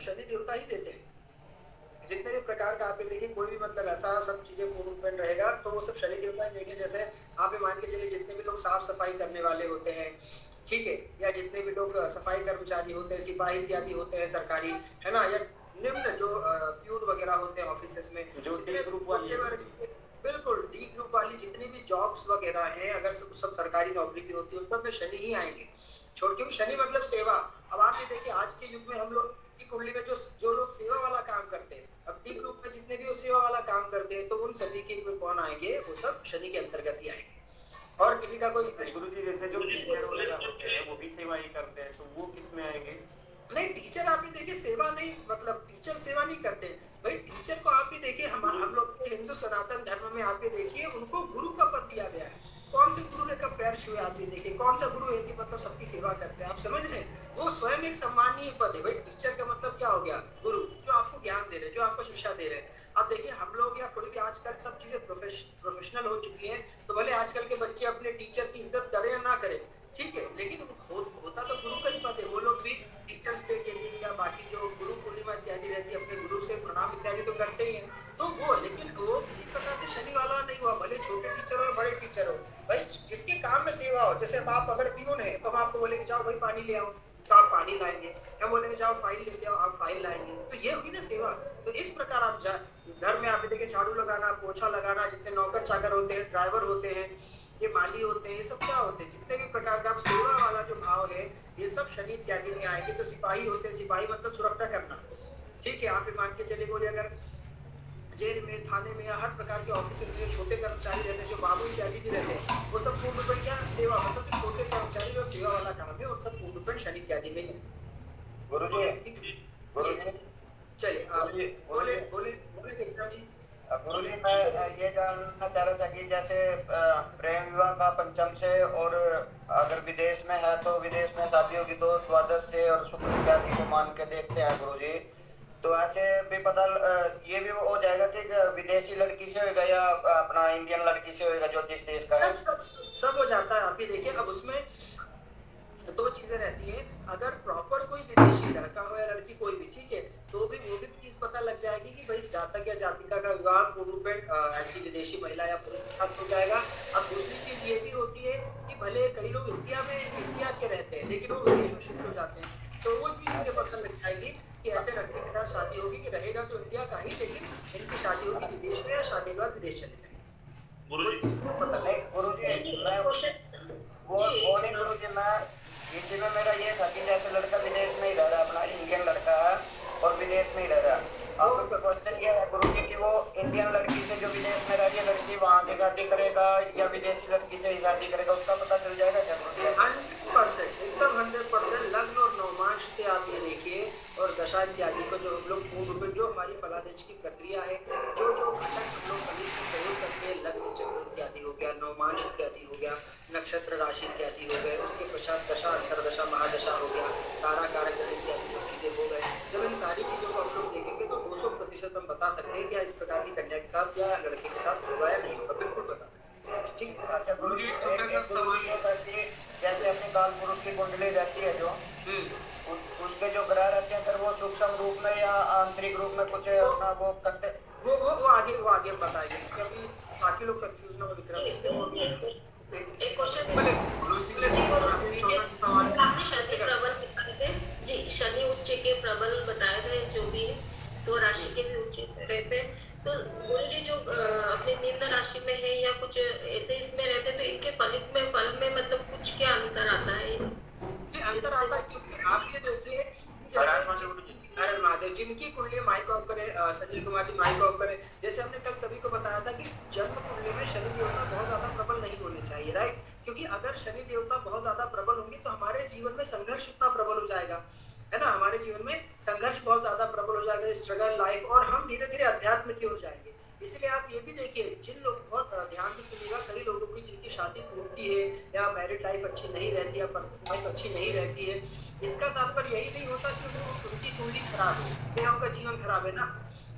शनि देवता ही देते हैं। जितने भी प्रकार का आप ये देखिए, कोई भी मतलब ऐसा सब चीजें पूर्ण रूपेण रहेगा तो वो सब शनि देवता ही देंगे। जैसे आप ये मान के चलिए, जितने भी लोग साफ सफाई करने वाले होते हैं, ठीक है, या जितने भी लोग सफाई कर्मचारी होते हैं, सिपाही इत्यादि होते हैं सरकारी, है ना, या निम्न जो प्यून वगैरह होते हैं ऑफिस में, जो डी ग्रुप वाली बिल्कुल डी ग्रुप वाली जितनी भी जॉब्स वगैरह हैं, अगर सब सरकारी नौकरी की होती है, उन पर शनि ही आएंगे। छोड़, क्योंकि शनि मतलब सेवा। अब आप ये देखिए, आज के युग में हम लोग की कुंडली में जो लोग सेवा वाला काम करते हैं, अब डी ग्रुप में जितने भी वो सेवा वाला काम करते हैं, तो उन सभी के कौन आएंगे? वो सब शनि के अंतर्गत ही आएंगे। और किसी का कोई गुरु जी जैसे जो टीचर वगैरह होते हैं वो भी सेवा ही करते हैं, तो वो किस में आएंगे? नहीं, टीचर आप ही देखिए सेवा नहीं, मतलब टीचर सेवा नहीं करते भाई। टीचर को आप ही देखिए, हम लोग के हिंदू सनातन धर्म में आप ही देखिए, उनको गुरु का पद दिया गया है। कौन से गुरु ने कब पैर छुए? आप ये देखिए, कौन सा गुरु है कि मतलब सबकी सेवा करते हैं? आप समझ रहे हैं, वो स्वयं एक सम्मानीय पद है भाई। टीचर का मतलब क्या हो गया? गुरु, जो आपको ज्ञान दे रहे, जो आपको शिक्षा दे रहे हैं। अब देखिए, हम लोग या कोई भी आजकल सब चीजें प्रोफेशनल हो चुकी हैं, तो भले आजकल के बच्चे अपने टीचर की इज्जत करें या ना करें, ठीक है, लेकिन होता तो गुरु का ही पद है। वो लोग भी टीचर्स डे के दिन या बाकी जो गुरु पूर्णिमा इत्यादि रहती है, अपने गुरु से प्रणाम इत्यादि तो करते ही हैं। तो वो, लेकिन वो किसी प्रकार से शनि वाला नहीं हुआ, भले छोटे टीचर हो बड़े टीचर हो भाई, जिसके काम में सेवा हो। जैसे आप अगर प्यून है तो हम आपको बोलेंगे जाओ भाई पानी ले आओ, तो आप पानी लाएंगे। हम बोलेंगे जाओ फाइल लेके आओ, आप फाइल लाएंगे। तो ये होगी ना सेवा। तो इस प्रकार आप घर में आप देखिए, झाड़ू लगाना, पोछा लगाना, जितने नौकर चाकर होते हैं, ड्राइवर होते हैं, ये माली होते हैं, ये सब क्या होते हैं? जितने भी प्रकार का आप सेवा वाला जो भाव है, ये सब शनि इत्यादि में आएंगे। तो सिपाही होते हैं, सिपाही मतलब सुरक्षा करना, ठीक है। आप मान के चले बोले, अगर जेल में, थाने में या हर प्रकार के ऑफिस में छोटे कर्मचारी रहते हैं, जो बाबू इत्यादि भी रहते हैं, वो सब पूर्ण रूपेण क्या सेवा, मतलब छोटे कर्मचारी जो सेवा वाला काम है, और सब पूर्ण रूपेण शनि इत्यादि में है। चलिए आप बोले बोले बोले गुरु जी, मैं ये जानना चाह रहा था कि जैसे प्रेम विवाह का पंचम से, और अगर विदेश में है तो विदेश में शादी होगी तो द्वादश से और शुक्र इत्यादि को मान के देखते हैं गुरु जी। तो ऐसे भी पता ये भी हो जाएगा कि विदेशी लड़की से होगा या अपना इंडियन लड़की से होगा, जो जिस देश का है? सब हो जाता है। आप ही देखिए, अब उसमें दो चीजें रहती हैं। अगर प्रॉपर कोई विदेशी लड़का हो या लड़की, कोई भी, ठीक है, तो भी वो भी चीज पता लग जाएगी कि भाई जातक या जातिका का विवाह पूर्ण रूपेण ऐसी विदेशी महिला या पुरुष के साथ हो जाएगा। अब दूसरी चीज ये भी होती है कि भले कई लोग इंडिया के रहते हैं, लेकिन वो विदेश में शिफ्ट हो जाते हैं, तो वो चीज मुझे पता लग जाएगी कि ऐसे लड़के के साथ शादी होगी कि रहेगा तो इंडिया का ही, लेकिन इनकी शादी होगी विदेश में, या शादी के बाद विदेश चले जाएंगे। पता नहीं गुरु जी, मैं इसी में मेरा ये था कि जैसे लड़का विदेश में ही रह रहा है, अपना इंडियन लड़का है और विदेश में ही रह रहा है। अब क्वेश्चन ये है गुरु जी कि वो इंडियन लड़की से जो विदेश में रह रही है लड़की, वहाँ से शादी करेगा या विदेशी लड़की से ही शादी करेगा, उसका पता चल जाएगा क्या गुरु जी? 100%, एकदम 100%। लग्न और नवमांश से आप ये देखिए, और दशा इत्यादि को जो हम लोग पूर्ण रूप में, जो हमारी फलादेश की प्रक्रिया है, जो जो घटक हम लोग गणित में प्रयोग करते हैं, लग्न चक्र इत्यादि हो गया, नवमांश इत्यादि हो गया, नक्षत्र राशि इत्यादि हो गए, उसके पश्चात दशा, अंतरदशा, महादशा हो गया, तारा कारक इत्यादि सब चीजें हो गए। जब इन सारी चीजों को हम लोग देखेंगे तो 200% हम बता सकते हैं क्या इस प्रकार की कन्या के साथ या लड़के के साथ होगा या नहीं होगा, बिल्कुल बता। ठीक है। अच्छा गुरु जी, जैसे अपनी काल पुरुष की कुंडली रहती है जो, उसके जो ग्रह रहते हैं, फिर वो सूक्ष्म रूप में या आंतरिक रूप में कुछ अपना वो करते, वो आगे बताएंगे, क्योंकि बाकी लोग कंफ्यूज ना हो। एक क्वेश्चन जी, शनि उच्च के प्रबल बताए गए, जो भी तो राशि के भी उच्च रहते हैं, तो गुरु जी जो अपने निम्न राशि में है या कुछ ऐसे इसमें रहते, तो इनके फल में मतलब कुछ क्या अंतर आता है? अंतर आता है क्योंकि आप ये देखिए, अरे महादेव, जिनकी कुंडली माइक ऑफ करें, संजय कुमार जी माइक ऑफ करें। जैसे हमने कल सभी को बताया था कि जन्म कुंडली में शनि देवता बहुत ज्यादा प्रबल नहीं होने चाहिए, राइट? क्योंकि अगर शनि देवता बहुत ज्यादा प्रबल होंगे तो हमारे जीवन में संघर्ष उतना प्रबल हो जाएगा, है ना, हमारे जीवन में संघर्ष बहुत ज्यादा प्रबल हो जाएगा, स्ट्रगल लाइफ, और हम धीरे धीरे अध्यात्म की ओर जाएंगे। इसलिए आप ये भी देखिए, जिन लोग बहुत ध्यान से सुनिएगा, कई लोगों की जिनकी शादी टूटती है या मैरिड लाइफ अच्छी नहीं रहती है, पर्सनल लाइफ अच्छी नहीं रहती है, इसका तात्पर्य यही नहीं होता कि उनकी कुंडली खराब है या उनका जीवन खराब है ना।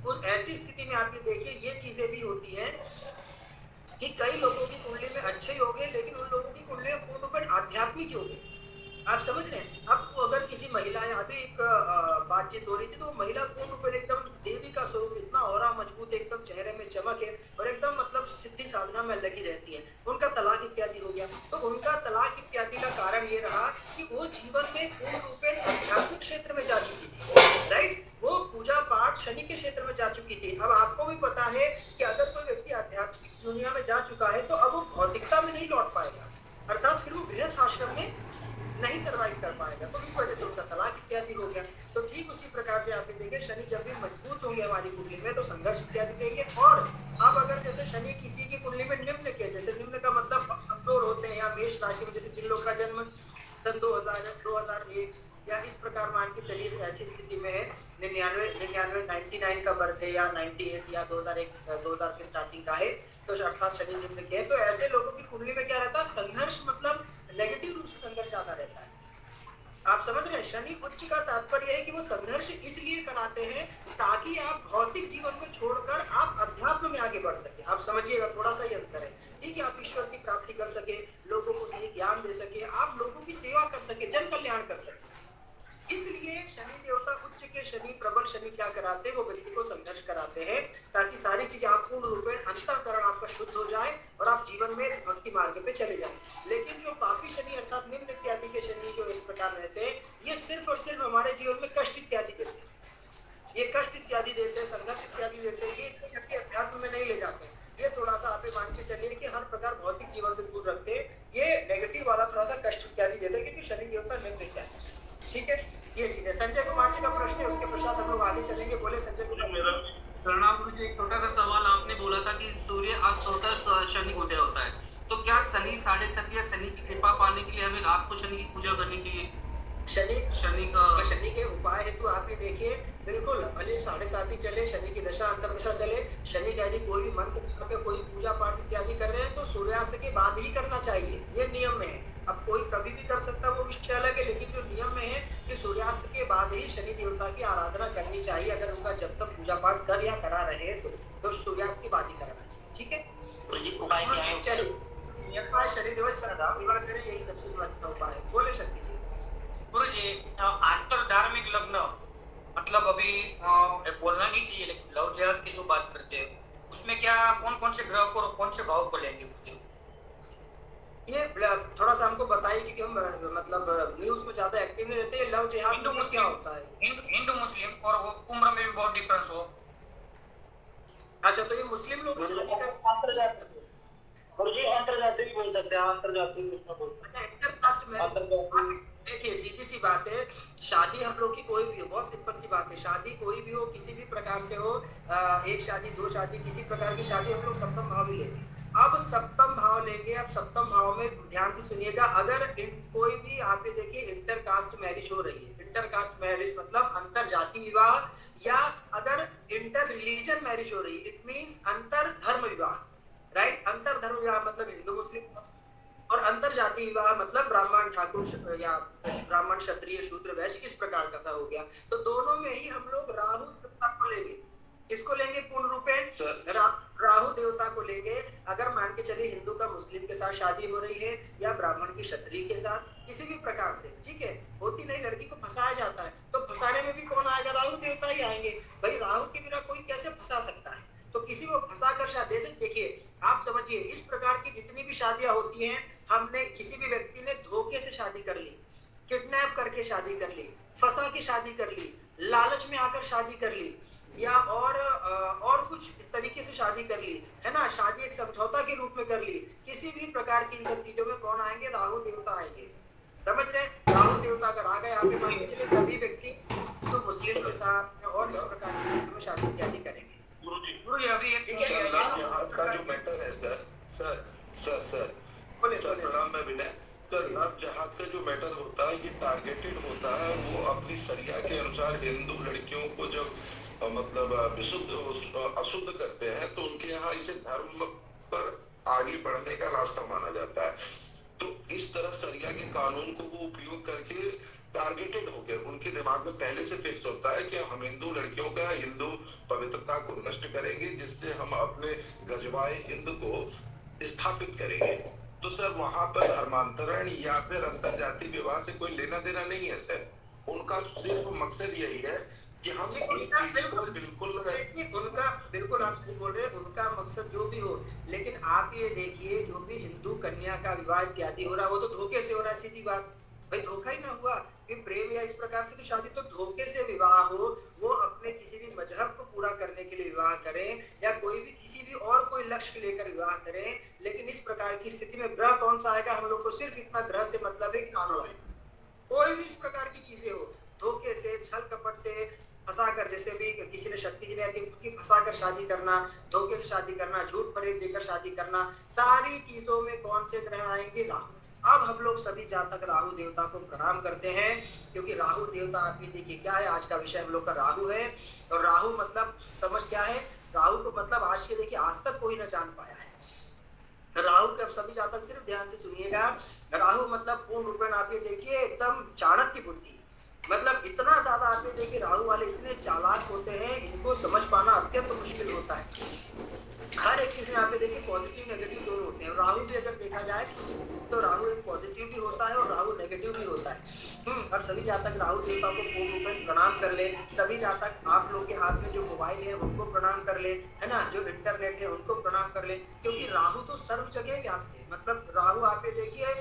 तो ऐसी स्थिति में आप ये देखिए, ये चीजें भी होती हैं कि कई लोगों की कुंडली में अच्छे योग है, लेकिन उन लोगों की कुंडली में पूर्ण आध्यात्मिक योग है। आप समझ रहे हैं? अब अगर किसी महिला, अभी एक बातचीत हो रही थी तो वो महिला पूर्ण रूप में एकदम देवी का स्वरूप, इतना औरा मजबूत, एकदम चेहरे में चमक है और एकदम मतलब सिद्धि साधना में लगी रहती है। उनका तलाक इत्यादि हो गया। तो उनका तलाक इत्यादि का कारण ये रहा कि वो जीवन में पूर्ण रूप में आध्यात्मिक क्षेत्र में जा चुकी थी, राइट। वो पूजा पाठ शनि के क्षेत्र में जा चुकी थी। अब आपको भी पता है कि अगर कोई व्यक्ति आध्यात्मिक दुनिया में जा चुका है तो अब वो भौतिकता में नहीं लौट पाएगा, अर्थात फिर वो गृहस्थ आश्रम में नहीं सर्वाइव कर पाएगा। तो इस वजह से उनका तलाक इत्यादि हो गया। तो ठीक उसी प्रकार से आप देखेंगे शनि जब भी मजबूत होंगे हमारी कुंडली में तो संघर्ष इत्यादि देंगे। और अब अगर जैसे शनि किसी की कुंडली में निम्न के, जैसे निम्न का मतलब कमजोर होते हैं, या मेष राशि में जैसे जिन लोग का जन्म सन 2001 या इस प्रकार मान के चलिए ऐसी स्थिति में है, 99 का बर्थ है या 98 या 2000 के स्टार्टिंग का है, तो अर्थात शनि निम्न के है, तो ऐसे लोगों की कुंडली में क्या रहता है, संघर्ष मतलब नेगेटिव रूप से संघर्ष ज्यादा रहता है। आप समझ रहे हैं, शनि उच्च का तात्पर्य है कि वो संघर्ष इसलिए कराते हैं ताकि आप भौतिक जीवन को छोड़कर आप अध्यात्म में आगे बढ़ सके। आप समझिएगा, थोड़ा सा ही अंतर है, ठीक है। आप ईश्वर की प्राप्ति कर सके, लोगों को सही ज्ञान दे सके, आप लोगों की सेवा कर सके, जन कल्याण कर सके। इसलिए शनि देवता उच्च के शनि, प्रबल शनि क्या कराते हैं, वो व्यक्ति को संघर्ष कराते हैं ताकि सारी चीजें आप पूर्ण रूप में अंतःकरण आपका शुद्ध हो जाए और आप जीवन में भक्ति मार्ग पे चले जाएं। लेकिन जो पापी शनि अर्थात निम्न इत्यादि के शनि जो इस प्रकार रहते हैं, ये सिर्फ और सिर्फ हमारे जीवन में कष्ट इत्यादि देते हैं, ये कष्ट इत्यादि देते हैं, संघर्ष इत्यादि देते हैं, ये व्यक्ति अध्यात्म में नहीं ले जाते। ये थोड़ा सा आप मान के चलिए कि हर प्रकार भौतिक जीवन से दूर रखते हैं, ये नेगेटिव वाला थोड़ा सा कष्ट इत्यादि देते हैं क्योंकि शनि देवता निम्न इत्यादि, ठीक है। ये चीज है। संजय कुमार जी का प्रश्न है, उसके पश्चात हम लोग आगे चलेंगे। बोले संजय कुमार। प्रणाम गुरुजी, एक छोटा सा सवाल। आपने बोला था कि सूर्य अस्त होता है, शनि उदय होता है, तो क्या शनि 7:30 या शनि की कृपा पाने के लिए हमें रात को शनि की पूजा करनी चाहिए? शनि के उपाय हेतु आप ये देखिए, बिल्कुल भले 7:30 ही चले, शनि की दशा अंतर्दशा चले, शनि यदि कोई भी मंत्र पे कोई पूजा पाठ इत्यादि कर रहे हैं तो सूर्यास्त के बाद ही करना चाहिए, ये नियम में है। अब कोई कभी भी कर सकता है वो विषय अलग है, लेकिन जो नियम में है कि सूर्यास्त के बाद ही शनि देवता की आराधना करनी चाहिए। अगर उनका जब तक पूजा पाठ कर या करा रहे हैं तो सूर्यास्त के बाद ही कराना चाहिए, ठीक है। चलिए शनि दिवस विवाह करें, यही सबसे अच्छा उपाय है। बोले शक्ति जी। गुरुजी, आंतर धार्मिक लग्न मतलब अभी बोलना नहीं चाहिए, लेकिन लव जिहाद की जो बात करते हैं उसमें क्या कौन कौन से ग्रह को और कौन से भाव को लेंगे? ये थोड़ा सा हमको बताइए क्योंकि हम मतलब न्यूज में ज्यादा एक्टिव नहीं रहते। लव जिहाद हिंदू क्या मुस्लिम होता है? हिंदू मुस्लिम और वो उम्र में भी बहुत डिफरेंस हो। अच्छा, तो ये मुस्लिम लोग गुरुजी अंतरजातीय भी बोल सकते हैं, अंतरजातीय इंटरकास्ट मैरिज। देखिए सीधी सी बात है, शादी हम लोग की कोई भी हो, बहुत सिंपल सी बात है, शादी कोई भी हो, किसी भी प्रकार से हो, एक शादी, दो शादी, किसी प्रकार की शादी हम लोग सप्तम भाव ही लेंगे। अब सप्तम भाव लेंगे, अब सप्तम भाव में ध्यान से सुनिएगा, अगर कोई भी आप ये देखिए इंटरकास्ट मैरिज हो रही है, इंटरकास्ट मैरिज मतलब अंतर जाति विवाह, या अगर इंटर रिलीजन मैरिज हो रही है, इट मीन्स अंतर धर्म विवाह, राइट। अंतर धर्म विवाह मतलब हिंदू मुस्लिम, और अंतर जाति विवाह मतलब ब्राह्मण ठाकुर या ब्राह्मण क्षत्रिय शूद्र वैश्य, इस प्रकार का हो गया। तो दोनों में ही हम लोग राहु देवता को लेंगे, इसको लेंगे पूर्ण रूपेण राहु देवता को लेंगे। अगर मान के चलिए हिंदू का मुस्लिम के साथ शादी हो रही है या ब्राह्मण की क्षत्रिय के साथ, किसी भी प्रकार से, ठीक है, होती नहीं, लड़की को फंसाया जाता है, तो फंसाने में भी कौन आएगा? राहु देवता ही आएंगे। भाई राहु के बिना कोई कैसे फंसा सकता है? तो किसी को फंसा कर शादी से, देखिए आप समझिए, इस प्रकार की जितनी भी शादियां होती हैं, हमने किसी भी व्यक्ति ने धोखे से शादी कर ली, किडनैप करके शादी कर ली, फंसा के शादी कर ली, लालच में आकर शादी कर ली, या और कुछ तरीके से शादी कर ली, है ना, शादी एक समझौता के रूप में कर ली, किसी भी प्रकार की इन सब चीजों में कौन आएंगे? राहु देवता आएंगे। समझ रहे? राहु देवता अगर आ गए आप मान के चलिए, कभी व्यक्ति तो मुस्लिम के साथ और इस प्रकार की शादी इत्यादि करेंगे। गुरुजी अभी एक का जो मैटर है सर प्रणाम मैं विनय सर, लव जहाद का जो मैटर होता है ये टारगेटेड होता है, वो अपनी शरिया के अनुसार हिंदू लड़कियों को जब मतलब अशुद्ध करते हैं तो उनके यहाँ इसे धर्म पर आगे बढ़ने का रास्ता माना जाता है। तो इस तरह शरिया के कानून को वो उपयोग करके टारगेटेड होकर उनके दिमाग में पहले से फिक्स होता है कि हम हिंदू लड़कियों का हिंदू पवित्रता को नष्ट करेंगे, जिससे हम अपने गजवाए हिंद को स्थापित करेंगे। तो सर वहां पर धर्मांतरण या फिर अंतर जाति विवाह से कोई लेना देना नहीं है सर, उनका सिर्फ मकसद यही है कि हम जी, इस उनका चीज को बिल्कुल देखिए, उनका बिल्कुल आप ठीक बोल रहे हैं, उनका मकसद जो भी हो, लेकिन आप ये देखिए जो भी हिंदू कन्या का विवाह इत्यादि हो रहा है वो तो धोखे से हो रहा है, सीधी बात। भाई धोखा ही ना हुआ कि प्रेम या इस प्रकार से तो शादी तो धोखे से विवाह हो, वो अपने किसी भी मजहब को पूरा करने के लिए विवाह करें या कोई भी किसी भी और कोई लक्ष्य लेकर विवाह करें, लेकिन इस प्रकार की स्थिति में ग्रह कौन सा आएगा, हम लोग को सिर्फ इतना ग्रह से मतलब है कि नानो आएगा। कोई भी इस प्रकार की चीजें हो, धोखे से, छल कपट से फंसाकर, जैसे भी किसी ने शक्ति जी ने कि फंसाकर शादी करना, धोखे से शादी करना, झूठ फरेब देकर शादी करना, सारी चीजों में कौन से ग्रह आएंगे, राहु। अब हम लोग सभी जातक राहु देवता को प्रणाम करते हैं, क्योंकि राहु देवता आप ये देखिए क्या है, आज का विषय हम लोग का राहु है। और राहु मतलब समझ क्या है, राहु को मतलब आज के देखिए आज तक कोई न जान पाया है। राहु के अब सभी जातक सिर्फ ध्यान से सुनिएगा, राहु मतलब पूर्ण रूपेण आप ये देखिए एकदम चाणक्य बुद्धि, मतलब इतना ज्यादा आप ये देखिए राहु वाले इतने चालाक होते हैं, इनको समझ पाना अत्यंत मुश्किल होता है। हर एक चीज में आप ये देखिए पॉजिटिव नेगेटिव दोनों होते हैं। राहु भी अगर देखा जाए तो राहु एक पॉजिटिव भी होता है और राहु नेगेटिव भी होता है। और सभी जातक राहु देवता को पूर्ण रूप में प्रणाम कर ले। सभी जातक आप लोग के हाथ में जो मोबाइल है उनको प्रणाम कर ले, है ना, जो इंटरनेट है उनको प्रणाम कर ले, क्योंकि राहु तो सर्व जगह व्याप्त है। मतलब राहु आप ये देखिए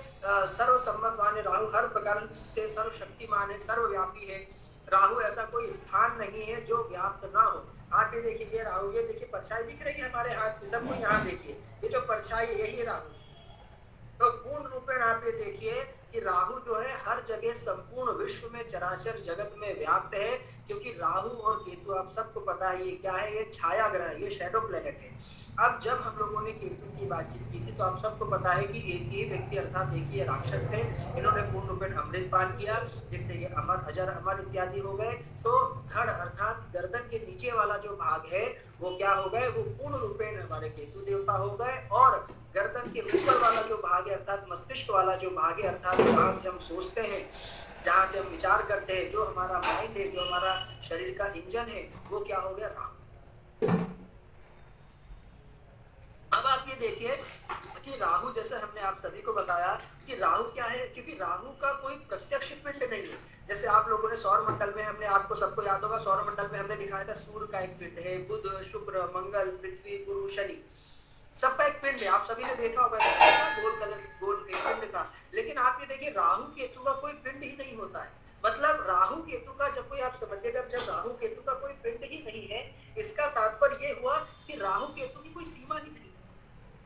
सर्वसम्मतवान है, राहु हर प्रकार से सर्वशक्तिमान है, सर्वव्यापी है। राहु ऐसा कोई स्थान नहीं है जो व्याप्त ना हो। आप ये देखिए ये राहु, ये देखिए परछाई दिख रही है हमारे हाथ की, सबको यहाँ देखिए, ये जो परछाई है यही राहु। तो पूर्ण रूपेण आप ये देखिए कि राहु जो है हर जगह संपूर्ण विश्व में चराचर जगत में व्याप्त है, क्योंकि राहु और केतु आप सबको पता है ये क्या है, ये छाया ग्रह, ये शैडो प्लेनेट है। अब जब हम लोगों ने केतु की बातचीत की थी तो आप सबको पता है कि एक ही व्यक्ति अर्थात एक ही राक्षस थे, इन्होंने पूर्ण रूपेण अमृत पान किया, जिससे ये अमर अजर अमर इत्यादि हो गए। तो धड़ अर्थात गर्दन के नीचे वाला जो भाग है वो क्या हो गए, वो पूर्ण रूपेण हमारे केतु देवता हो गए। और गर्दन के ऊपर वाला जो भाग है अर्थात मस्तिष्क वाला जो भाग है, अर्थात जहाँ से हम सोचते हैं, जहाँ से हम विचार करते हैं, जो हमारा माइंड है, जो हमारा शरीर का इंजन है, वो क्या हो गया, राहु। अब आप ये देखिए कि राहु, जैसे हमने आप सभी को बताया कि राहु क्या है, क्योंकि राहु का कोई प्रत्यक्ष पिंड नहीं है। जैसे आप लोगों ने सौर मंडल में, हमने आपको सबको याद होगा सौर मंडल में हमने दिखाया था सूर्य का एक पिंड है, बुध, शुक्र, मंगल, पृथ्वी, गुरु, शनि, सबका एक पिंड है। आप सभी ने देखा होगा गोल कलर गोल एक पिंड था। लेकिन आप ये देखिए राहु केतु का कोई पिंड ही नहीं होता है। मतलब राहु केतु का जब कोई, आप समझिएगा, जब राहु केतु का कोई पिंड ही नहीं है, इसका तात्पर्य ये हुआ कि राहु केतु की कोई सीमा ही नहीं।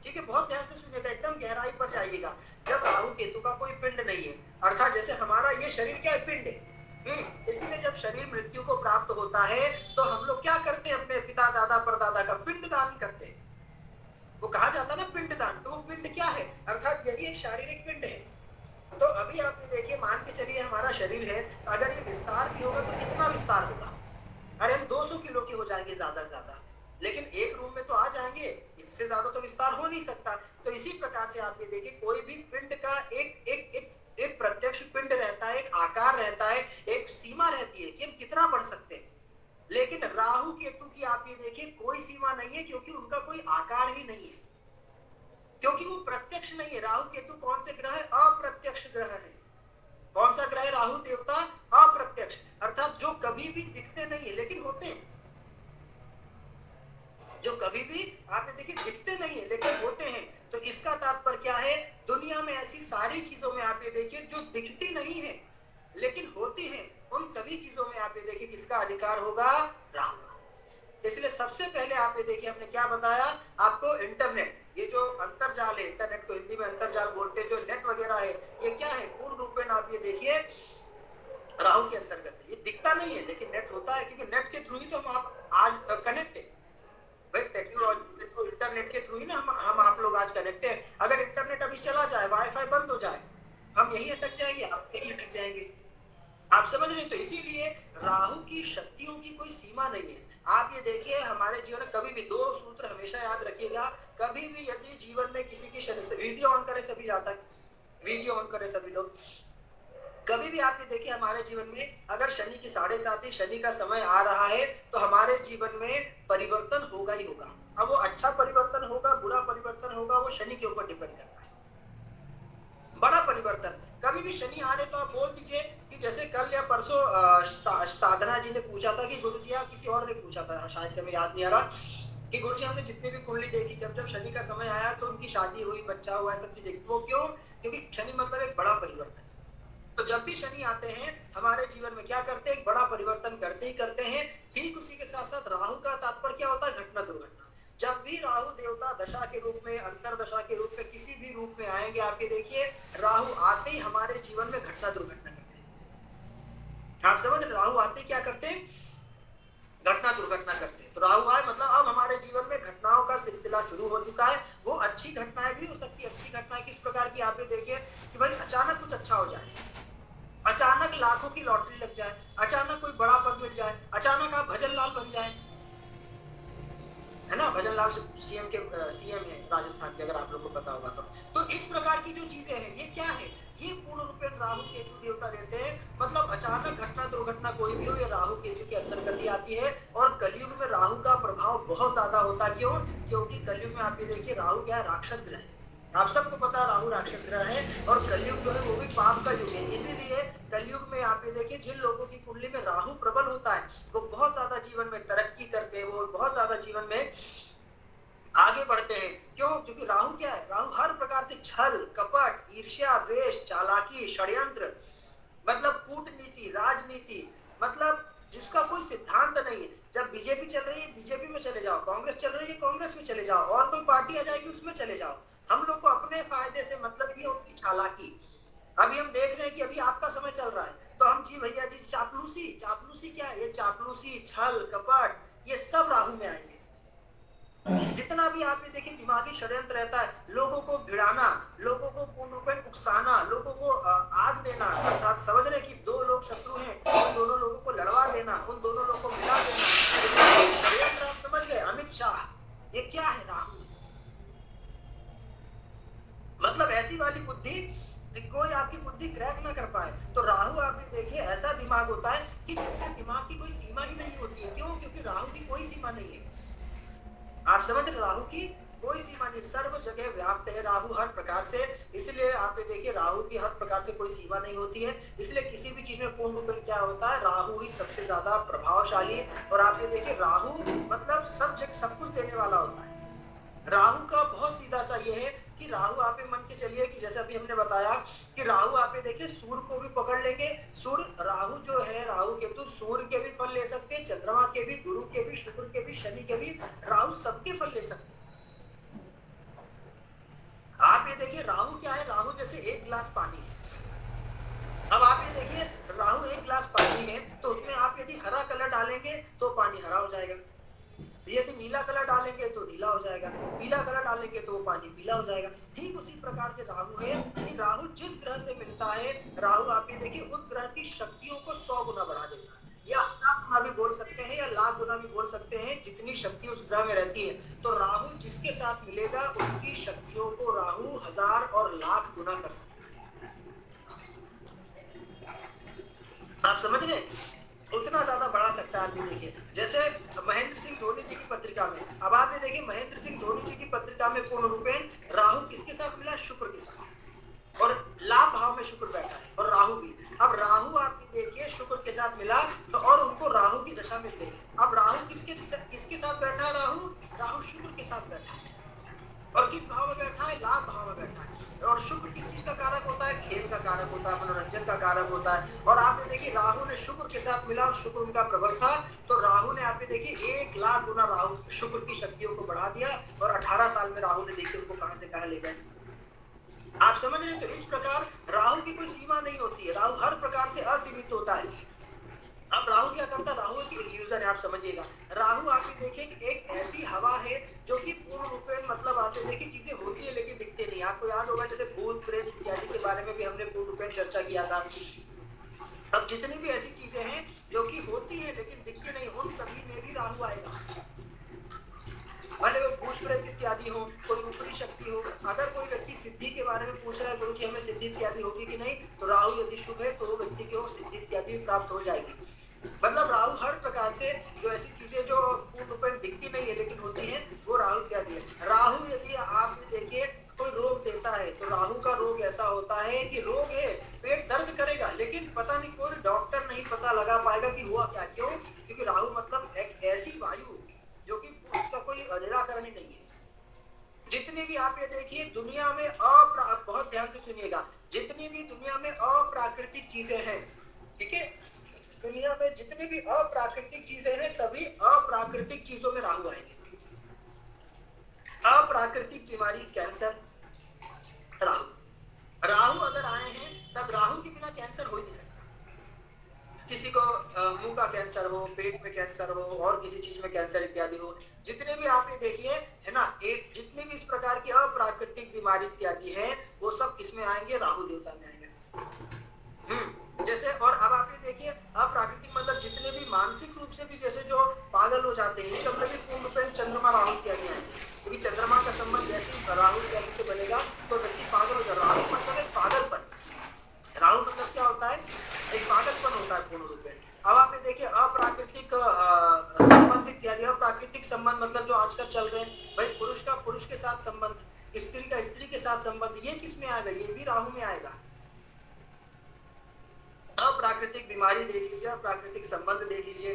ठीक है, बहुत ध्यान से सुनिएगा, एकदम गहराई पर जाइएगा। जब राहु केतु का कोई पिंड नहीं है, अर्थात जैसे हमारा ये शरीर क्या है, पिंड है। इसीलिए जब शरीर मृत्यु को प्राप्त होता है तो हम लोग क्या करते हैं, अपने पिता दादा परदादा का पिंड दान करते हैं। वो कहा जाता है ना पिंड दान, तो वो पिंड क्या है, अर्थात यही एक शारीरिक पिंड है। तो अभी आप ये देखिए, मान के चलिए हमारा शरीर है, अगर ये विस्तार भी होगा तो कितना विस्तार होगा, अरे हम 200 किलो के हो जाएंगे ज्यादा से ज्यादा, लेकिन एक रूम में तो आ जाएंगे, इससे ज्यादा तो विस्तार हो नहीं सकता। तो इसी प्रकार से आप ये देखिए, कोई भी पिंड का एक एक एक एक प्रत्यक्ष पिंड रहता है, एक आकार रहता है, एक सीमा रहती है कि हम कितना बढ़ सकते हैं। लेकिन राहु केतु की आप ये देखिए कोई सीमा नहीं है, क्योंकि उनका कोई आकार ही नहीं है, क्योंकि वो प्रत्यक्ष नहीं है। राहु केतु कौन से ग्रह है, अप्रत्यक्ष ग्रह है। कौन सा ग्रह है राहु देवता, अप्रत्यक्ष, अर्थात जो कभी भी दिखते नहीं है लेकिन होते हैं, जो कभी भी आप देखिए दिखते नहीं है लेकिन होते हैं। तो इसका तात्पर्य क्या है, दुनिया में ऐसी सारी चीजों में आप ये देखिए जो दिखती नहीं है लेकिन होती हैं, उन सभी चीजों में आप ये देखिए किसका अधिकार होगा, राहु का। इसलिए सबसे पहले आप ये देखिए हमने क्या बताया आपको, इंटरनेट, ये जो अंतरजाल है, इंटरनेट को हिंदी में अंतरजाल बोलते हैं, जो नेट वगैरह है, ये क्या है, पूर्ण रूप में आप ये देखिए राहु के अंतर्गत है। ये दिखता नहीं है लेकिन नेट होता है, क्योंकि नेट के थ्रू ही तो हम आप आज कनेक्ट है भाई, टेक्नोलॉजी तो इंटरनेट के थ्रू ही ना हम आप लोग आज कनेक्ट है। अगर इंटरनेट अभी चला जाए, वाईफाई बंद हो जाए, हम यही अटक जाएंगे, आप यही अटक जाएंगे। आप समझ रहे हैं, तो इसीलिए राहु की शक्तियों की कोई सीमा नहीं है। आप ये देखिए हमारे जीवन में कभी भी 2 सूत्र हमेशा याद रखिएगा, कभी भी यदि जीवन में किसी की शनि से, वीडियो ऑन करे सभी जाता है, वीडियो ऑन करे सभी लोग, कभी भी आप ये देखिए हमारे जीवन में अगर शनि की 7:30 शनि का समय आ रहा है तो हमारे जीवन में परिवर्तन होगा ही होगा। अब वो अच्छा परिवर्तन होगा, बुरा परिवर्तन होगा, वो शनि के ऊपर डिपेंड करता है। बड़ा परिवर्तन। कभी भी शनि आ रहे तो आप बोल दीजिए कि जैसे कल या परसों साधना जी ने पूछा था कि गुरु जी, या किसी और ने पूछा था, शायद से हमें याद नहीं आ रहा, कि गुरु जी हमने जितनी भी कुंडली देखी, जब जब शनि का समय आया तो उनकी शादी हुई, बच्चा हुआ, सब चीज देखी। वो क्यों? क्योंकि शनि मतलब एक बड़ा परिवर्तन। तो जब भी शनि आते हैं हमारे जीवन में क्या करते हैं? एक बड़ा परिवर्तन करते ही करते हैं। ठीक उसी के साथ साथ राहु का तात्पर्य क्या होता है? घटना दुर्घटना। जब भी राहु देवता दशा के रूप में, अंतर दशा के रूप में, किसी भी रूप में आएंगे, आपके देखिए राहु आते ही हमारे जीवन में घटना दुर्घटना करते हैं। आप समझ, राहु आते ही क्या करते हैं? घटना दुर्घटना करते हैं। तो राहु आए मतलब अब हमारे जीवन में घटनाओं का सिलसिला शुरू हो चुका है। वो अच्छी घटनाएं भी हो सकती है। अच्छी घटनाएं किस प्रकार की? आप देखिए कि भाई अचानक कुछ अच्छा हो जाए, अचानक लाखों की लॉटरी लग जाए, अचानक कोई बड़ा पद मिल जाए, अचानक आप भजन लाल बन जाए, है ना? भजन लाल सीएम है राजस्थान के, अगर आप लोग को पता होगा तो इस प्रकार की जो चीजें हैं ये क्या है? ये पूर्ण रूपेण राहु केतु देवता देते हैं। मतलब अचानक घटना दुर्घटना कोई भी हो, ये राहु केतु के अंतर्गत ही आती है। और कलयुग में राहु का प्रभाव बहुत ज्यादा होता है। क्यों? क्योंकि कलयुग में आप ये देखिए राहु क्या है? राक्षस ग्रह है। आप सबको पता है राहु राक्षस ग्रह है, और कलयुग जो है वो भी पाप का युग है। इसीलिए कलयुग में आप ये देखिए जिन लोगों की कुंडली में राहु प्रबल होता है वो बहुत ज्यादा जीवन में तरक्की करते हैं, वो बहुत ज्यादा जीवन में आगे बढ़ते हैं। क्यों? क्योंकि राहु क्या है? राहु हर प्रकार से छल, कपट, ईर्ष्या, द्वेष, चालाकी, षड्यंत्र, मतलब कूटनीति, राजनीति, मतलब जिसका कोई सिद्धांत नहीं है। जब बीजेपी चल रही है बीजेपी में चले जाओ, कांग्रेस चल रही है कांग्रेस में चले जाओ, और कोई पार्टी आ जाएगी उसमें चले जाओ। हम लोग को अपने फायदे से मतलब ये उनकी चालाकी। अभी हम देख रहे हैं कि अभी आपका समय चल रहा है तो हम जी भैया जी चापलूसी क्या है? ये चापलूसी, छल, कपट, ये सब राहु में आएंगे। जितना भी आप ये देखिए दिमागी षड्यंत्र रहता है, लोगों को भिड़ाना, लोगों को पूर्ण रूप में उकसाना, लोगों को आग देना, अर्थात समझ रहे कि दो लोग शत्रु हैं, उन दोनों लोगों को लड़वा देना, उन दोनों लोगों को मिला देना, षड्यंत्र आप समझ गए? अमित शाह, ये क्या है? राहु। मतलब ऐसी वाली बुद्धि कोई आपकी बुद्धि क्रैक ना कर पाए। तो राहु आप देखिए ऐसा दिमाग होता है कि जिसके दिमाग की कोई सीमा ही नहीं होती है। क्यों? क्योंकि राहु की कोई सीमा नहीं है। आप समझ रहे? राहु की कोई सीमा नहीं, सर्व जगह व्याप्त है राहु हर प्रकार से। इसलिए आप देखिए राहु की हर प्रकार से कोई सीमा नहीं होती है। इसलिए किसी भी चीज में पूर्ण रूप में क्या होता है? राहु ही सबसे ज्यादा प्रभावशाली। और आप ये देखिए राहु मतलब सब जगह सब कुछ देने वाला होता है। राहु का बहुत सीधा सा ये है कि राहु आप मान के चलिए कि जैसे अभी हमने बताया कि राहु आप देखिए सूर्य को भी पकड़ लेंगे। सूर्य, राहु जो है, राहु केतु सूर्य के भी फल ले सकते हैं, चंद्रमा के भी, गुरु के भी, शुक्र के भी, शनि के भी, राहु सबके फल ले सकते हैं। आप ये देखिए राहु क्या है? राहु जैसे एक गिलास पानी है। अब आप ये देखिए राहु एक गिलास पानी है तो उसमें आप यदि हरा कलर डालेंगे तो पानी हरा हो जाएगा, यदि नीला कलर डालेंगे तो नीला हो जाएगा, पीला कलर डालेंगे तो वो पानी पीला हो जाएगा। ठीक उसी प्रकार से राहु है कि राहु जिस ग्रह से मिलता है, राहु आप ये देखिए उस ग्रह की शक्तियों को 100 गुना बढ़ा देता है, या 1000 गुना भी बोल सकते हैं, या लाख गुना भी बोल सकते हैं, जितनी शक्ति उस ग्रह में रहती है। तो राहु जिसके साथ मिलेगा उनकी शक्तियों को राहु 1000 और लाख गुना कर सकता है। आप समझ रहे? उतना ज्यादा बढ़ा सकता है। आप देखिए जैसे महेंद्र सिंह धोनी जी की पत्रिका में, अब आप ये देखिए महेंद्र सिंह धोनी जी की पत्रिका में पूर्ण रूपेण राहु किसके साथ मिला? शुक्र के साथ, और लाभ भाव में शुक्र बैठा है और राहु भी। अब राहु आप देखिए शुक्र के साथ मिला तो और उनको राहु की दशा मिल गई। अब राहु किसके साथ बैठा है? राहु शुक्र के साथ बैठा है, और किस भाव में बैठा है? लाभ भाव में बैठा है। और शुक्र किस चीज का कारक होता है? खेल का कारक होता है, मनोरंजन का कारक होता है। और आप देखिए राहु ने शुक्र के साथ मिला और शुक्र उनका प्रबल था, तो राहु ने आप देखिए 1 लाख गुना राहु शुक्र की शक्तियों को बढ़ा दिया, और 18 साल में राहु ने देखिए उनको कहां से कहां ले गए। आप समझ रहे हैं? तो इस प्रकार राहु की कोई सीमा नहीं होती है, राहु हर प्रकार से असीमित होता है। अब राहु क्या करता है? राहु की इल्यूजन है, आप समझिएगा। राहु आप देखिए कि एक ऐसी हवा है जो कि पूर्ण रूप में मतलब आप देखिए चीजें होती है लेकिन दिखते नहीं। आपको याद होगा जैसे भूत प्रेत इत्यादि के बारे में भी हमने पूर्ण रूप में चर्चा किया था। अब जितनी भी ऐसी चीजें हैं जो कि होती है लेकिन दिखती नहीं, उन सभी में भी राहु आएगा। भले वो भूत प्रेत इत्यादि हो, कोई ऊपरी शक्ति हो। अगर कोई व्यक्ति सिद्धि के बारे में पूछ रहा है, गुरु जी हमें सिद्धि इत्यादि होगी कि नहीं, तो राहु यदि शुभ है तो वो व्यक्ति को सिद्धि इत्यादि प्राप्त हो जाएगी। मतलब राहु हर प्रकार से जो ऐसी चीजें जो पूर्ण रूप में दिखती नहीं है लेकिन होती है, वो राहु इत्यादि है। राहु यदि आप देखिए कोई रोग देता है तो राहु का रोग ऐसा होता है कि रोग है, पेट दर्द करेगा, लेकिन पता नहीं कोई डॉक्टर नहीं पता लगा पाएगा कि हुआ क्या। क्यों? क्योंकि राहु मतलब एक ऐसी वायु जो कि उसका कोई निराकरण ही नहीं है। जितनी भी आप ये देखिए दुनिया में बहुत ध्यान से सुनिएगा, जितनी भी दुनिया में अप्राकृतिक चीजें हैं, ठीक है, दुनिया में जितनी भी अप्राकृतिक चीजें हैं सभी अप्राकृतिक चीजों में राहु आएंगे। अप्राकृतिक बीमारी, कैंसर, राहु अगर आए हैं तब राहु के बिना कैंसर हो ही नहीं सकता। किसी को मुंह का कैंसर हो, पेट में कैंसर हो, और किसी चीज में कैंसर इत्यादि हो, जितने भी आप ये देखिए है ना, एक जितने भी इस प्रकार की अप्राकृतिक बीमारी इत्यादि है वो सब किसमें आएंगे? राहु देवता में आएंगे। जैसे और अब आप ये देखिए अप्राकृतिक मतलब जितने भी मानसिक रूप से भी जैसे जो पागल हो जाते हैं, सब में भी पूर्ण रूप से चंद्रमा राहु इत्यादि आएंगे, क्योंकि चंद्रमा का संबंध जैसे राहु इत्यादि से बनेगा तो व्यक्ति पागल हो जाएगा। राहु मतलब एक पागलपन, राहु मतलब क्या होता है? एक पागलपन होता है पूर्ण रूप में। अब आप ये देखिए अप्राकृतिक संबंध इत्यादि, अप्राकृतिक संबंध मतलब जो आजकल चल रहे हैं, भाई पुरुष का पुरुष के साथ संबंध, स्त्री का स्त्री के साथ संबंध, ये किस में आएगा? ये भी राहु में आएगा। अप्राकृतिक बीमारी देख लीजिए, अप्राकृतिक संबंध देख लीजिए,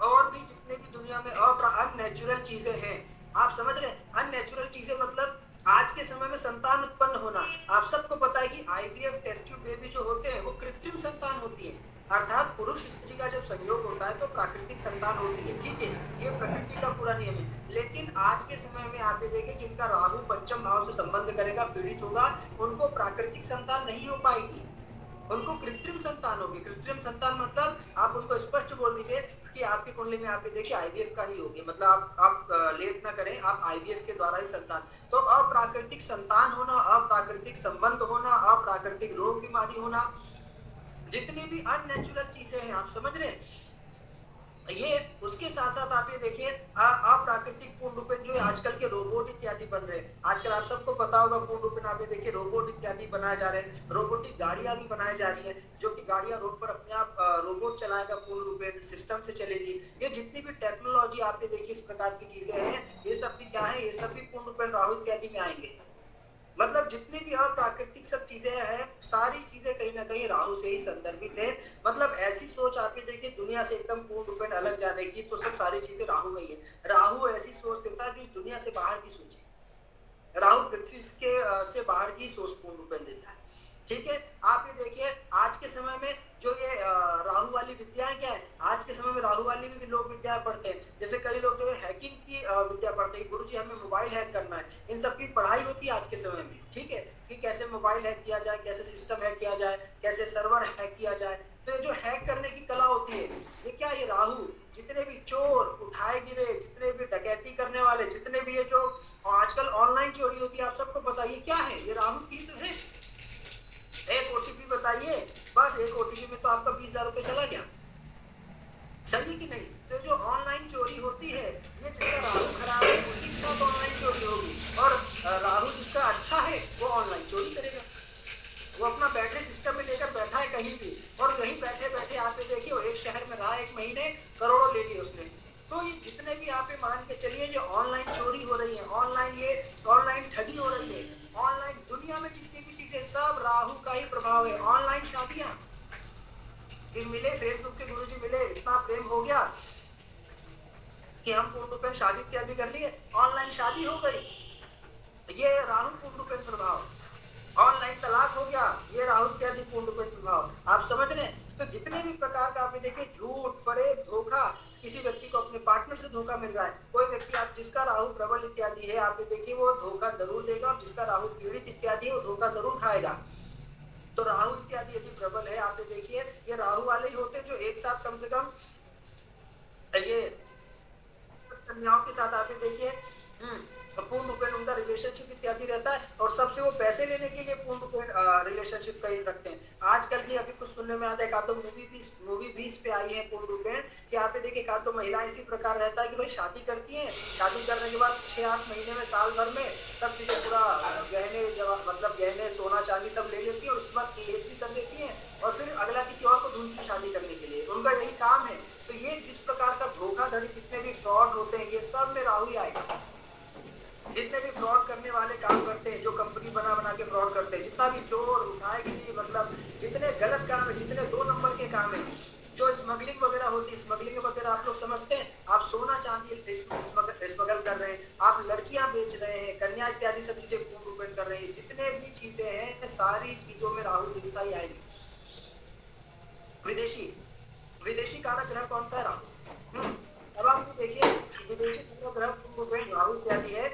और भी जितने भी दुनिया में अननेचुरल चीजें हैं, आप समझ रहे हैं? अननेचुरल चीजें मतलब आज के समय में संतान उत्पन्न होना। आप सबको पता है कि आईवीएफ टेस्ट ट्यूब बेबी जो होते हैं वो कृत्रिम संतान होती है, अर्थात पुरुष स्त्री का जब संयोग होता है तो प्राकृतिक संतान होती है, ठीक है, ये प्रकृति का पूरा नियम है। लेकिन आज के समय में आप ये देखें जिनका राहु पंचम भाव से संबंध करेगा, पीड़ित होगा, उनको प्राकृतिक संतान नहीं हो पाएगी, उनको कृत्रिम संतान होगी। कृत्रिम संतान मतलब आप उनको स्पष्ट बोल दीजिए कि आपकी कुंडली में आप देखिए आईवीएफ का ही होगी, मतलब आप लेट ना करें, आप आईवीएफ के द्वारा ही संतान। तो अप्राकृतिक संतान होना, अप्राकृतिक संबंध होना, अप्राकृतिक रोग बीमारी होना, जितनी भी अननेचुरल चीजें हैं, आप समझ रहे हैं ये। उसके साथ साथ आप ये देखिए अप्राकृतिक पूर्ण रूप जो आजकल के रोबोट इत्यादि बन रहे हैं, आजकल आप सबको पता होगा पूर्ण रूप आप ये देखिए रोबोट इत्यादि बनाए जा रहे हैं, रोबोटिक गाड़ियां भी बनाई जा रही है, जो कि गाड़ियां रोड पर अपने आप रोबोट चलाएगा, पूर्ण रूप सिस्टम से चलेगी। ये जितनी भी टेक्नोलॉजी आप ये देखिए इस प्रकार की चीजें हैं, ये सब भी क्या है? ये सब भी पूर्ण रूप राहु इत्यादि में आएंगे। मतलब जितनी भी अप्राकृतिक सब चीजें हैं, सारी चीजें कहीं ना कहीं राहु से ही संदर्भित है। मतलब ऐसी सोच आप ये देखिए दुनिया से एकदम पूर्ण रूप में अलग जाने की, तो सब सारी चीजें राहु में ही है। राहु ऐसी सोच देता है जो दुनिया से बाहर की सोच है, राहु पृथ्वी के से बाहर की सोच पूर्ण रूप में देता है, ठीक है। आप ये देखिए आज के समय में जो ये राहु वाली विद्याएं क्या है, आज के समय में राहु वाली भी लोग विद्या पढ़ते हैं। जैसे कई लोग जो है हैकिंग की विद्या पढ़ते हैं, गुरुजी हमें मोबाइल हैक करना है, इन सब की पढ़ाई होती है आज के समय में, ठीक है, कि कैसे मोबाइल हैक किया जाए, कैसे सिस्टम हैक किया जाए, कैसे सर्वर हैक किया जाए। तो ये जो हैक करने की कला होती है, ये क्या, ये राहु, जितने भी चोर उठाए गिरे, जितने भी डकैती करने वाले, जितने भी ये जो आजकल ऑनलाइन चोरी होती है, आप सबको बताइए क्या है, ये राहु की तो है। एक ओटीपी बताइए, बस एक ओटीपी में तो आपका 20,000 रुपये चला गया, सही कि नहीं? तो जो ऑनलाइन चोरी होती है, ये जिसका राहु खराब है उसी के साथ ऑनलाइन चोरी होगी, और राहु जिसका अच्छा है वो ऑनलाइन चोरी करेगा। वो अपना बैटरी सिस्टम में लेकर बैठा है कहीं भी, और वहीं बैठे बैठे आप देखिए वो एक शहर में रहा, 1 महीने करोड़ों ले लिए उसने। तो ये जितने भी आप मान के चलिए जो ऑनलाइन चोरी हो रही है, ऑनलाइन ठगी हो रही है, ऑनलाइन दुनिया में जितनी भी चीजें, सब राहु का ही प्रभाव है। ऑनलाइन शादियां मिले, फेसबुक के गुरुजी मिले, इतना प्रेम हो गया कि हम पूर्ण रूप शादी इत्यादि कर लिए, ऑनलाइन शादी हो गई, ये राहु पूर्ण रूप प्रभाव। ऑनलाइन तलाक हो गया, ये राहु इत्यादि पूर्ण रूप प्रभाव। आप समझ रहे हैं? तो जितने भी प्रकार का आप देखिए झूठ, फरेब, धोखा, किसी व्यक्ति को अपने पार्टनर से धोखा मिल रहा है, कोई व्यक्ति आप जिसका राहु प्रबल इत्यादि है, आप देखिए वो धोखा जरूर देगा, और जिसका राहु पीड़ित इत्यादि है वो धोखा जरूर खाएगा। तो राहु इत्यादि यदि प्रबल है, आप देखिए ये राहु वाले ही होते हैं जो एक साथ कम से कम ये कन्याओं के साथ आते देखिए पूर्ण रूप उनका रिलेशनशिप इत्यादि रहता है, और सबसे वो पैसे लेने के लिए पूर्ण रूप रिलेशनशिप कहीं रखते हैं। आजकल की अभी कुछ सुनने में आता है, तो मूवी 20 पे आई है पूर्ण रूप कि आप देखिए का तो महिला इसी प्रकार रहता है कि भाई शादी करती है, शादी करने के बाद 6-8 महीने में, साल भर में सब चीजें पूरा गहने, मतलब गहने, सोना चांदी सब ले लेती है, और उसके बाद केस भी कर देती है, और फिर अगला किसी और को ढूंढती शादी करने के लिए, उनका यही काम है। तो ये जिस प्रकार का धोखाधड़ी, जितने भी फ्रॉड होते हैं, ये सब में राहु ही आएगा। जितने भी फ्रॉड करने वाले काम करते हैं, जो कंपनी बना बना के फ्रॉड करते हैं, जितना भी चोर उठाएगी, मतलब जितने गलत काम है, जितने 2 नंबर के काम है, जो स्मगलिंग वगैरह होती है, स्मगलिंग वगैरह आप लोग समझते हैं, आप सोना चांदी स्मगल कर रहे हैं, आप लड़कियां बेच रहे हैं, कन्या इत्यादि सब चीजें पूर्ण रूप में कर रहे हैं, जितने भी चीजें हैं सारी चीजों में राहु दिशा ही आएगी। विदेशी कारक ग्रह कौन सा है? राहु। अब आप देखिए विदेशी ग्रह पूर्ण रूप में राहु इत्यादि है।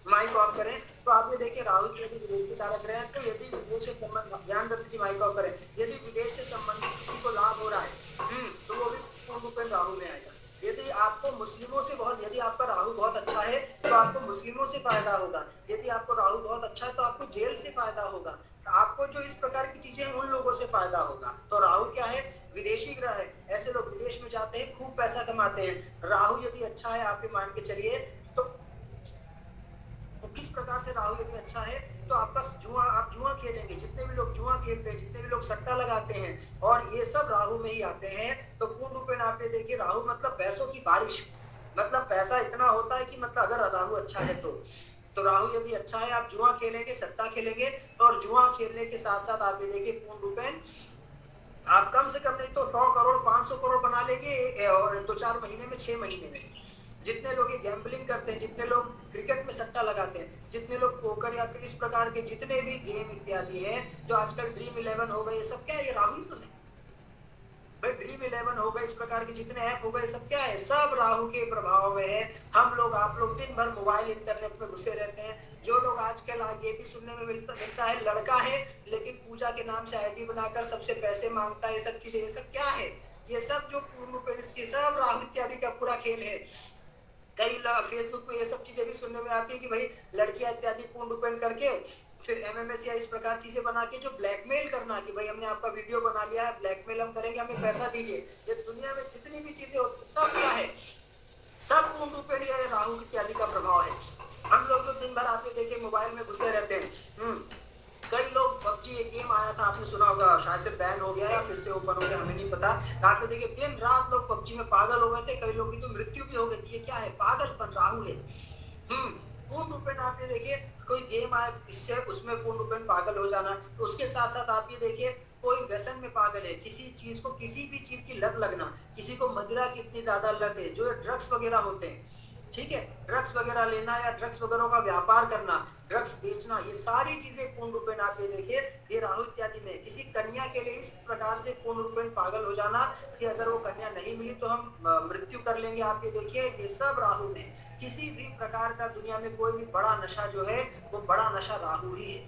माइक ऑफ करें तो आप ये देखिए राहु यदि विदेशी कारक ग्रह है, तो यदि विदेश से संबंध, ध्यान दत्त जी माइक ऑफ करें, यदि विदेश से संबंधित किसी को लाभ हो रहा है तो वो भी पूर्ण रूप में राहु में आएगा। यदि आपको मुस्लिमों से बहुत, यदि आपका राहु बहुत अच्छा है तो आपको मुस्लिमों से फायदा होगा, यदि आपको राहु बहुत अच्छा है तो आपको जेल से फायदा होगा, आपको जो इस प्रकार की चीजें हैं उन लोगों से फायदा होगा। तो राहु क्या है? विदेशी ग्रह है। ऐसे लोग विदेश में जाते हैं, खूब पैसा कमाते हैं। राहु यदि अच्छा है, आप ये मान के चलिए, तो किस प्रकार से राहु यदि अच्छा है तो आपका जुआ, आप जुआ खेलेंगे, जितने भी लोग जुआ खेलते हैं, जितने भी लोग सट्टा लगाते हैं, और ये सब राहु में ही आते हैं। तो पूर्ण रूप में आप ये देखिए राहु मतलब पैसों की बारिश, मतलब पैसा इतना होता है कि मतलब अगर राहु अच्छा है तो राहु यदि अच्छा है, आप जुआ खेलेंगे, सट्टा खेलेंगे, और जुआ खेलने के साथ साथ आप ये देखिए पूर्ण रूप में आप कम से कम नहीं तो 100 करोड़ 500 करोड़ बना लेंगे और 2-4 महीने में, 6 महीने में। जितने लोग ये गैम्बलिंग करते हैं, जितने लोग क्रिकेट में सट्टा लगाते हैं, जितने लोग पोकर या इस प्रकार के जितने भी गेम इत्यादि हैं, जो आजकल ड्रीम 11 हो गए, ये सब क्या है? ये राहु ही तो नहीं भाई। ड्रीम 11 हो गए, इस प्रकार के जितने ऐप हो गए, सब क्या है? सब राहु के प्रभाव में है। हम लोग, आप लोग दिन भर मोबाइल इंटरनेट में घुसे रहते हैं। जो लोग आजकल ये भी सुनने में मिलता है, लड़का है लेकिन पूजा के नाम से आईडी बनाकर सबसे पैसे मांगता है, ये सब चीजें, ये सब क्या है? ये सब जो पूर्ण रूप से सब राहु इत्यादि का पूरा खेल है। कई फेसबुक पे ये सब चीजें भी सुनने में आती है कि भाई लड़कियां इत्यादि पूर्ण रूप करके फिर MMS या इस प्रकार चीजें बना के जो ब्लैकमेल करना कि भाई हमने आपका वीडियो बना लिया है, ब्लैकमेल हम करेंगे, हमें पैसा दीजिए। ये दुनिया में जितनी भी चीजें होती है सब क्या है? सब पूर्ण रूप में राहु इत्यादि का प्रभाव है। हम लोग तो दिन भर आपके देखिए मोबाइल में घुसे रहते हैं। कई लोग, PUBG एक गेम आया था, आपने सुना होगा, शायद से बैन हो गया या फिर से ओपन हो गया, हमें नहीं पता। आप देखिए दिन रात लोग PUBG में पागल हो गए थे, कई लोगों की तो मृत्यु भी हो गई थी। ये क्या है? पागलपन, राहु है। पूर्ण रूप में आप ये देखिए कोई गेम आए, इससे उसमें पूर्ण रूप में पागल हो जाना। तो उसके साथ साथ आप ये देखिए कोई व्यसन में पागल है, किसी चीज को, किसी भी चीज की लत लगना, किसी को मदिरा की इतनी ज्यादा लत है, जो ड्रग्स वगैरह होते हैं, ठीक है, ड्रग्स वगैरह लेना या ड्रग्स वगैरह का व्यापार करना, ड्रग्स बेचना, ये सारी चीजें पूर्ण रूप में आप ये देखिए ये राहु इत्यादि में। किसी कन्या के लिए इस प्रकार से पूर्ण रूप में पागल हो जाना कि अगर वो कन्या नहीं मिली तो हम मृत्यु कर लेंगे, आप ये देखिए ये सब राहु में। किसी भी प्रकार का दुनिया में कोई भी बड़ा नशा जो है वो बड़ा नशा राहु ही है।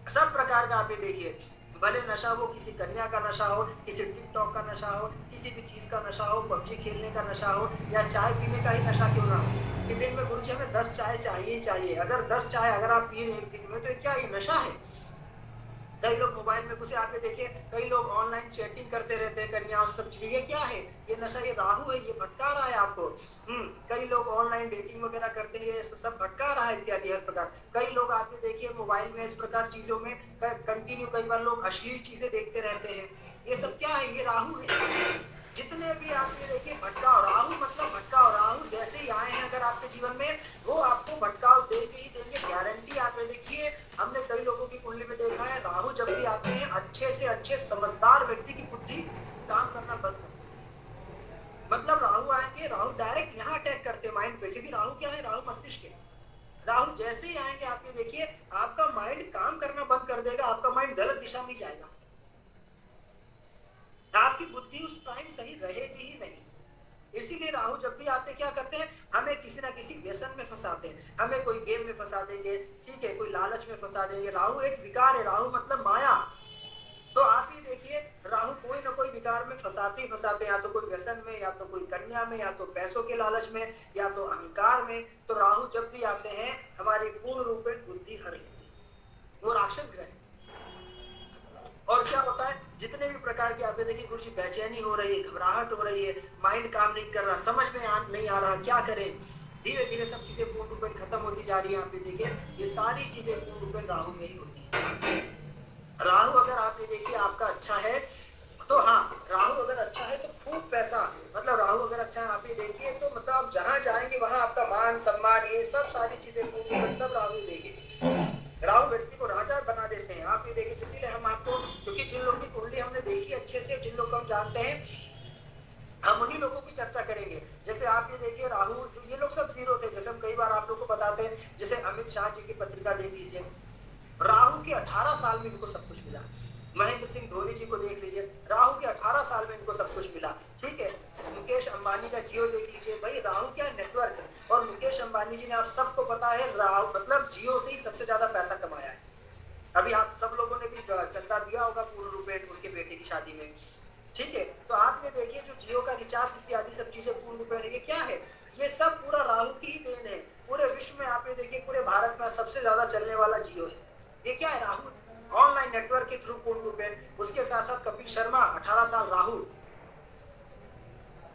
सब प्रकार का आप ये देखिए, भले नशा वो किसी कन्या का नशा हो, किसी टिकटॉक का नशा हो, किसी भी चीज का नशा हो, PUBG खेलने का नशा हो, या चाय पीने का ही नशा क्यों ना हो कि दिन में गुरुजी हमें 10 चाय चाहिए ही चाहिए। अगर 10 चाय अगर आप पी रहे हैं एक दिन में तो क्या ये नशा है? कई लोग मोबाइल में घुसे, आप देखिए कई लोग ऑनलाइन चैटिंग करते रहते हैं, कन्या और सब चीजें, ये क्या है? ये नशा, ये राहु है, ये भटका रहा है आपको। कई लोग ऑनलाइन डेटिंग वगैरह करते हैं, ये सब भटका रहा है इत्यादि हर प्रकार। कई लोग आप देखिए मोबाइल में इस प्रकार चीजों में कंटिन्यू, कई बार लोग अश्लील चीजें देखते रहते हैं, ये सब क्या है? ये राहु है। जितने भी आप ये देखिए भटकाव, राहु मतलब भटकाव, राहु जैसे ही आए हैं अगर आपके जीवन में, वो आपको भटकाव देंगे ही देंगे, गारंटी। आप देखिए हमने कई लोगों की कुंडली में देखा है, राहु जब भी आते हैं अच्छे से अच्छे समझदार व्यक्ति की बुद्धि काम करना बंद कर देती। मतलब राहु आएंगे, राहु डायरेक्ट यहाँ अटैक करते हैं माइंड पे, क्योंकि राहु क्या है? राहु मस्तिष्क है। राहु जैसे ही आएंगे आप ये देखिए आपका माइंड काम करना बंद कर देगा, आपका माइंड गलत दिशा में जाएगा, आपकी बुद्धि उस टाइम सही रहेगी ही नहीं। इसीलिए राहु जब भी आते क्या करते हैं? हमें किसी ना किसी व्यसन में फंसाते हैं, हमें कोई गेम में फंसा देंगे, ठीक है, कोई लालच में फंसा देंगे। राहु एक विकार है, राहु मतलब माया। तो आप ये देखिए राहु कोई ना कोई विकार में फंसाते ही फंसाते, या तो कोई व्यसन में, या तो कोई कन्या में, या तो पैसों के लालच में, या तो अहंकार में। तो राहु जब भी आते हैं हमारी पूर्ण रूप में बुद्धि हर लेते हैं, वो राक्षस ग्रह। और क्या होता है? जितने भी प्रकार की आप देखिए गुरुजी बेचैनी हो रही है, घबराहट हो रही है, माइंड काम नहीं कर रहा, समझ में नहीं आ रहा क्या करें, धीरे धीरे सब चीजें पूर्ण रूप में खत्म होती जा रही है। आप देखिए ये सारी चीजें पूर्ण रूप में राहु में ही होती है। राहु अगर आप ये देखिए आपका अच्छा है तो हाँ राहु अगर अच्छा है तो खूब पैसा, मतलब राहु अगर अच्छा है आप ये देखिए तो मतलब आप जहाँ जाएंगे वहां आपका मान सम्मान ये सब सारी चीजें सब राहु देगी। राहु व्यक्ति को राजा बना देते हैं आप ये देखिए। इसीलिए हम आपको, क्योंकि जिन लोगों की कुंडली हमने देखी अच्छे से, जिन लोग को हम जानते हैं, हम उन्हीं लोगों की चर्चा करेंगे। जैसे आप ये देखिए राहु, ये लोग सब जीरो थे, जैसे हम कई बार आप लोगों को बताते हैं। जैसे अमित शाह जी की पत्रिका देख लीजिए, राहु के 18 साल में इनको सब कुछ मिला। महेंद्र सिंह धोनी जी को देख लीजिए, राहु के 18 साल में इनको सब कुछ मिला, ठीक है। मुकेश अंबानी का जियो देख लीजिए, भाई राहु क्या है, नेटवर्क है। और मुकेश अंबानी जी ने, आप सबको पता है, राहु मतलब जियो से ही सबसे ज्यादा पैसा कमाया है। अभी आप सब लोगों ने भी चंदा दिया होगा पूर्ण रूपेण उनके बेटे की शादी में, ठीक है। तो आप ये देखिए जो जियो का रिचार्ज इत्यादि सब चीजें पूर्ण रूपेण, ये क्या है, ये सब पूरा राहु की ही देन है। पूरे विश्व में आप ये देखिए, पूरे भारत में सबसे ज्यादा चलने वाला जियो है। ये क्या है, राहु ऑनलाइन नेटवर्क के थ्रू पूर्ण रूपेण। उसके साथ साथ कपिल शर्मा 18 साल राहु,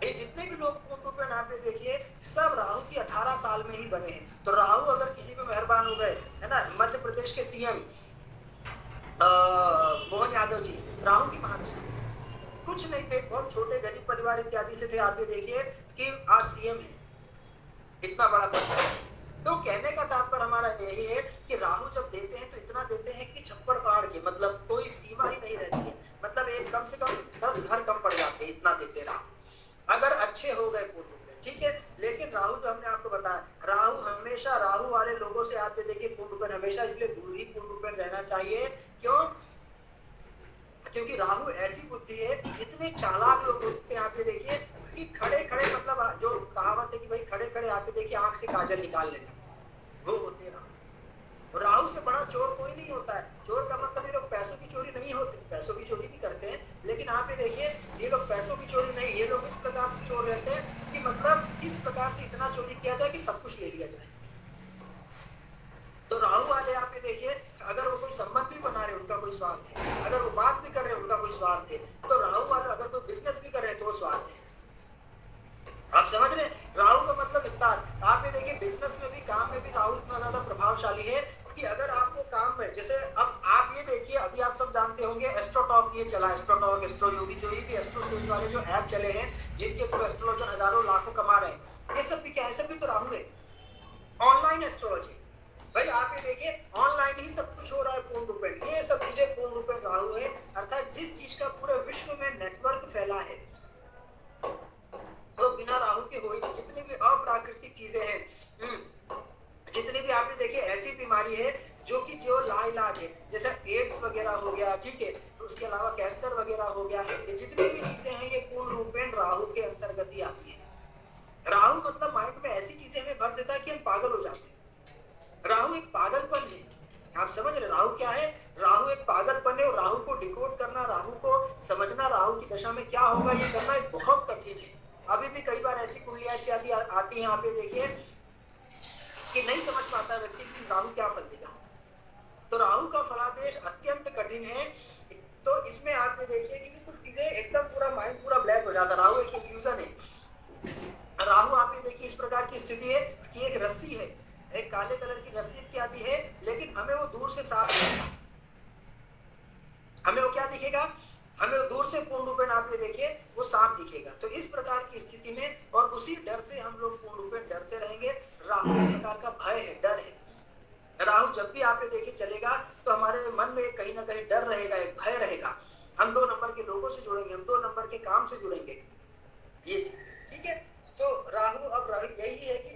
ये जितने भी लोग पूर्ण रूपेण आप ये देखिए सब राहु की 18 साल में ही बने हैं। तो राहु अगर किसी पे मेहरबान हो गए, है ना। मध्य प्रदेश के सीएम मोहन यादव जी राहु की महादशा, कुछ नहीं थे, बहुत छोटे गरीब परिवार इत्यादि से थे। आप ये देखिए कि आज सीएम है, इतना बड़ा पद। तो कहने का तात्पर्य हमारा यही है कि राहु जब देते हैं तो इतना देते हैं कि छप्पर फाड़ के, मतलब कोई सीमा ही नहीं रहती है। मतलब एक कम से कम 10 घर कम पड़ जाते हैं, इतना देते राहु, अगर अच्छे हो गए पूर्ण रूप में, ठीक है। लेकिन राहु जो हमने आपको बताया, राहु हमेशा, राहु वाले लोगों से आप ये देखिए पूर्ण रूपेण हमेशा इसलिए दूर ही पूर्ण रूपेण रहना चाहिए। क्यों? क्योंकि राहु ऐसी बुद्धि है, इतने चालाक लोग होते हैं आप ये देखिए कि खड़े खड़े, मतलब जो कहावत है कि भाई खड़े खड़े आप ये देखिए आंख से काजल निकाल लेना, वो होते हैं राहु। राहु से बड़ा चोर कोई नहीं होता है। चोर का मतलब ये लोग पैसों की चोरी नहीं होते, पैसों की चोरी भी करते हैं, लेकिन आप ये देखिए ये लोग पैसों की चोरी नहीं, ये लोग इस प्रकार से चोर रहते हैं कि मतलब किस प्रकार से इतना चोरी किया जाए कि सब कुछ ले लिया जाए। तो राहु वाले आप ये देखिए, अगर वो कोई संबंध भी बना रहे उनका कोई स्वार्थ है, अगर वो बात भी कर रहे हैं उनका कोई स्वार्थ है। तो राहु वाले अगर कोई बिजनेस भी कर रहे हैं तो वो स्वार्थ है। आप समझ रहे हैं, राहु का मतलब विस्तार। आप ये देखिए बिजनेस में भी, काम में भी राहु इतना ज्यादा प्रभावशाली है कि अगर आपको काम में, जैसे अब आप ये देखिए, अभी आप सब जानते होंगे एस्ट्रोटॉक ये चला, एस्ट्रोटॉक, एस्ट्रो योगी, जो भी एस्ट्रोसेज वाले जो ऐप चले हैं, जिनके थ्रू एस्ट्रोलॉजर हजारों लाखों कमा रहे हैं, ये सब भी क्या है, सब भी तो राहु है। ऑनलाइन एस्ट्रोलॉजी, भाई आप ये देखिए ऑनलाइन ही सब कुछ हो रहा है पूर्ण रूपेण, ये सब चीजें पूर्ण रूपेण राहु है। अर्थात जिस चीज का पूरे विश्व में नेटवर्क फैला है तो बिना राहु के हो ही नहीं। जितनी भी अप्राकृतिक चीजें हैं, जितनी भी आपने देखिए ऐसी बीमारी है जो कि जो लाइलाज है, जैसे एड्स वगैरह हो गया, ठीक है, तो उसके अलावा कैंसर वगैरह हो गया, ये जितनी भी चीजें हैं ये पूर्ण रूपेण राहु के अंतर्गत ही आती है। राहु मतलब माइंड में ऐसी चीजें हमें भर देता है कि हम पागल हो जाते हैं। राहु एक पागलपन है, आप समझ रहे, राहु क्या है, राहु एक पागलपन है। और राहु को डिकोड करना, राहु को समझना, राहु की दशा में क्या होगा ये करना बहुत कठिन है। अभी भी कई बार ऐसी कुंडलियां इत्यादि आती हैं, आप ये देखिए कि नहीं समझ पाता व्यक्ति कि राहु क्या फल देगा। तो राहु का फलादेश अत्यंत कठिन है। तो इसमें आप ये देखिए कि कुछ चीजें एकदम पूरा माइंड पूरा ब्लैक हो जाता है। राहु एक इल्यूजन है। राहु आप ये देखिए इस प्रकार की स्थिति है कि एक रस्सी है, एक काले कलर की रस्सी इत्यादि है, लेकिन हमें वो दूर से साफ दिखेगा। हमें वो क्या दिखेगा, हमें दूर से पूर्ण रूपेण आप ये देखिए वो सांप दिखेगा। तो इस प्रकार की स्थिति में और उसी डर से हम लोग पूर्ण रूपेण डरते रहेंगे। राहु एक प्रकार का भय है, डर है। राहु जब भी आप ये देखिए चलेगा तो हमारे मन में कहीं ना कहीं डर रहेगा, एक भय रहेगा। हम 2 नंबर के लोगों से जुड़ेंगे, हम 2 नंबर के काम से जुड़ेंगे, ये ठीक है। तो राहु अब राहु यही है कि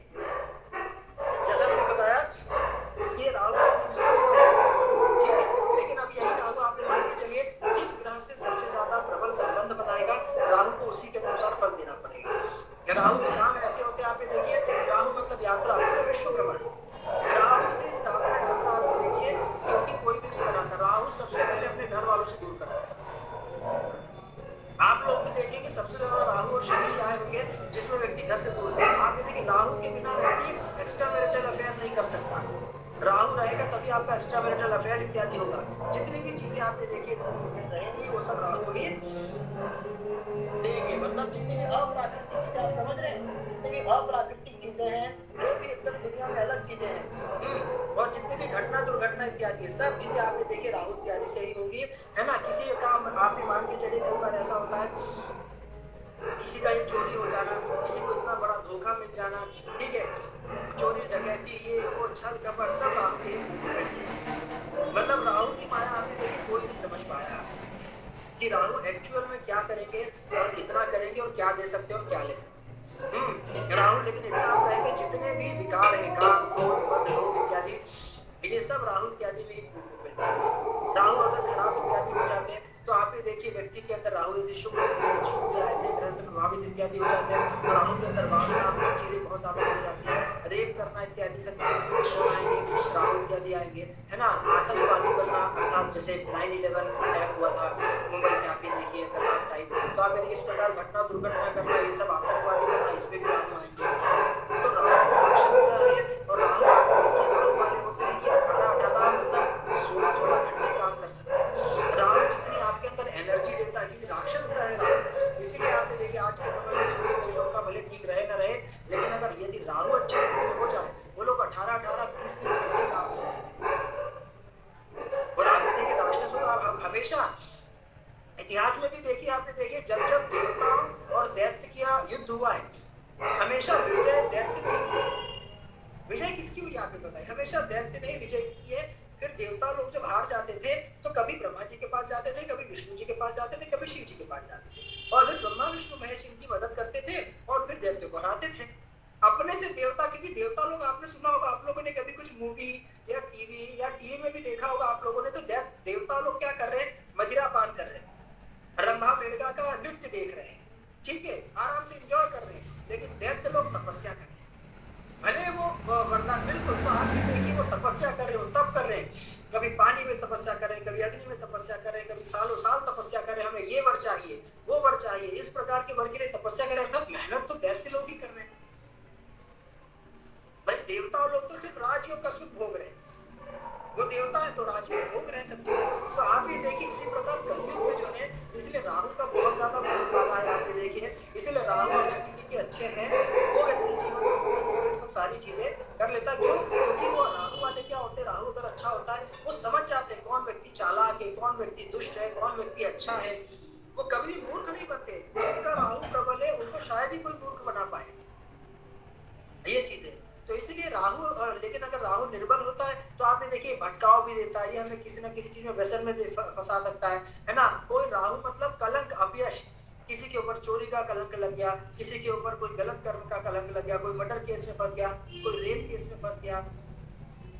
जैसा मैंने बताया कि राहु ठीक है, लेकिन अब यही राहु आप मान के चलिए जिस ग्रह से सबसे ज्यादा प्रबल संबंध बनाएगा राहु को उसी के अनुसार फल देना पड़ेगा। राहु के काम ऐसे होते हैं, आप ये देखिए राहु मतलब यात्रा, पूरे विश्व भ्रमण। राहु से ज्यादा यात्रा आप ये देखिए क्योंकि कोई भी नहीं कराता। राहु सबसे पहले अपने घर वालों से दूर करता है। आप लोग भी देखेंगे सबसे ज्यादा राहु और शनि आए होंगे जिसमें व्यक्ति घर से दूर है। आप ये देखिए राहु के बिना व्यक्ति एक्स्ट्रा मैरिटल अफेयर नहीं कर सकता। राहु रहेगा तभी आपका एक्स्ट्रा मैरिटल अफेयर इत्यादि होगा। जितनी भी चीजें आप ये देखिए रहेंगी वो सब राहु ही देंगे। मतलब जितनी भी अप्राकृतिक चीजें आप समझ रहे हैं, जितनी भी अप्राकृतिक चीजें हैं जो भी एकदम दुनिया में अलग चीजें हैं, और जितनी भी घटना दुर्घटना इत्यादि सब चीजें आप ये देखिए राहु इत्यादि से ही होगी, है ना। किसी का हम आप ही मान के चलिए कई बार ऐसा होता है किसी का एक चोरी हो जाना, किसी को इतना बड़ा धोखा मिल जाना, ठीक है, चोरी डकैती ये वो छल कपट सब आपके मतलब राहु की माया आपने देखी कोई नहीं समझ पाया कि राहु एक्चुअल में क्या करेंगे और कितना करेंगे और क्या दे सकते हैं और क्या ले सकते हैं। राहु लेकिन इतना आप कहेंगे जितने भी विकार है काम क्रोध मद लोभ इत्यादि ये सब राहु इत्यादि में राहु अगर खराब इत्यादि हो जाते हैं तो आप ये देखिए व्यक्ति के अंदर राहु यदि शुक्र या ऐसे ग्रह से प्रभावित इत्यादि हो जाते हैं तो राहु के अंदर वासना चीजें बहुत ज्यादा हो जाती है, रेप करना इत्यादि सब आएंगे, राहु इत्यादि आएंगे, है ना, आतंकवादी बनना अर्थात जैसे 9/11 अटैक हुआ था मुंबई में आप देखिए कसाब टाइप, तो आप इस प्रकार घटना दुर्घटना करना ये सब आतंकवादी बनना इसमें भी राहु आएंगे। तो राहु और राहु वाले होते हैं कि 18 मतलब 16 घंटे काम कर सकते हैं। राहु जितनी आपके अंदर एनर्जी देता है क्योंकि राक्षस ग्रह है राहु, इसीलिए आपने देखिए आज के समय में सूर्य के योग का भले ठीक रहे न रहे लेकिन अगर यदि राहु अच्छे स्थिति में हो जाए वो लोग 18 20 घंटे काम कर सकते हैं। और आपने देखिए राक्षसों का हमेशा इतिहास में भी देखिए आपने देखिए जब जब देवताओं और दैत्य का युद्ध हुआ है हमेशा विजय दैत्य नहीं हुई। विजय किसकी हुई आपको बताइए, हमेशा दैत्य ने विजय की है। फिर देवता लोग जब हार जाते थे तो कभी ब्रह्मा जी के पास जाते थे, कभी विष्णु जी के पास जाते थे, कभी शिव जी के पास जाते थे और फिर ब्रह्मा विष्णु महेश इनकी मदद करते थे और फिर दैत्य को हराते थे अपने से देवता। क्योंकि देवता लोग आपने सुना होगा आप लोगों ने कभी कुछ मूवी या टीवी में भी देखा होगा आप लोगों ने, तो देवता लोग क्या कर रहे हैं, मदिरा पान कर रहे हैं, रंभा मेड़गा का नृत्य देख रहे हैं, ठीक है, आराम से एंजॉय कर रहे हैं। लेकिन दैत्य लोग तपस्या कर रहे हैं, भले वो वरदान बिल्कुल तो आप भी देखिए वो तपस्या कर रहे हो, तब कर रहे हैं, कभी पानी में तपस्या कर रहे हैं, कभी अग्नि में तपस्या कर रहे हैं, कभी सालों साल तपस्या कर रहे हैं, हमें ये वर चाहिए वो वर चाहिए, इस प्रकार के वर के लिए तपस्या कर रहे हैं। अर्थात मेहनत तो दैत्य लोग ही कर रहे हैं भाई, देवता लोग तो सिर्फ राजयोग का सुख भोग रहे हैं, वो देवता है तो राजयोग भोग रहे हैं सब चीजें। तो आप ये देखिए इसी प्रकार कलयुग में जो है इसलिए राहु का बहुत ज्यादा भोग वाला है आप ये देखिए, इसलिए राहु अगर किसी के अच्छे हैं वो व्यक्ति जीवन में सब सारी चीजें कर लेता। क्यों? क्योंकि वो राहु वाले क्या होते हैं, राहु अगर अच्छा होता है वो समझ जाते हैं कौन व्यक्ति चालाक है, कौन व्यक्ति दुष्ट है, कौन व्यक्ति अच्छा है, वो कभी भी मूर्ख नहीं बनते। जिनका राहु प्रबल है उनको शायद ही कोई मूर्ख बना पाए, ये चीजें। तो इसलिए राहु, लेकिन अगर राहु निर्बल होता है तो आपने देखिए भटकाव भी देता है, ये हमें किसी न किसी चीज में व्यसन में फंसा सकता है ना। कोई राहु मतलब कलंक अपयश, किसी के ऊपर चोरी का कलंक लग गया, किसी के ऊपर कोई गलत कर्म का कलंक लग गया, कोई मर्डर केस में फंस गया, कोई रेप केस में फंस गया,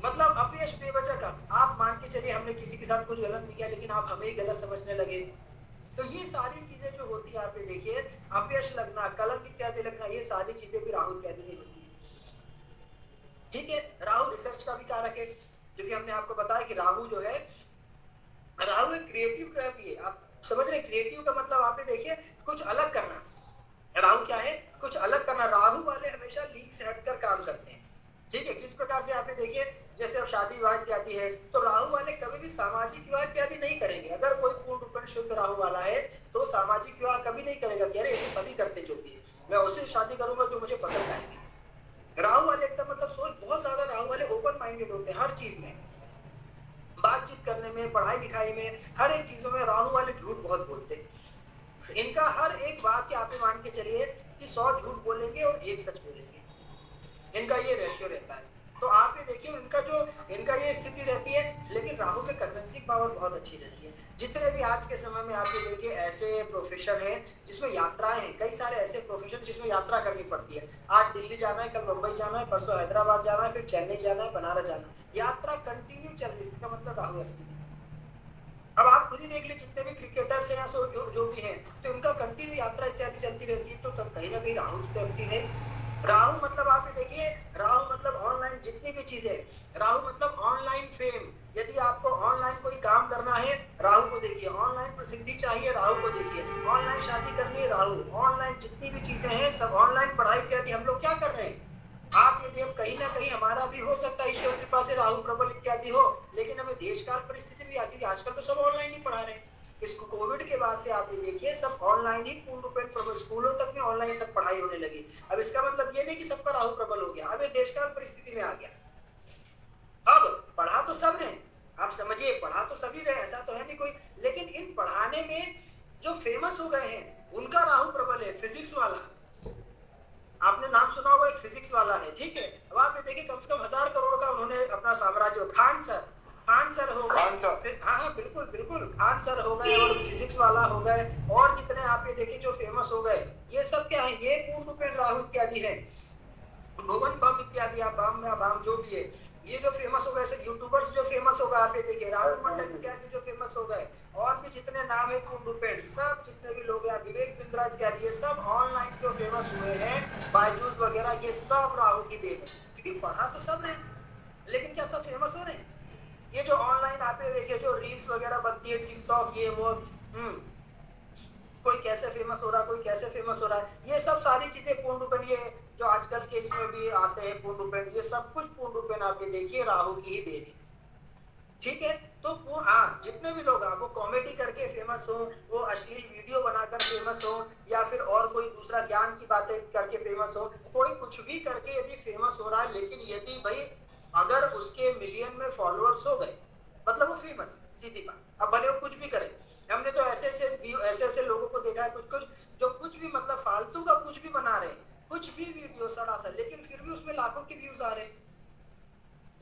मतलब अपयश बेवजह का। आप मान के चलिए हमने किसी के साथ कुछ गलत नहीं किया लेकिन आप हमें ही गलत समझने लगे, तो ये सारी चीजें जो होती है आप देखिए अपयश लगना, कलंक इत्यादि लगना, ये सारी चीजें भी राहु इत्यादि में होती है, ठीक है। राहु रिसर्च का भी कारक है, क्योंकि हमने आपको बताया कि राहु जो है, राहु एक क्रिएटिव ग्रह भी है, आप समझ रहे। क्रिएटिव का मतलब आप देखिए कुछ अलग करना, राहु क्या है, कुछ अलग करना। राहु वाले हमेशा लीक से हटकर काम करते हैं, ठीक है। किस प्रकार से आपने देखिए जैसे अब शादी विवाह इत्यादि है तो राहु वाले कभी भी सामाजिक विवाह इत्यादि नहीं करेंगे। अगर कोई पूर्ण रूप में शुद्ध राहु वाला है तो सामाजिक विवाह कभी नहीं करेगा कि अरे ये सभी करते जो भी है, मैं उससे शादी करूंगा जो मुझे पसंद आएगी। राहु वाले एकदम मतलब सोच बहुत ज्यादा, राहु वाले ओपन माइंडेड होते हैं हर चीज में, बातचीत करने में, पढ़ाई लिखाई में, हर एक चीजों में राहु वाले झूठ बहुत बोलते हैं। इनका हर एक वाक्य आप मान के चलिए कि 100 झूठ बोलेंगे और 1 सच बोलेंगे, इनका ये रेशियो रहता है। तो आप ये देखिए इनका ये स्थिति रहती है, लेकिन राहु में कन्विंसिंग पावर बहुत अच्छी रहती है। जितने भी आज के समय में आप ये देखिए ऐसे प्रोफेशन है जिसमें यात्राएं हैं, कई सारे ऐसे प्रोफेशन जिसमें यात्रा करनी पड़ती है। आज दिल्ली जाना है, कल मुंबई जाना है, परसों हैदराबाद जाना है, फिर चेन्नई जाना है, बनारस जाना है, यात्रा कंटिन्यू चल रही है, इसका मतलब राहु है। अब आप खुद ही देख लीजिए जितने भी क्रिकेटर्स हैं या जो भी हैं, तो उनका कंटिन्यू यात्रा इत्यादि चलती रहती है, तो तब कहीं ना कहीं राहु चलती है। राहु मतलब आप देखिए, राहु मतलब ऑनलाइन जितनी भी चीजें, राहु मतलब ऑनलाइन फेम। यदि आपको ऑनलाइन कोई काम करना है राहु को देखिए, ऑनलाइन प्रसिद्धि चाहिए राहु को देखिए, ऑनलाइन शादी करनी है राहु, ऑनलाइन जितनी भी चीजें हैं सब ऑनलाइन पढ़ाई इत्यादि हम लोग क्या कर रहे हैं। आप यदि हम कहीं ना कहीं हमारा भी हो सकता है ईश्वर कृपा से राहु प्रबल इत्यादि हो, लेकिन हमें देश काल परिस्थिति भी आती है, आजकल तो सब ऑनलाइन ही पढ़ा रहे हैं। इसको कोविड के बाद से आप ये देखिए सब ऑनलाइन ही पूर्ण रूप में, स्कूलों तक में ऑनलाइन सब पढ़ाई होने लगी। अब इसका मतलब ये नहीं कि सबका राहु प्रबल हो गया, अब ये देशकाल परिस्थिति में आ गया। अब पढ़ा तो सब ने, आप समझिए पढ़ा तो सभी रहे, ऐसा तो है नहीं कोई, लेकिन इन पढ़ाने में फेमस हो गए हैं उनका राहु प्रबल है, फिजिक्स वाला। आपने नाम सुना होगा, एक फिजिक्स वाला है, ठीक है। अब आप ये देखिए कम से कम 1000 करोड़ का उन्होंने अपना साम्राज्य, खान सर हो गए, हाँ बिल्कुल बिल्कुल, खान सर हो गए और फिजिक्स वाला हो गए, और जितने आप ये देखिए जो फेमस हो गए, ये सब क्या है, ये पूर्ण रूपेण राहु इत्यादि है। भुवन बम इत्यादि, आप बाम जो भी है, ये जो फेमस हो गए, सब यूट्यूबर्स जो फेमस हो गए, आप ये देखिए राहुल मंडल इत्यादि जो फेमस हो गए, और भी जितने नाम है पूर्ण रूपेण, सब जितने भी लोग हैं, विवेक बिंद्रा इत्यादि, ये सब ऑनलाइन जो फेमस हुए हैं, बायजूस वगैरह, ये सब राहु की देन है। क्योंकि पढ़ा तो सब रहे, लेकिन क्या सब फेमस हो रहे हैं? ये जो ऑनलाइन आप ये देखिए जो रील्स वगैरह बनती है, टिकटॉक, ये वो, कोई कैसे फेमस हो रहा है, कोई कैसे फेमस हो रहा है, ये सब सारी चीजें पूर्ण रूपेण, ये जो आजकल के इसमें भी आते हैं पूर्ण रूपेण, ये सब कुछ पूर्ण रूपेण आप ये देखिए राहु की ही देन है, ठीक है। तो हाँ, जितने भी लोग वो कॉमेडी करके फेमस हो, वो अश्लील वीडियो बनाकर फेमस हो, या फिर और कोई दूसरा ज्ञान की बातें करके फेमस हो, कोई कुछ भी करके यदि फेमस हो रहा है, लेकिन यदि भाई अगर उसके मिलियन में फॉलोअर्स हो गए, मतलब वो फेमस, सीधी बात। अब भले वो कुछ भी करे, हमने तो ऐसे लोगों को देखा है, कुछ जो कुछ भी मतलब फालतू का कुछ भी बना रहे हैं, कुछ भी वीडियो सड़ासड़, लेकिन फिर भी उसमें लाखों के व्यूज आ रहे हैं।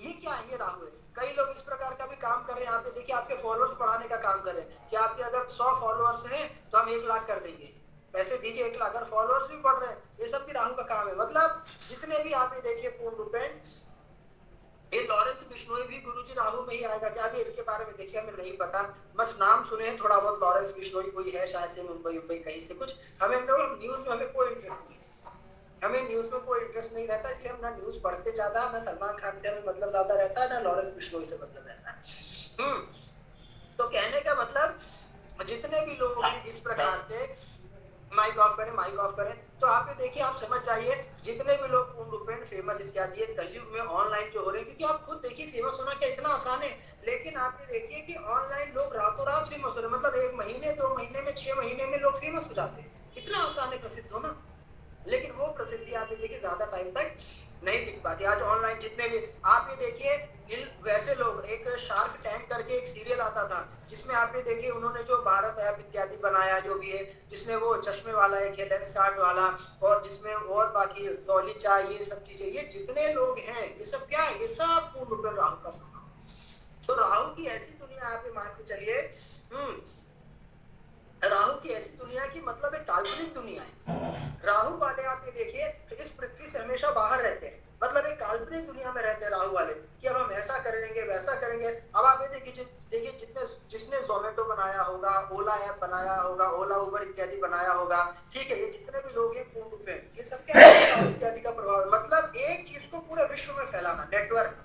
ये क्या है? ये राहु है। कई लोग इस प्रकार का भी काम कर रहे हैं, यहाँ पे देखिए आपके फॉलोअर्स बढ़ाने का काम कर रहे हैं कि आपके अगर 100 फॉलोअर्स हैं तो हम 1 लाख कर देंगे, पैसे दीजिए 1 लाख। अगर फॉलोअर्स भी बढ़ रहे हैं, ये सब भी राहु का काम है। मतलब जितने भी आप ये देखिए पूर्ण रूपेण, ये लॉरेंस बिश्नोई भी गुरुजी राहु में ही आएगा क्या? अभी इसके बारे में देखिए हमें नहीं पता, बस नाम सुने हैं थोड़ा बहुत, लॉरेंस बिश्नोई कोई है शायद से मुंबई कहीं से कुछ, हमें न्यूज में हमें कोई इंटरेस्ट नहीं है, हमें न्यूज में कोई इंटरेस्ट नहीं रहता, इसलिए हम ना न्यूज पढ़ते ज्यादा, ना सलमान खान से हमें मतलब ज्यादा रहता है, ना लॉरेंस बिश्नोई से मतलब रहता है। तो कहने का मतलब जितने भी लोग हैं इस प्रकार से माइक ऑफ करें, तो आप ये देखिए, आप समझ जाइए जितने भी लोग पूर्ण रूपेण फेमस इत्यादि कलयुग में ऑनलाइन जो हो रहे हैं, क्योंकि आप खुद देखिए फेमस होना क्या इतना आसान है, लेकिन आप ये देखिए कि ऑनलाइन लोग रातों रात फेमस हो रहे हैं, मतलब 1 महीने 2 महीने में 6 महीने में लोग फेमस हो जाते हैं, इतना आसान है प्रसिद्ध होना। लेकिन वो प्रसिद्धि आप ये देखिए ज्यादा टाइम तक नहीं टिक पाती। आज ऑनलाइन जितने भी आप ये देखिए, वैसे लोग, एक शार्क टैंक करके एक सीरियल आता था, जिसमें आप ये देखिए उन्होंने जो भारत ऐप इत्यादि बनाया, जो भी है, जिसने वो चश्मे वाला एक है, लेंस कार्ड वाला, और जिसमें और बाकी डॉली चाय, ये सब चीजें, ये जितने लोग हैं, ये सब क्या है, ये सब पूर्ण रूपेण राहु का प्रभाव। तो राहु की ऐसी दुनिया आप मान के चलिए, राहु की ऐसी दुनिया की मतलब एक काल्पनिक दुनिया है। राहु वाले आप ये देखिए तो इस पृथ्वी से हमेशा बाहर रहते हैं, मतलब एक काल्पनिक दुनिया में रहते हैं राहु वाले, कि अब हम ऐसा करेंगे वैसा करेंगे। अब आप ये देखिए जिसने जोमेटो बनाया होगा, ओला ऐप बनाया होगा, ओला उबर इत्यादि बनाया होगा, ठीक है, ये जितने भी लोग हैं पूर्ण रूपेण, ये सब क्या है, इत्यादि का प्रभाव है। मतलब एक चीज को पूरे विश्व में फैलाना, नेटवर्क,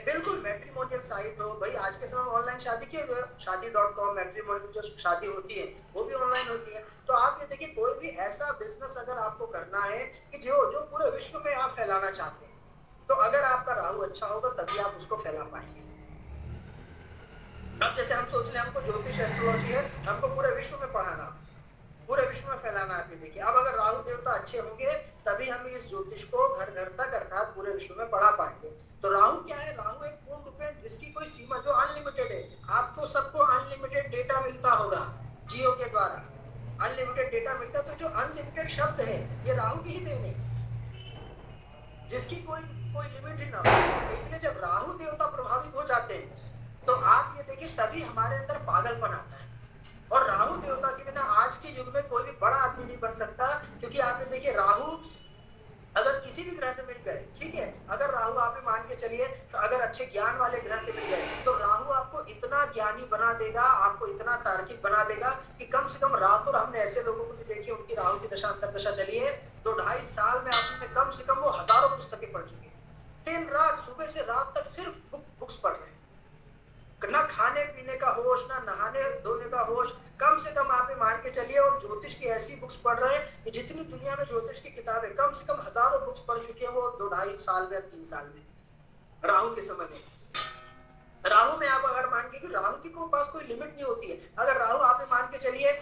बिल्कुल मैट्रिमोनियल साइट हो भाई, आज के समय ऑनलाइन शादी की, शादी.com, मैट्रिमोनियल जो शादी होती है वो भी ऑनलाइन होती है। तो आप ये देखिए कोई भी ऐसा बिजनेस अगर आपको करना है कि जो पूरे विश्व में आप फैलाना चाहते हैं, तो अगर आपका राहु अच्छा होगा तभी आप उसको फैला पाएंगे। अब जैसे हम सोच रहे हैं हमको ज्योतिष एस्ट्रोलॉजी है, हमको पूरे विश्व में पढ़ाना, पूरे विश्व में फैलाना, आप ये देखिए अब अगर राहु देवता अच्छे होंगे तभी हम इस ज्योतिष को घर घर तक अर्थात पूरे विश्व में पढ़ा पाएंगे। तो राहु क्या है? राहु एक पूर्ण रूपेण जिसकी कोई सीमा, जो अनलिमिटेड है, आपको सबको अनलिमिटेड डेटा मिलता होगा जियो के द्वारा, अनलिमिटेड डेटा मिलता है। तो जो अनलिमिटेड शब्द है ये राहु की ही देन है, जिसकी कोई लिमिट ही ना हो। इसलिए जब राहु देवता प्रभावित हो जाते हैं तो आप ये देखिए तभी हमारे अंदर पागलपन आता है, और राहु देवता के बिना आज के युग में कोई भी बड़ा आदमी नहीं बन सकता। क्योंकि आप ये देखिए राहु अगर किसी भी ग्रह से मिल गए, ठीक है, अगर राहु आप मान के चलिए तो अगर अच्छे ज्ञान वाले ग्रह से मिल गए तो राहु आपको इतना ज्ञानी बना देगा, आपको इतना तार्किक बना देगा कि कम से कम रातों हमने ऐसे लोगों को भी देखिए, उनकी राहु की दशा अंतर्दशा चली है तो 2.5 साल में आपने कम से कम वो हजारों पुस्तकें पढ़ चुके हैं, दिन रात सुबह से रात तक सिर्फ बुक्स पढ़ रहे हैं, ना खाने पीने का होश, ना नहाने धोने का होश, कम से कम आप मान के चलिए। और ज्योतिष की ऐसी बुक्स पढ़ रहे हैं कि जितनी दुनिया में ज्योतिष की किताबें, कम से कम हजारों बुक्स पढ़ चुके हैं वो 2.5 साल में, 3 साल में, राहु के समय में। राहु में आप अगर मान के कि राहु की कोई पास कोई लिमिट नहीं होती है। अगर राहु आप मान के चलिए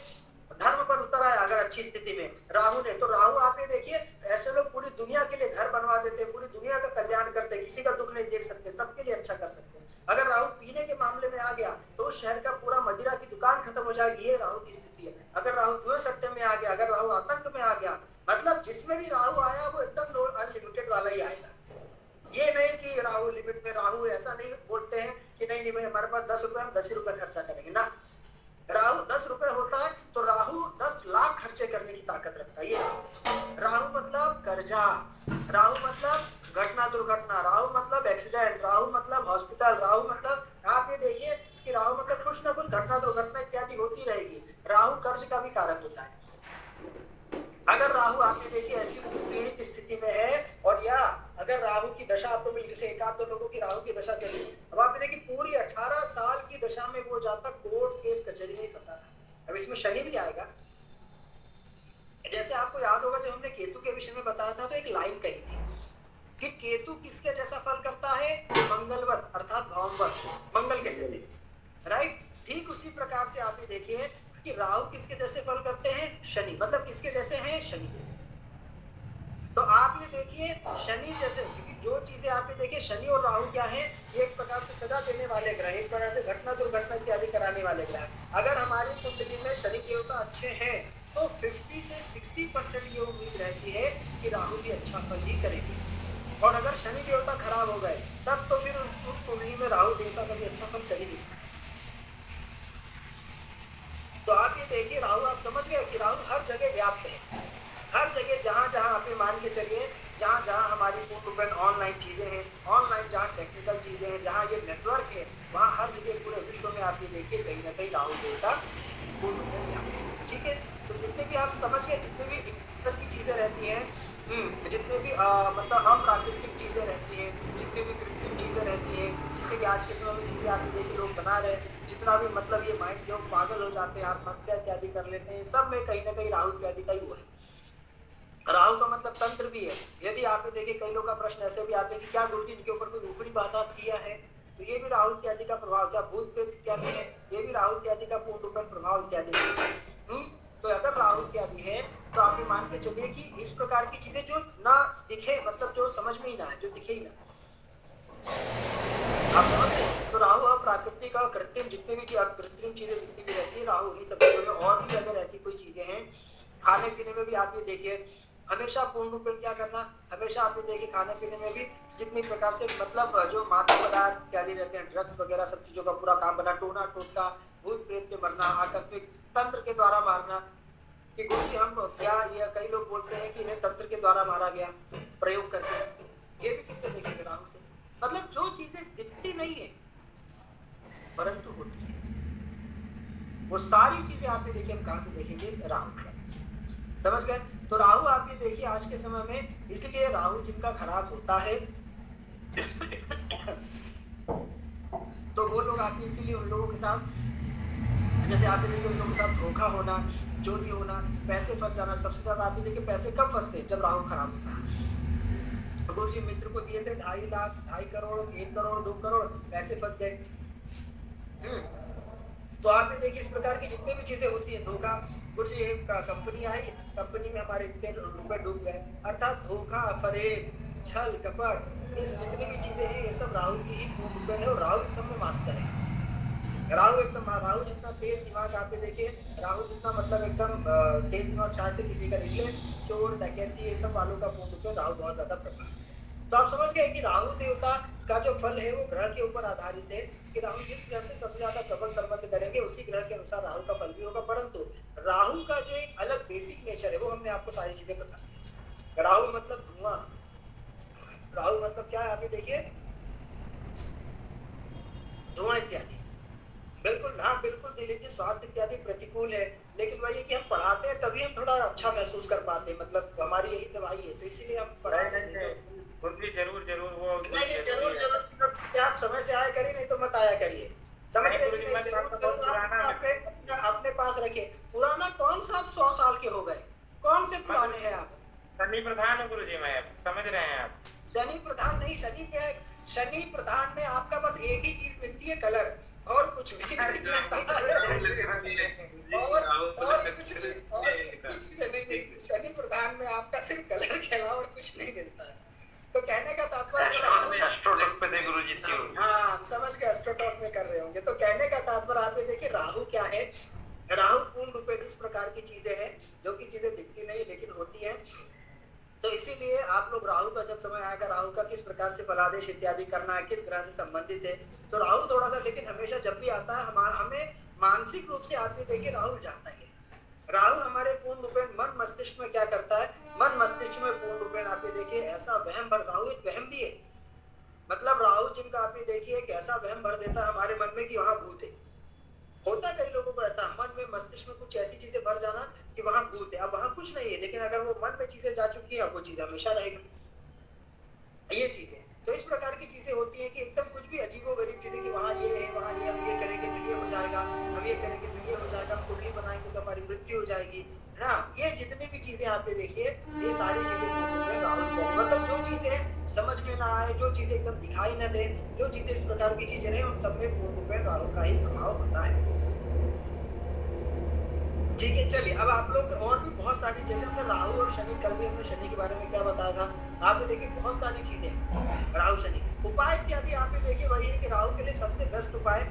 धर्म पर उतर आया अगर अच्छी स्थिति में राहु ने, तो राहु आप ये देखिए ऐसे लोग पूरी दुनिया के लिए घर बनवा देते हैं, पूरी दुनिया का कल्याण करते हैं, किसी का दुख नहीं देख सकते, सबके लिए अच्छा कर सकते हैं। अगर राहु पीने के मामले में आ गया तो उस शहर का पूरा मदिरा की दुकान खत्म हो जाएगी, ये राहु की स्थिति। अगर राहु जुए सट्टे में आ गया, अगर राहु आतंक में आ गया, मतलब जिसमें भी राहु आया वो एकदम अनलिमिटेड वाला ही आएगा। ये नहीं कि राहु लिमिट में, राहु ऐसा नहीं बोलते हैं कि नहीं नहीं भाई हमारे पास 10 रुपए, हम 10 ही रुपए खर्चा करेंगे ना। राहु 10 रुपए होता है तो राहु 10 लाख खर्चे करने की ताकत रखता है। ये राहु मतलब कर्जा, राहु मतलब घटना दुर्घटना, राहु मतलब एक्सीडेंट, राहु मतलब हॉस्पिटल, राहु मतलब आप ये देखिए कि राहु मतलब कुछ ना कुछ घटना दुर्घटना इत्यादि होती रहेगी। राहु कर्ज का भी कारक होता है। अगर राहु आप ये देखिए ऐसी पीड़ित स्थिति में है, और या अगर राहु की दशा आपको मिल, जैसे एक आध दो लोगों की राहु की दशा चली, अब आप देखिए पूरी 18 साल की दशा में वो जाता कोर्ट केस कचहरी में फंसा है। अब इसमें शनि भी आएगा। जैसे आपको याद होगा जब हमने केतु के विषय में बताया था तो एक लाइन कही थी कि केतु किसके जैसा फल करता है, मंगलवत अर्थात भाववत, मंगल के जैसे, राइट। ठीक उसी प्रकार से आप ये देखिए कि राहु किसके जैसे फल करते हैं, शनि, मतलब किसके जैसे हैं, शनि जैसे। तो आप ये देखिए शनि जैसे, क्योंकि जो चीजें आप ये देखिए शनि और राहु क्या है, ये एक प्रकार से सजा देने वाले ग्रह, एक प्रकार से घटना दुर्घटना इत्यादि कराने वाले ग्रह। अगर हमारी कुंडली में शनि देवता अच्छे हैं तो 50 से 60% ये उम्मीद रहती है कि राहु भी अच्छा फल ही करेगी। और अगर शनि देवता खराब हो गए तब तो फिर उस कुंडली में राहु देवता कभी अच्छा फल कर ही नहीं सकता। तो आप ये देखिए राहु, आप समझ गए कि राहु हर जगह व्याप्त है। हर जगह जहाँ जहाँ आप ये मान के चलिए, जहाँ जहाँ हमारी पूर्ण ऑनलाइन चीजें हैं, ऑनलाइन जहाँ टेक्निकल चीजें हैं, जहाँ ये नेटवर्क है, वहाँ हर जगह पूरे विश्व में आप ये देखिए कहीं ना कहीं राहु देवता पूर्ण व्याप्त है। ठीक है, तो जितने भी आप समझ गए, जितने भी इस की चीजें रहती हैं, जितने भी मतलब अप्राकृतिक चीजें रहती हैं, जितनी भी कृत्रिम चीजें रहती हैं, जितने भी आज के समय में चीजें आप देखिए लोग बना रहे हैं, जितना भी मतलब ये माइंड जो पागल हो जाते हैं, आत्महत्या इत्यादि कर लेते हैं, सब में कहीं ना कहीं राहु इत्यादि का ही हुआ है। राहु का मतलब तंत्र भी है। यदि आप देखिए कई लोगों का प्रश्न ऐसे भी आते हैं कि क्या गुरुजी इनके ऊपर कोई ऊपरी बाधा किया है, तो ये भी राहु इत्यादि का प्रभाव, क्या भूत प्रेत इत्यादि है, ये भी राहु इत्यादि का पूर्ण प्रभाव इत्यादि है। तो अगर राहु इत्यादि है तो आप ये मान के चलिए कि इस प्रकार की चीजें जो ना दिखे, मतलब जो समझ में ही ना है, जो दिखे ही ना, आप समझते हैं। तो राहु और प्राकृतिक और कृत्रिम जितने भी कृत्रिम चीजें जितनी भी रहती है, राहु ही सब चीजों में। और भी अगर ऐसी कोई चीजें हैं, खाने पीने में भी आप ये देखिए हमेशा पूर्ण रूप में क्या करना, हमेशा आप ये देखिए खाने पीने में भी जितनी प्रकार से मतलब जो मादक पदार्थ इत्यादि रहते हैं, ड्रग्स वगैरह सब चीजों का पूरा काम बना, टोना टोटका, भूत प्रेत से मरना, आकस्मिक तंत्र के द्वारा मारना, कि गुरुजी हम क्या, ये कई लोग बोलते हैं कि इन्हें तंत्र के द्वारा मारा गया प्रयोग करके, ये भी किससे देखेंगे, राहु से। मतलब जो चीजें दिखती नहीं है परंतु होती है, वो सारी चीजें आप ये देखिए हम कहाँ से देखेंगे, राहु। समझ गए। तो राहु आप ये देखिए आज के समय में, इसलिए राहु जिनका खराब होता है तो वो लोग आते हैं, इसीलिए उन लोगों के साथ, जैसे आप देखिए उन लोगों के साथ धोखा होना, चोरी होना, पैसे फंस जाना। सबसे ज्यादा आप देखिए पैसे कब फंसते हैं, जब राहु खराब होता है। तो गुरुजी मित्र को दिए थे 2.5 लाख, 2.5 करोड़, 1 करोड़, 2 करोड़, पैसे फंस गए। तो आप ये देखिए इस प्रकार की जितनी भी चीजें होती है, धोखा, कुछ एक कंपनी आई, कंपनी में हमारे इतने रुपए डूब गए, अर्थात धोखा, फरेब, छल कपट, ये जितनी भी चीजें हैं ये सब राहु की ही पूर्ण है। और राहु सब में मास्टर है। राहु एकदम, राहु जितना तेज दिमाग आप देखिए, राहु जितना मतलब एकदम तेज दिमाग चाहे से किसी का निकले, चोर डकैती ये सब वालों का पूर्ण राहु बहुत ज्यादा प्रभाव। तो आप समझ गए कि राहु देवता का जो फल है वो ग्रह के ऊपर आधारित है, कि राहु जिस ग्रह से सबसे ज्यादा प्रबल संबंध करेंगे उसी ग्रह के अनुसार राहु का फल भी होगा। परंतु राहु का जो एक अलग बेसिक नेचर है वो हमने आपको सारी चीजें बता दी। राहु मतलब धुआं, राहु मतलब क्या है, आप देखिए धुआं इत्यादि, बिल्कुल हाँ बिल्कुल देखिए स्वास्थ्य इत्यादि प्रतिकूल है, लेकिन वही कि हम पढ़ाते हैं तभी हम थोड़ा अच्छा महसूस कर पाते हैं, मतलब हमारी यही दवाई है, तो इसीलिए हम पढ़ाते हैं। जरूर जरूर वो नहीं जरूर जरूर आप समय से आया करिए, नहीं तो मत आया करिए, समझ रहे अपने पास रखिए। पुराना कौन सा, आप 100 साल के हो गए, कौन से पुराने हैं आप? शनि प्रधान गुरु जी, मैं समझ रहे हैं आप। शनि प्रधान नहीं, शनि प्रधान में आपका बस एक ही चीज मिलती है, कलर, और कुछ भी नहीं मिलता है। शनि प्रधान में आपका सिर्फ कलर के अलावा और कुछ नहीं मिलता है। तो कहने का तात्पर्य, एस्ट्रोटॉक पे थे गुरुजी। हाँ समझ के एस्ट्रोटॉक में कर रहे होंगे। तो कहने का तात्पर्य आप देखिए राहु क्या है, राहु पूर्ण रूप में इस प्रकार की आएगा राहु का, किस प्रकार से फलादेश इत्यादि करना है, किस ग्रह से संबंधित है। तो राहु थोड़ा सा, लेकिन हमेशा जब भी आता है हमें मानसिक रूप से आप ये देखिए राहु जाता है। राहु हमारे पूर्ण रूपेण मन मस्तिष्क में क्या करता है, मन मस्तिष्क में पूर्ण रूपेण आप ये देखिए ऐसा वहम भर, राहु एक वहम भी है, मतलब राहु जिनका आप ये देखिए एक ऐसा वहम भर देता है हमारे मन में कि वहां भूत है। होता कई लोगों को ऐसा, मन में मस्तिष्क में कुछ ऐसी चीजें भर जाना कि वहां भूत है। अब वहां कुछ नहीं है, लेकिन अगर वो मन में चीजें जा चुकी है वो चीज हमेशा रहेगी, ये चीजें। तो इस प्रकार की चीजें होती हैं कि एकदम कुछ भी अजीबो गरीब चीजें कि वहाँ ये है, वहाँ ये, हम ये करेंगे तो ये हो जाएगा, हम ये करेंगे तो ये हो जाएगा, हम कुंडली बनाएंगे तो हमारी मृत्यु हो जाएगी, है ना। ये जितनी भी चीजें आप ये देखिए, ये सारी चीजें राहु की, मतलब जो चीजें समझ में ना आए, जो चीजें एकदम दिखाई न दे, जो चीजें इस प्रकार की चीजें रहे, उन सब में पूर्ण रूपेण राहु का ही प्रभाव होता है। ठीक है, चलिए अब आप लोग और भी बहुत सारी, जैसे हमने राहु और शनि, कल भी हमने शनि के बारे में क्या बताया था, आप देखिए बहुत सारी चीजें राहु शनि। उपाय इत्यादि आप देखिए वही है कि राहु के लिए सबसे बेस्ट उपाय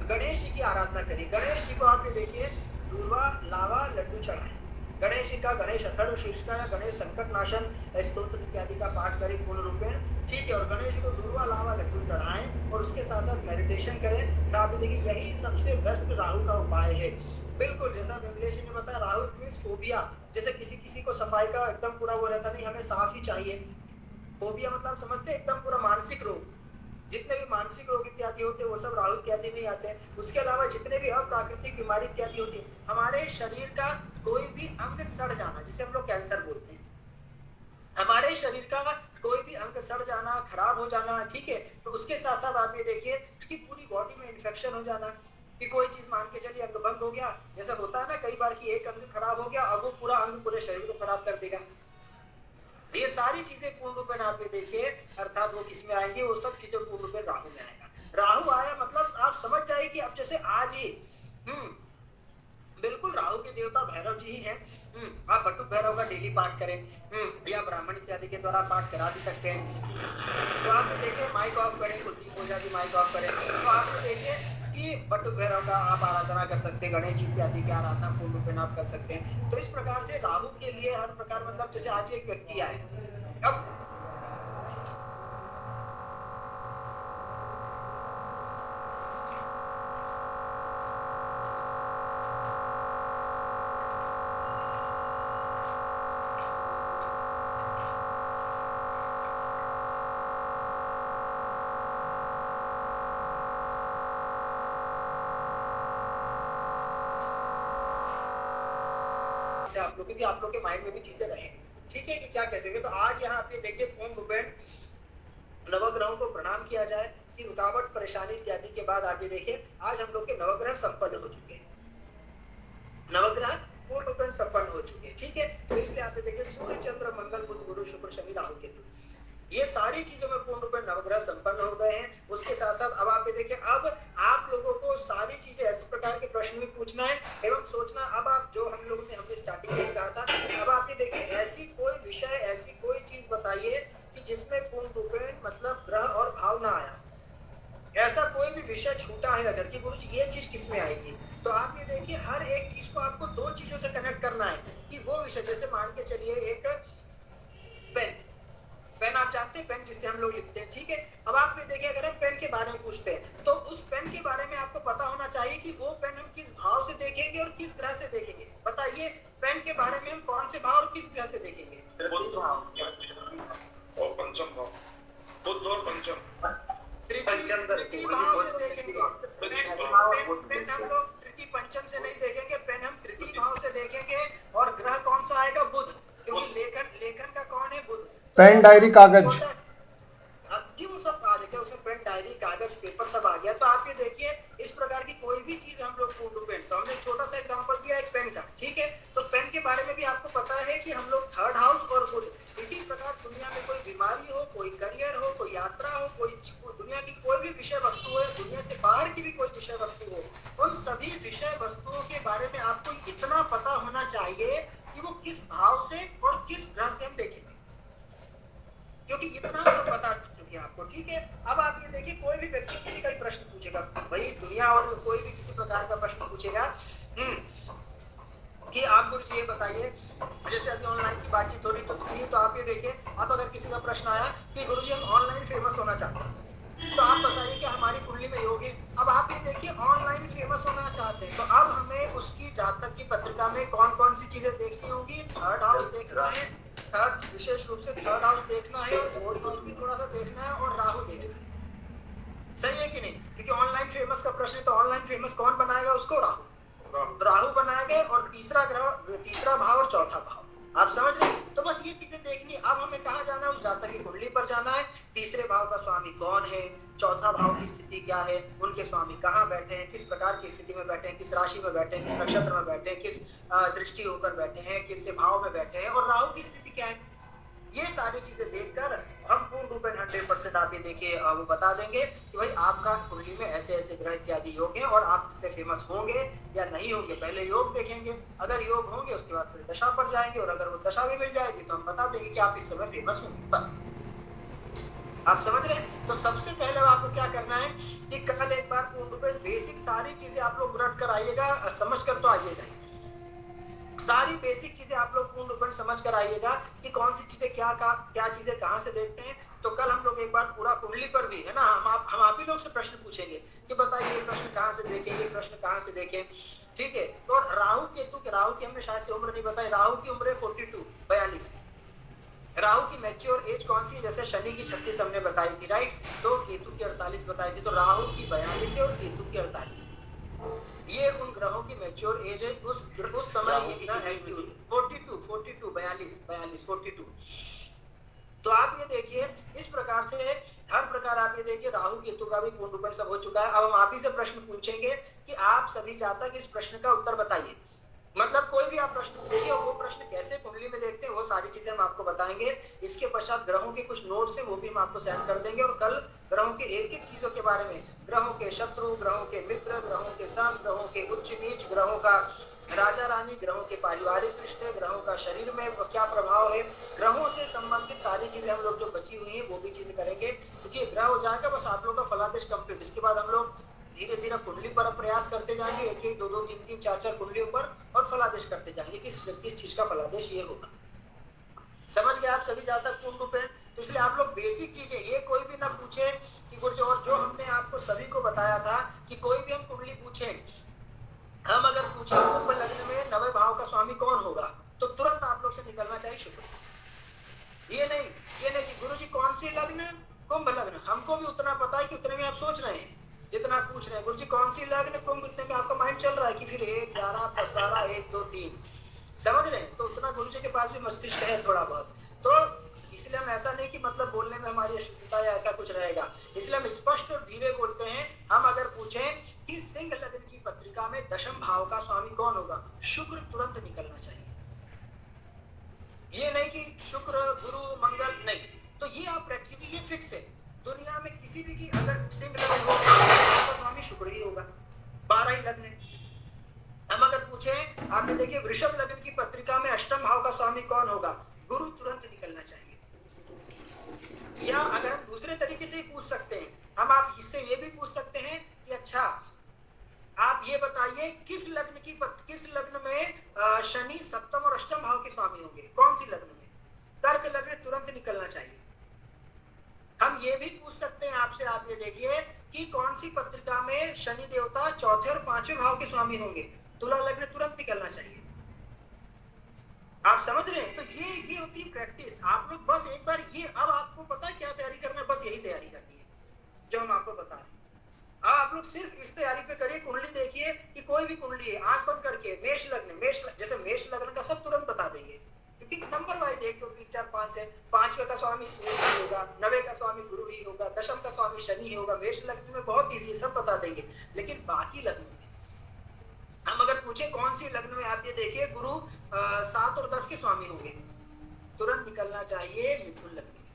गणेश जी की आराधना करिए। गणेश जी को आप देखिए दूर्वा लावा लड्डू चढ़ाएं, गणेश जी का गणेश अथर्व शीर्ष का या गणेश संकट नाशन स्तोत्र इत्यादि का पाठ करें पूर्ण रूपेण, ठीक है। और गणेश जी को दूर्वा लावा लड्डू चढ़ाएं और उसके साथ साथ मेडिटेशन करें। तो आप देखिए यही सबसे बेस्ट राहु का उपाय है। बिल्कुल जैसा विमलेश जी ने बताया, राहु में फोबिया, जैसे किसी को सफाई का एकदम पूरा वो रहता नहीं, हमें साफ ही चाहिए। फोबिया मतलब समझते एकदम पूरा मानसिक रोग, जितने भी मानसिक रोग इत्यादि होते हैं वो सब राहु इत्यादि में आते हैं। उसके अलावा जितने भी अप्राकृतिक बीमारी इत्यादि होती है, हमारे शरीर का कोई भी अंग सड़ जाना, जिसे हम लोग कैंसर बोलते हैं, हमारे शरीर का कोई भी अंग सड़ जाना, खराब हो जाना, ठीक है। तो उसके साथ साथ आप ये देखिए कि पूरी बॉडी में इन्फेक्शन हो जाना, कि कोई चीज मान के चलिए अंग भंग हो गया, जैसा होता है ना कई बार कि एक अंग खराब हो गया, अब वो पूरा अंग पूरे शरीर को खराब कर देगा। ये सारी चीजें पूर्ण रूपेण आप देखिए, अर्थात वो किसमें आएंगे, वो सब चीजें पूर्ण रूपेण राहु में आएगा। राहु आया मतलब आप समझ जाइए कि अब जैसे आज ही बिल्कुल राहु के देवता भैरव जी ही हैं। आप बटुक भैरव का डेली पाठ करें, या ब्राह्मण इत्यादि के द्वारा पाठ करा भी सकते हैं। तो आप देखिए माइक ऑफ करें, कुलदीप पूजा की माइक ऑफ करें, तो आप देखिए कि बटुक भैरव का आप आराधना कर सकते हैं, गणेश जी इत्यादि की आराधना पूर्ण रूपेण आप कर सकते हैं। तो इस प्रकार से राहु के लिए हर प्रकार, मतलब जैसे आज एक व्यक्ति आए, अब आप लोग, क्योंकि आप लोग के माइंड में भी चीजें रहे, ठीक है, कि क्या कह सकते। तो आज यहाँ आप देखिए पूर्ण रूपेण नवग्रहों को प्रणाम किया जाए कि रुकावट परेशानी इत्यादि के बाद आगे देखिए आज हम लोग के नवग्रह संपन्न हो चुके हैं, नवग्रह पूर्ण रूपेण संपन्न हो चुके हैं, ठीक है। तो इसलिए आप देखिए सूर्य चंद्र मंगल बुध गुरु शुक्र शनि राहु केतु, ये सारी चीजों में पूर्ण रूपेण नवग्रह संपन्न हो गए हैं। उसके साथ साथ अब आप देखिए, अब आप लोगों को सारी चीजें ऐसे प्रकार के प्रश्न भी पूछना है एवं सोचना। अब आप जो हम लोगों ने हमने स्टार्टिंग में कहा था, अब आप ये देखिए ऐसी कोई विषय, ऐसी कोई चीज बताइए कि जिसमें पूर्ण रूपेण मतलब ग्रह और भाव ना आया, ऐसा कोई भी विषय छूटा है अगर कि गुरु जी ये चीज किसमें आएगी। तो आप ये देखिए हर एक चीज को आपको दो चीजों से कनेक्ट करना है कि वो विषय, जैसे मान के चलिए एक पेन आप जानते हैं, पेन जिससे हम लोग लिखते हैं, ठीक है। अब आप ये देखिए अगर हम पेन के बारे में पूछते हैं तो उस पेन के बारे में आपको पता होना चाहिए कि वो पेन हम किस भाव से देखेंगे और किस ग्रह से देखेंगे। बताइए पेन के बारे में हम कौन से भाव और किस ग्रह से देखेंगे? और पंचम भाव, बुध और पंचम, तृतीय भाव से देखेंगे। पेन हम लोग तृतीय पंचम से नहीं देखेंगे, पेन हम तृतीय भाव से देखेंगे। और ग्रह कौन सा आएगा? बुध, क्योंकि लेखन का कौन है? बुध। पेन डायरी कागज, जी वो सब आ जाएगा उसमें, पेन डायरी कागज पेपर सब आ गया। तो आप ये देखिए इस प्रकार की कोई भी चीज हम लोग पूर्ण रूपेण, तो हमने छोटा सा एग्जांपल दिया एक पेन का, ठीक है। तो पेन के बारे में भी आपको पता है कि हम लोग थर्ड हाउस और बुध। इसी प्रकार दुनिया में कोई बीमारी हो, कोई करियर हो, कोई यात्रा हो, कोई दुनिया की कोई भी विषय वस्तु हो, दुनिया से बाहर की भी कोई विषय वस्तु हो, उन सभी विषय वस्तुओं के बारे में आपको इतना पता होना चाहिए कि वो किस भाव से और किस ग्रह से हम देखेंगे, क्योंकि इतना तो बता चुके हैं आपको, ठीक है। अब आप ये देखिए कोई भी व्यक्ति किसी का भी प्रश्न पूछेगा, भाई दुनिया और कोई भी किसी प्रकार का प्रश्न पूछेगा कि आप गुरु जी ये बताइए जैसे अभी ऑनलाइन की बातचीत हो रही तो आप ये देखिए, अब अगर किसी का प्रश्न आया कि गुरुजी हम ऑनलाइन फेमस होना चाहते हैं, तो आप बताइए कि हमारी कुंडली में योग है। अब आप ये देखिए ऑनलाइन फेमस होना चाहते हैं, तो अब हमें उसकी जातक की पत्रिका में कौन कौन सी चीजें देखनी होंगी। थर्ड हाउस देखना है, थर्ड विशेष रूप से थर्ड हाउस देखना है, और फोर्थ हाउस भी थोड़ा सा देखना है, और राहु देखना है। सही है कि नहीं? क्योंकि ऑनलाइन फेमस का प्रश्न, तो ऑनलाइन फेमस कौन बनाएगा उसको? राहु बनाएंगे, और तीसरा ग्रह, तीसरा भाव और चौथा भाव। आप समझ रहे? तो बस ये चीजें देखनी। अब हमें कहाँ जाना है? उस जातक की कुंडली पर जाना है। तीसरे भाव का स्वामी कौन है, चौथा भाव की स्थिति क्या है, उनके स्वामी कहाँ बैठे हैं, किस प्रकार की स्थिति में बैठे हैं, किस राशि में बैठे हैं, किस नक्षत्र में बैठे हैं, किस दृष्टि होकर बैठे हैं, किस भाव में बैठे हैं, और राहु की स्थिति क्या है। ये सारी चीजें देखकर हम पूर्ण रूप में 100% आप ये देखिए वो बता देंगे कि भाई आपका कुंडली में ऐसे ऐसे ग्रह इत्यादि योग हैं, और आप इससे फेमस होंगे या नहीं होंगे। पहले योग देखेंगे, अगर योग होंगे उसके बाद फिर दशा पर जाएंगे, और अगर वो दशा भी मिल जाएगी तो हम बता देंगे कि आप इस समय फेमस होंगे। बस आप समझ रहे हैं? तो सबसे पहले आपको क्या करना है कि कल एक बार पूर्ण रूप में बेसिक सारी चीजें आप लोग रट कर आइएगा, समझ कर तो आइएगा। सारी बेसिक चीजें आप लोग पूर्ण रूप में समझ कर आइएगा कि कौन सी चीजें क्या चीजें कहाँ से देखते हैं। तो कल हम लोग एक बार पूरा कुंडली पर भी है ना, हम आप ही लोग से प्रश्न पूछेंगे कि बताइए ये प्रश्न कहाँ से देखें, ये प्रश्न कहाँ से देखें। ठीक है? तो राहु केतु के, राहु की हमने शायद से उम्र नहीं बताई। राहु की उम्र है 42 राहु की मैच्योर एज कौन सी है? जैसे शनि की 36 हमने बताई थी, राइट। तो केतु की 48 बताई थी। तो राहु की 42 है और केतु की 48। ये उन ग्रहों की मैच्योर एज है। उस समय ये ग्रह एक्टिव 42। तो आप ये देखिए इस प्रकार से हर प्रकार आप ये देखिए राहु केतु का भी पूर्ण रूप सब हो चुका है। अब हम आप ही से प्रश्न पूछेंगे कि आप सभी जातक इस प्रश्न का उत्तर बताइए। मतलब कोई भी आप प्रश्न पूछिए, वो प्रश्न कैसे कुंडली में देखते हैं वो सारी चीजें हम आपको बताएंगे। इसके पश्चात ग्रहों के कुछ नोट्स हैं वो भी हम आपको सेंड कर देंगे, और कल ग्रहों के एक एक चीजों के बारे में, ग्रहों के शत्रु, ग्रहों के मित्र, ग्रहों के सम, ग्रहों के उच्च नीच, ग्रहों का राजा रानी, ग्रहों के पारिवारिक रिश्ते, ग्रहों का शरीर में क्या प्रभाव है, ग्रहों से संबंधित सारी चीजें हम लोग जो बची हुई हैं वो भी चीजें करेंगे। क्योंकि ग्रह हो जाएगा बस आप लोग का फलादेश कंप्लीट। इसके बाद हम लोग धीरे धीरे कुंडली पर प्रयास करते जाएंगे, एक एक दो दो तीन तीन चार चार कुंडलियों पर, और फलादेश करते जाएंगे कि किस चीज का फलादेश ये होगा। समझ गए आप सभी जातक पूर्ण रूप है? तो इसलिए आप लोग बेसिक चीजें, ये कोई भी ना पूछे कि कुछ, और जो हमने आपको सभी को बताया था कि कोई भी हम कुंडली पूछे, हम अगर पूछे कुंभ लग्न में 9वें भाव का स्वामी कौन होगा, तो तुरंत आप लोग से निकलना चाहिए शुक्र। ये नहीं कि गुरुजी कौन सी लग्न, कुंभ लग्न। हमको भी उतना पता है कि उतने में आप सोच रहे हैं जितना पूछ रहे हैं। गुरुजी कौन सी लग्न, कुंभ, इतने में आपका माइंड चल रहा है कि फिर 1 11 15 1 2 3, समझ रहे हैं? तो उतना गुरुजी के पास भी मस्तिष्क है थोड़ा बहुत। तो इसलिए हम ऐसा नहीं कि मतलब बोलने में हमारी अशुद्धता या ऐसा कुछ रहेगा, इसलिए हम स्पष्ट और धीरे बोलते हैं। हम अगर पूछें कि सिंह लग्न की पत्रिका में 10वें भाव का स्वामी कौन होगा, शुक्र तुरंत निकलना चाहिए। ये नहीं कि शुक्र गुरु मंगल, नहीं। तो ये आप रखिए, ये फिक्स है। दुनिया में किसी भी की अगर सिंह लग्न होगा तो स्वामी शुक्र ही होगा। 12 ही लग्न है। हम अगर पूछे आपने देखिए वृषभ लग्न की पत्रिका में 8वें भाव का स्वामी कौन होगा, गुरु तुरंत निकलना चाहिए। या अगर हम दूसरे तरीके से ही पूछ सकते हैं, हम आप इससे ये भी पूछ सकते हैं कि अच्छा आप ये बताइए किस लग्न में शनि 7वें और 8वें भाव के स्वामी होंगे, कौन सी लग्न में? कर्क लग्न तुरंत निकलना चाहिए। हम ये भी पूछ सकते हैं आपसे, आप ये देखिए कि कौन सी पत्रिका में शनि देवता 4थे और 5वें भाव के स्वामी होंगे, तुला लग्न तुरंत निकलना चाहिए। आप समझ रहे हैं? तो ये होती है प्रैक्टिस। आप लोग बस एक बार ये, अब आपको पता है क्या तैयारी करना है, बस यही तैयारी करनी है जो हम आपको बता रहे हैं। आप लोग सिर्फ इस तैयारी पे करिए। कुंडली देखिए कि कोई भी कुंडली है, आंख बंद करके मेष लग्न, जैसे मेष लग्न का सब तुरंत बता देंगे, क्योंकि नंबर वाइज 1 2 3 4 5 है। 5वें का स्वामी सूर्य ही होगा, 9वें का स्वामी गुरु ही होगा, 10वें का स्वामी शनि ही होगा। मेष लग्न में बहुत ईजी है, सब बता देंगे। लेकिन बाकी लग्न में हम अगर पूछे कौन सी लग्न में, आप ये देखिए गुरु 7 और 10 के स्वामी होंगे, तुरंत निकलना चाहिए मिथुन लग्न में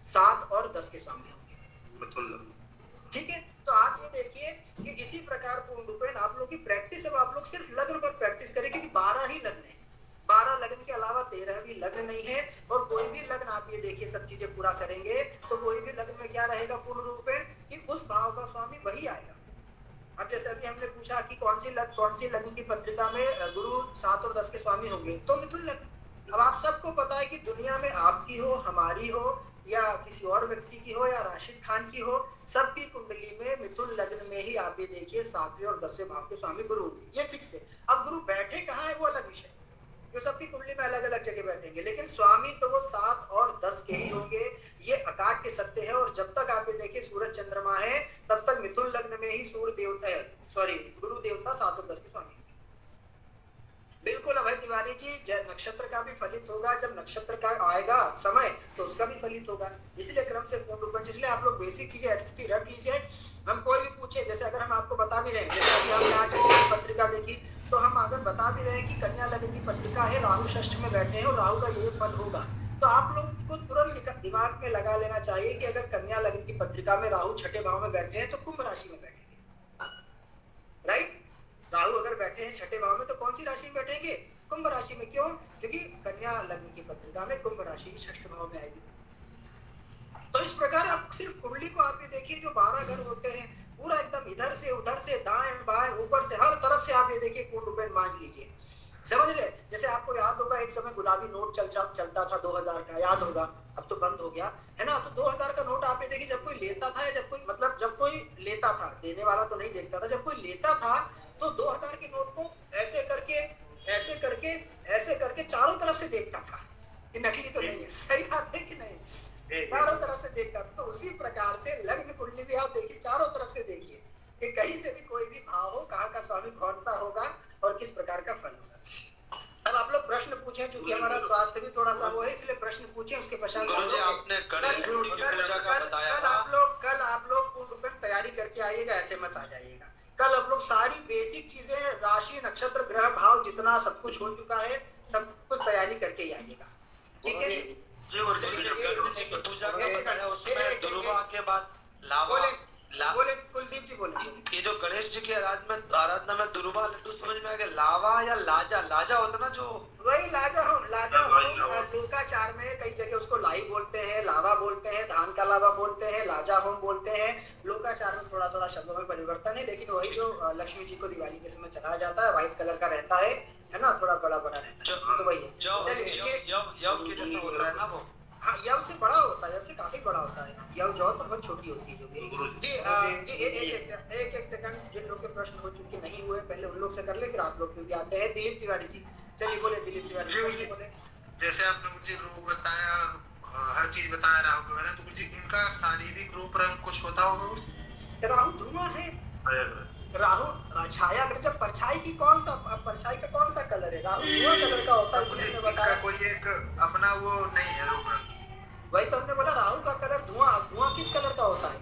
7 और 10 के स्वामी होंगे मिथुन लग्न। ठीक है? तो आप ये देखिए कि इसी प्रकार पूर्ण रूपेण आप लोग की प्रैक्टिस, अब आप लोग सिर्फ लग्न पर प्रैक्टिस करें, क्योंकि 12 ही लग्न है। 12 लग्न के अलावा 13 भी लग्न नहीं है। और कोई भी लग्न आप ये देखिए सब चीजें पूरा करेंगे तो कोई भी लग्न में क्या रहेगा पूर्ण रूपेण, कि उस भाव का स्वामी वही आएगा। अब जैसे अभी हमने पूछा कि कौन सी लग्न की पत्रिका में गुरु 7 और 10 के स्वामी होंगे, तो मिथुन लग्न। अब आप सबको पता है कि दुनिया में आपकी हो, हमारी हो, या किसी और व्यक्ति की हो, या राशिद खान की हो, सबकी कुंडली में मिथुन लग्न में ही आप ये देखिए 7वें और 10वें भाव के स्वामी गुरु होंगे, ये फिक्स है। अब गुरु बैठे कहाँ है वो अलग विषय, जो सबकी कुंडली में अलग अलग जगह बैठेंगे, लेकिन स्वामी तो वो 7 और 10 के ही होंगे, ये अकाट के सत्य है। और जब तक आप ये देखिए सूरज चंद्रमा है, तब तक मिथुन लग्न में ही सूर्य देवता है, सॉरी गुरु देवता 7 और 10 के स्वामी। बिल्कुल अभय तिवारी जी, नक्षत्र का भी फलित होगा, जब नक्षत्र का आएगा समय तो उसका भी फलित होगा, इसलिए क्रम से इसलिए आप लोग बेसिक चीजें ऐसी रख लीजिए। हम कोई भी पूछे, जैसे अगर हम आपको बता भी रहे हैं, जैसे अभी हमने आज पत्रिका देखी, तो हम अगर बता भी रहे हैं कि कन्या लग्न की पत्रिका है, राहु षष्ठ में बैठे हैं और राहु का ये फल होगा, तो आप लोग को तुरंत दिमाग में लगा लेना चाहिए कि अगर कन्या लग्न की पत्रिका में राहु छठे भाव में बैठे हैं तो कुंभ राशि में बैठेंगे, राइट। राहु अगर बैठे हैं छठे भाव में तो कौन सी राशि में बैठेंगे? कुंभ राशि में। क्यों? क्योंकि कन्या लग्न की पत्रिका में कुंभ राशि छठे भाव में आएगी। तो इस प्रकार आप सिर्फ कुंडली को आप ये देखिए, जो 12 घर होते हैं, पूरा एकदम इधर से उधर से दाएं बाएं ऊपर से हर तरफ से आप ये देखिए पूर्ण रूप में मान लीजिए, समझ रहे। जैसे आपको याद होगा एक समय गुलाबी नोट चलता था 2000 का, याद होगा, अब तो बंद हो गया है ना। तो 2000 का नोट आप ये देखिए, जब कोई लेता था, या जब कोई लेता था, देने वाला तो नहीं देखता था, जब कोई लेता था तो 2000 के नोट को ऐसे करके चारों तरफ से देखता था कि नकली तो नहीं है, सही बात है कि नहीं, चारों तरफ से देखता था। तो उसी प्रकार से लग्न कुंडली भी आप देखिए, चारों तरफ से देखिए कि कहीं से भी कोई भी भाव हो, कहाँ का स्वामी कौन सा होगा और किस प्रकार का फल होगा। अब आप लोग प्रश्न पूछें, क्योंकि हमारा स्वास्थ्य भी थोड़ा सा वो है, इसलिए प्रश्न पूछें, उसके पश्चात कल आप लोग पूर्ण रूप में तैयारी करके आइएगा, ऐसे मत आ जाइएगा। कल आप लोग सारी बेसिक चीजें, राशि नक्षत्र ग्रह भाव जितना सब कुछ हो चुका है, सब कुछ तैयारी करके ही आइएगा, ठीक है। दुर्गा के बाद बोले कुलदीप जी बोले, ये जो गणेश जी की आराधना में दुर्गा लड्डू समझ में आ गया, लावा या लाजा होता ना, जो वही लाजा हो लोकाचार में कई जगह उसको लाई बोलते हैं, लावा बोलते हैं, धान का लावा बोलते हैं, लाजा होम बोलते हैं। लोकाचार में थोड़ा थोड़ा शब्दों में परिवर्तन है, लेकिन वही जो लक्ष्मी जी को दिवाली के समय चढ़ाया जाता है, व्हाइट कलर का रहता है ना, थोड़ा बड़ा बड़ा रहता है, तो वही है। हाँ, यव से बड़ा होता है, यव से काफी बड़ा होता है, यव जो तो बहुत छोटी होती है जो भी। एक सेकंड, जिन लोग के प्रश्न हो चुके नहीं हुए पहले उन लोग से कर ले, फिर आप लोग क्योंकि आते हैं। दिलीप तिवारी जी, चलिए बोले दिलीप तिवारी जी बोले। जैसे आपने मुझे रोग बताया, हर चीज बताया राहु के बारे में, तो मुझे इनका शारीरिक रूप रंग कुछ होता होगा? राहु धुआं है, राहु छाया, जब परछाई की परछाई का कौन सा कलर है? राहु धुआं कलर का होता है, इसलिए बताया कोई एक अपना वो नहीं है रूप रंग। वही तो हमने बोला, राहु का कलर धुआं किस कलर का होता है?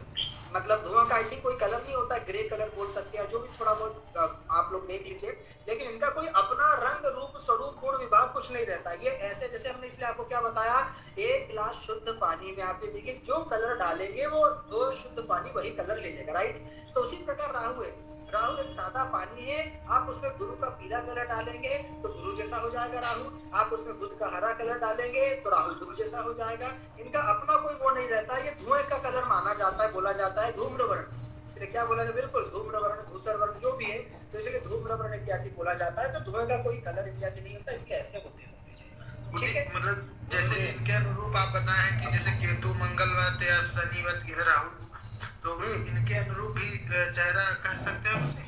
मतलब धुआं का आई थिंक कोई कलर नहीं होता है, ग्रे कलर बोल सकते हैं, जो भी थोड़ा बहुत आप लोग देख लीजिए, लेकिन इनका कोई अपना रंग रूप स्वरूप गुण विभाग कुछ नहीं रहता। ये ऐसे, जैसे हमने इसलिए आपको क्या बताया, 1 गिलास शुद्ध पानी में आप ये देखिए, जो कलर डालेंगे वो 2 शुद्ध पानी वही कलर ले लेगा, राइट। तो उसी प्रकार राहु है, राहु एक सादा पानी है, आप उसमें गुरु का पीला कलर डालेंगे तो गुरु जैसा हो जाएगा राहु, आप उसमें बुध का हरा कलर डालेंगे तो राहु बुध जैसा हो जाएगा। इनका अपना कोई वो नहीं रहता, ये धुएं का कलर माना जाता है, बोला जाता है धूम्रवर्ण, इसलिए क्या बोला जाए, बिल्कुल धूम्रवर्ण, धूसर वर्ण जो भी है, तो इसलिए धूम्रवर्ण इत्यादि बोला जाता है। तो धुएं का कोई कलर इत्यादि नहीं होता, इसलिए ऐसे होते हैं, ठीक है। मतलब जैसे इनके अनुरूप आप बताएं कि जैसे केतु मंगलवत या शनिवत गिर राहु, तो इनके अनुरूप भी चेहरा कह सकते हैं?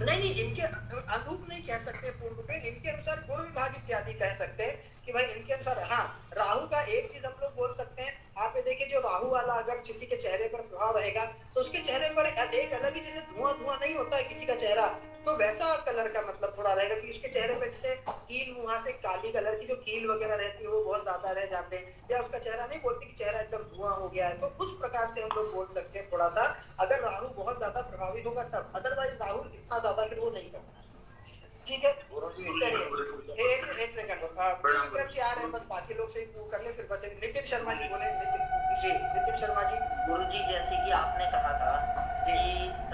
नहीं, इनके अनुरूप नहीं कह सकते पूर्ण रूप में, इनके अनुसार गुण विभाग इत्यादि कह सकते हैं कि भाई इनके अनुसार। हाँ, राहु का एक चीज हम लोग बोल सकते हैं, आप ये देखिए, जो राहु वाला अगर किसी के चेहरे पर प्रभाव रहेगा तो उसके चेहरे पर एक अलग ही, जैसे धुआं नहीं होता है किसी का चेहरा, तो वैसा कलर का मतलब थोड़ा रहेगा कि उसके चेहरे पर जैसे कील मुहां से काली कलर की जो कील वगैरह रहती है वो बहुत ज्यादा रह जाते हैं, या उसका चेहरा नहीं बोलते कि चेहरा एकदम धुआं हो गया है, तो उस प्रकार से हम लोग बोल सकते हैं थोड़ा सा, अगर राहु बहुत ज्यादा प्रभावित होगा तब। अदरवाइज राहु इतना ज्यादा फिर वो नहीं करता, ठीक है। एक सेकंड आ रहे हैं, बस बाकी लोग से कर ले, फिर बस नितिन शर्मा जी बोले। नितिन शर्मा जी। गुरु जी, जैसे कि आपने कहा था कि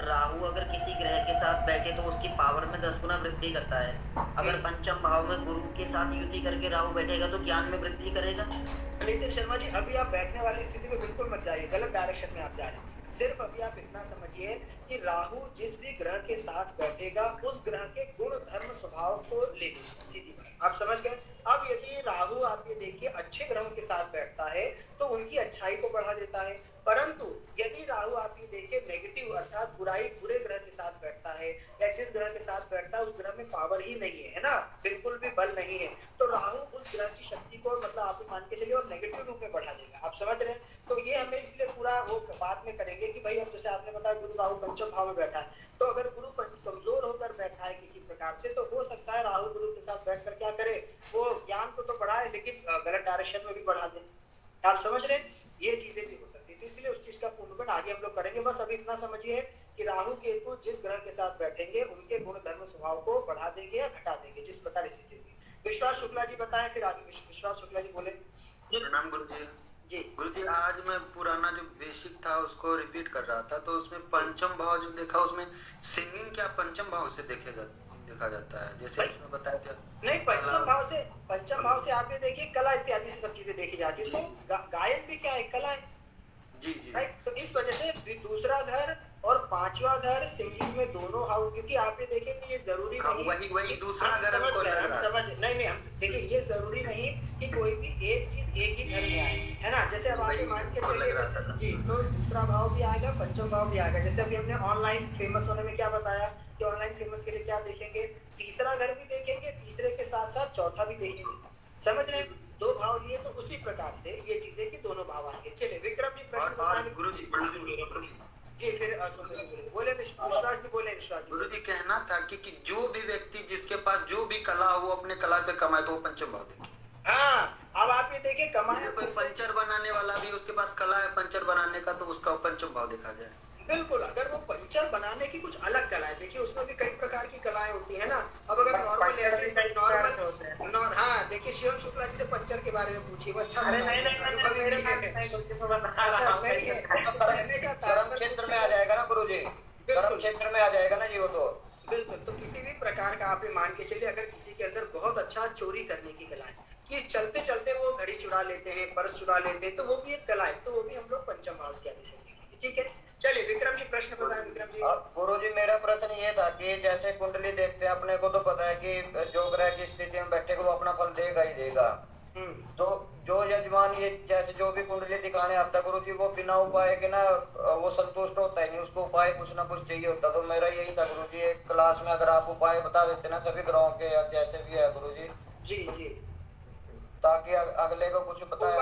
राहु अगर किसी ग्रह के साथ बैठे तो उसकी पावर में 10 गुना वृद्धि करता है, अगर पंचम भाव में गुरु के साथ युति करके राहु बैठेगा तो ज्ञान में वृद्धि करेगा। नितिन शर्मा जी, अभी आप बैठने वाली स्थिति में बिल्कुल मत जाइए, गलत डायरेक्शन में आप जा रहे हैं। सिर्फ अभी आप इतना समझिए कि राहु जिस भी ग्रह के साथ बैठेगा उस ग्रह के गुण धर्म स्वभाव को ले लीजिए, सीधी बात, आप समझ गए। अब यदि सकता है। परंतु यदि राहु आप ये देखिए नेगेटिव अर्थात बुरे ग्रह के साथ बैठता है या जिस ग्रह के साथ बैठता है उस ग्रह में पावर ही नहीं है ना, बिल्कुल भी बल नहीं है, तो राहु उस ग्रह की शक्ति को मतलब आप मान के चलिए और नेगेटिव रूप में बढ़ा देगा। आप समझ रहे हैं? तो ये हमें इसलिए पूरा वो बात में करेंगे कि भाई अब जैसे आपने बताया गुरु राहु पंचम भाव में बैठा है, तो अगर गुरु कमजोर होकर बैठा है किसी प्रकार से, तो हो सकता है राहु गुरु के साथ बैठकर क्या करे, वो ज्ञान को तो बढ़ाए लेकिन गलत डायरेक्शन में भी बढ़ा दे। आप समझ रहे हैं? ये चीजें भी हो सकती है, तो इसलिए उस चीज का पूर्णगण आगे हम लोग करेंगे। बस अभी इतना समझिए कि राहु केतु जिस ग्रह के साथ बैठेंगे उनके गुण धर्म स्वभाव को बढ़ा देंगे या घटा देंगे, जिस प्रकार स्थिति होगी। विश्वास शुक्ला जी बताएं, फिर आगे विश्वास शुक्ला जी बोले। प्रणाम गुरु जी। गुरु जी, आज मैं पुराना जो बेसिक था उसको रिपीट कर रहा था, तो उसमें पंचम भाव जो देखा उसमें सिंगिंग क्या पंचम भाव से देखा जाता है, जैसे उसमें बताया था? नहीं, पंचम भाव से आप ये देखिए कला इत्यादि से सब चीजें देखी जाती है, तो गायन भी क्या है, कला है। जी। राइट, तो इस वजह से दूसरा घर और पांचवा घर सिंगिंग में दोनों हाउस, क्योंकि आप ये देखिए कि ये जरूरी नहीं वही दूसरा घर नहीं हम देखिए ये जरूरी नहीं कि कोई भी एक चीज एक ही घर में आए, है ना। जैसे अब आप मान के चलिए जी, तो दूसरा भाव भी आएगा, पंचम भाव भी आएगा। जैसे अभी हमने ऑनलाइन फेमस होने में क्या बताया कि ऑनलाइन फेमस के लिए क्या देखेंगे, तीसरा घर भी देखेंगे, तीसरे के साथ साथ चौथा भी देखेंगे। समझ रहे हैं? दो भाव लिए, तो उसी प्रकार से ये चीजें कि दोनों भाव आएंगे। चलिए विक्रम जी प्रश्न गुरु जी जी, फिर बोले विश्वास जी, बोले विश्वास जी। गुरु जी कहना था कि जो भी व्यक्ति जिसके पास जो भी कला हो अपने कला से कमाए तो वो पंचम भाव देखे। हाँ, अब आप ये देखिए कमाया, कोई पंचर बनाने वाला भी उसके पास कला है पंचर बनाने का, तो उसका पंचम भाव देखा जाए। बिल्कुल, अगर वो पंचर बनाने की कुछ अलग कला है, देखिए उसमें भी कई प्रकार की कलाएं होती है ना। अब अगर नॉर्मल हाँ देखिए शिवम शुक्ला जी से पंचर के बारे में पूछिए, वो अच्छा धर्म क्षेत्र में आ जाएगा ना गुरु जी, धर्म क्षेत्र में आ जाएगा ना जी वो तो। बिल्कुल, तो किसी भी प्रकार का आप ये मान के चलिए, अगर किसी के अंदर बहुत अच्छा चोरी करने की कला है कि चलते चलते वो घड़ी चुरा लेते हैं, पर्स चुरा लेते हैं, तो वो भी एक कला है, तो वो भी हम लोग पंचम भाव क्या दे सकते हैं। ठीक है, चलिए विक्रम जी प्रश्न बताएं। विक्रम जी। गुरु जी, मेरा प्रश्न ये था कि जैसे कुंडली देखते हैं, अपने को तो पता है कि जो ग्रह की स्थिति में बैठेगा वो अपना फल देगा ही देगा। तो जो यजमान ये जैसे जो भी कुंडली दिखाने आता गुरु जी, वो बिना उपाय के ना वो संतुष्ट होता है नहीं, उसको उपाय कुछ ना कुछ चाहिए होता। तो मेरा यही था गुरु जी, एक क्लास में अगर आप उपाय बता देते ना सभी ग्रहों के या जैसे भी है गुरु जी, जी ताकि अगले को कुछ पता है।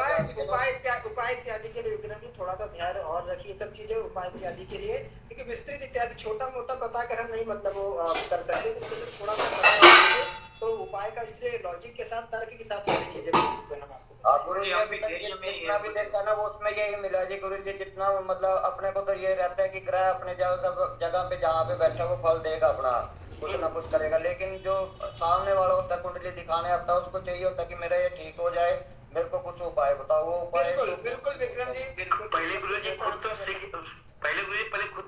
उपाय इत्यादि के लिए विक्रम जी थोड़ा सा ध्यान और रखिए सब चीजें उपाय इत्यादि के लिए, क्योंकि विस्तृत इत्यादि छोटा मोटा बताकर हम नहीं मतलब वो कर सकते, तो थोड़ा सा तो उपाय का इसलिए लॉजिक के साथ तर्क के साथ सारी चीजें गुरु जी जितना भी देखा ना वो उसमें यही मिला जी गुरु जी, जितना मतलब अपने को तो ये रहता है कि ग्रह अपने जगह पे जहाँ पे बैठा वो फल देगा अपना, कुछ ना कुछ करेगा। लेकिन जो सामने वाला होता है कुंडली दिखाने आता है उसको चाहिए होता है कि मेरा ये ठीक हो जाए, मेरे को कुछ उपाय बताओ। वो उपाय बिल्कुल विक्रम जी, बिल्कुल पहले गुरु जी खुद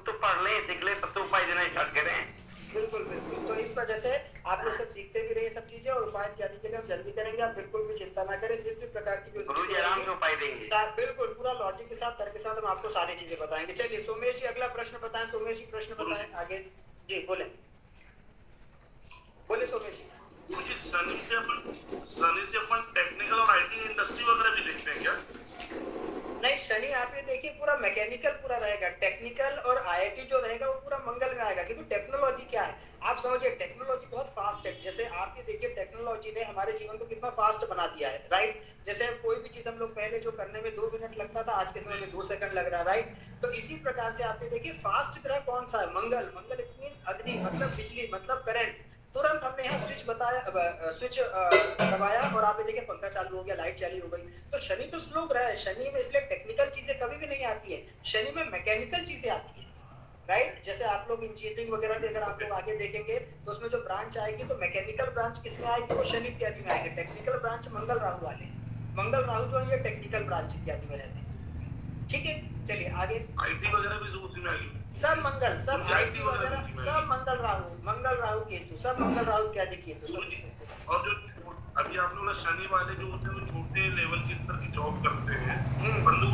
तो पढ़ ले सीख ले तब तो उपाय देना स्टार्ट करें। बिल्कुल, तो इस वजह से आप लोग सब सीखते भी रहे सब चीजें, और उपाय इत्यादि के लिए हम जल्दी करेंगे। आप बिल्कुल भी चिंता ना करें, जिस भी प्रकार की गुरु जी आराम से उपाय देंगे। बिल्कुल पूरा लॉजिक के साथ तर्क के साथ हम आपको सारी चीजें बताएंगे। चलिए सोमेश जी अगला प्रश्न बताएं। सोमेश जी प्रश्न बताएं आगे जी, बोले सोमेश जी। शनि से अपन टेक्निकल और आईटी इंडस्ट्री वगैरह भी देखते हैं क्या? नहीं, शनि आप ये देखिए पूरा मैकेनिकल पूरा रहेगा, टेक्निकल और आईआईटी जो रहेगा वो पूरा मंगल में आएगा। क्योंकि टेक्नोलॉजी क्या है आप समझिए, टेक्नोलॉजी बहुत फास्ट है। जैसे आप ये देखिए टेक्नोलॉजी ने हमारे जीवन को कितना फास्ट बना दिया है, राइट। जैसे कोई भी चीज हम लोग पहले जो करने में 2 मिनट लगता था, आज के समय में 2 सेकंड लग रहा है, राइट। तो इसी प्रकार से आप ये देखिए फास्ट ग्रह कौन सा है, मंगल। मंगल इट मींस अग्नि मतलब बिजली मतलब करंट। तुरंत हमने यहाँ स्विच दबाया और आप ये देखिए पंखा चालू हो गया, लाइट चालू हो गई। तो शनि तो स्लो ग्रह है, शनि में इसलिए टेक्निकल चीजें कभी भी नहीं आती है, शनि में मैकेनिकल चीजें आती है, राइट। जैसे आप लोग इंजीनियरिंग वगैरह भी अगर आप लोग आगे देखेंगे तो उसमें जो ब्रांच आएगी तो मैकेनिकल ब्रांच किसमें आएगी, वो शनि इत्यादि में आएगी। टेक्निकल ब्रांच मंगल राहु वाले, मंगल राहु जो है ये टेक्निकल ब्रांच इत्यादि में रहते हैं। ठीक है, चलिए आगे। आईटी वगैरह भी उसी में आएगी, सब मंगल, सब आईटी वगैरह सब मंगल राहु केतु, सब मंगल राहु इत्यादि केतु। और जो अभी आप लोग शनि वाले जो होते हैं वो छोटे लेवल के स्तर की जॉब करते हैं, कुंडली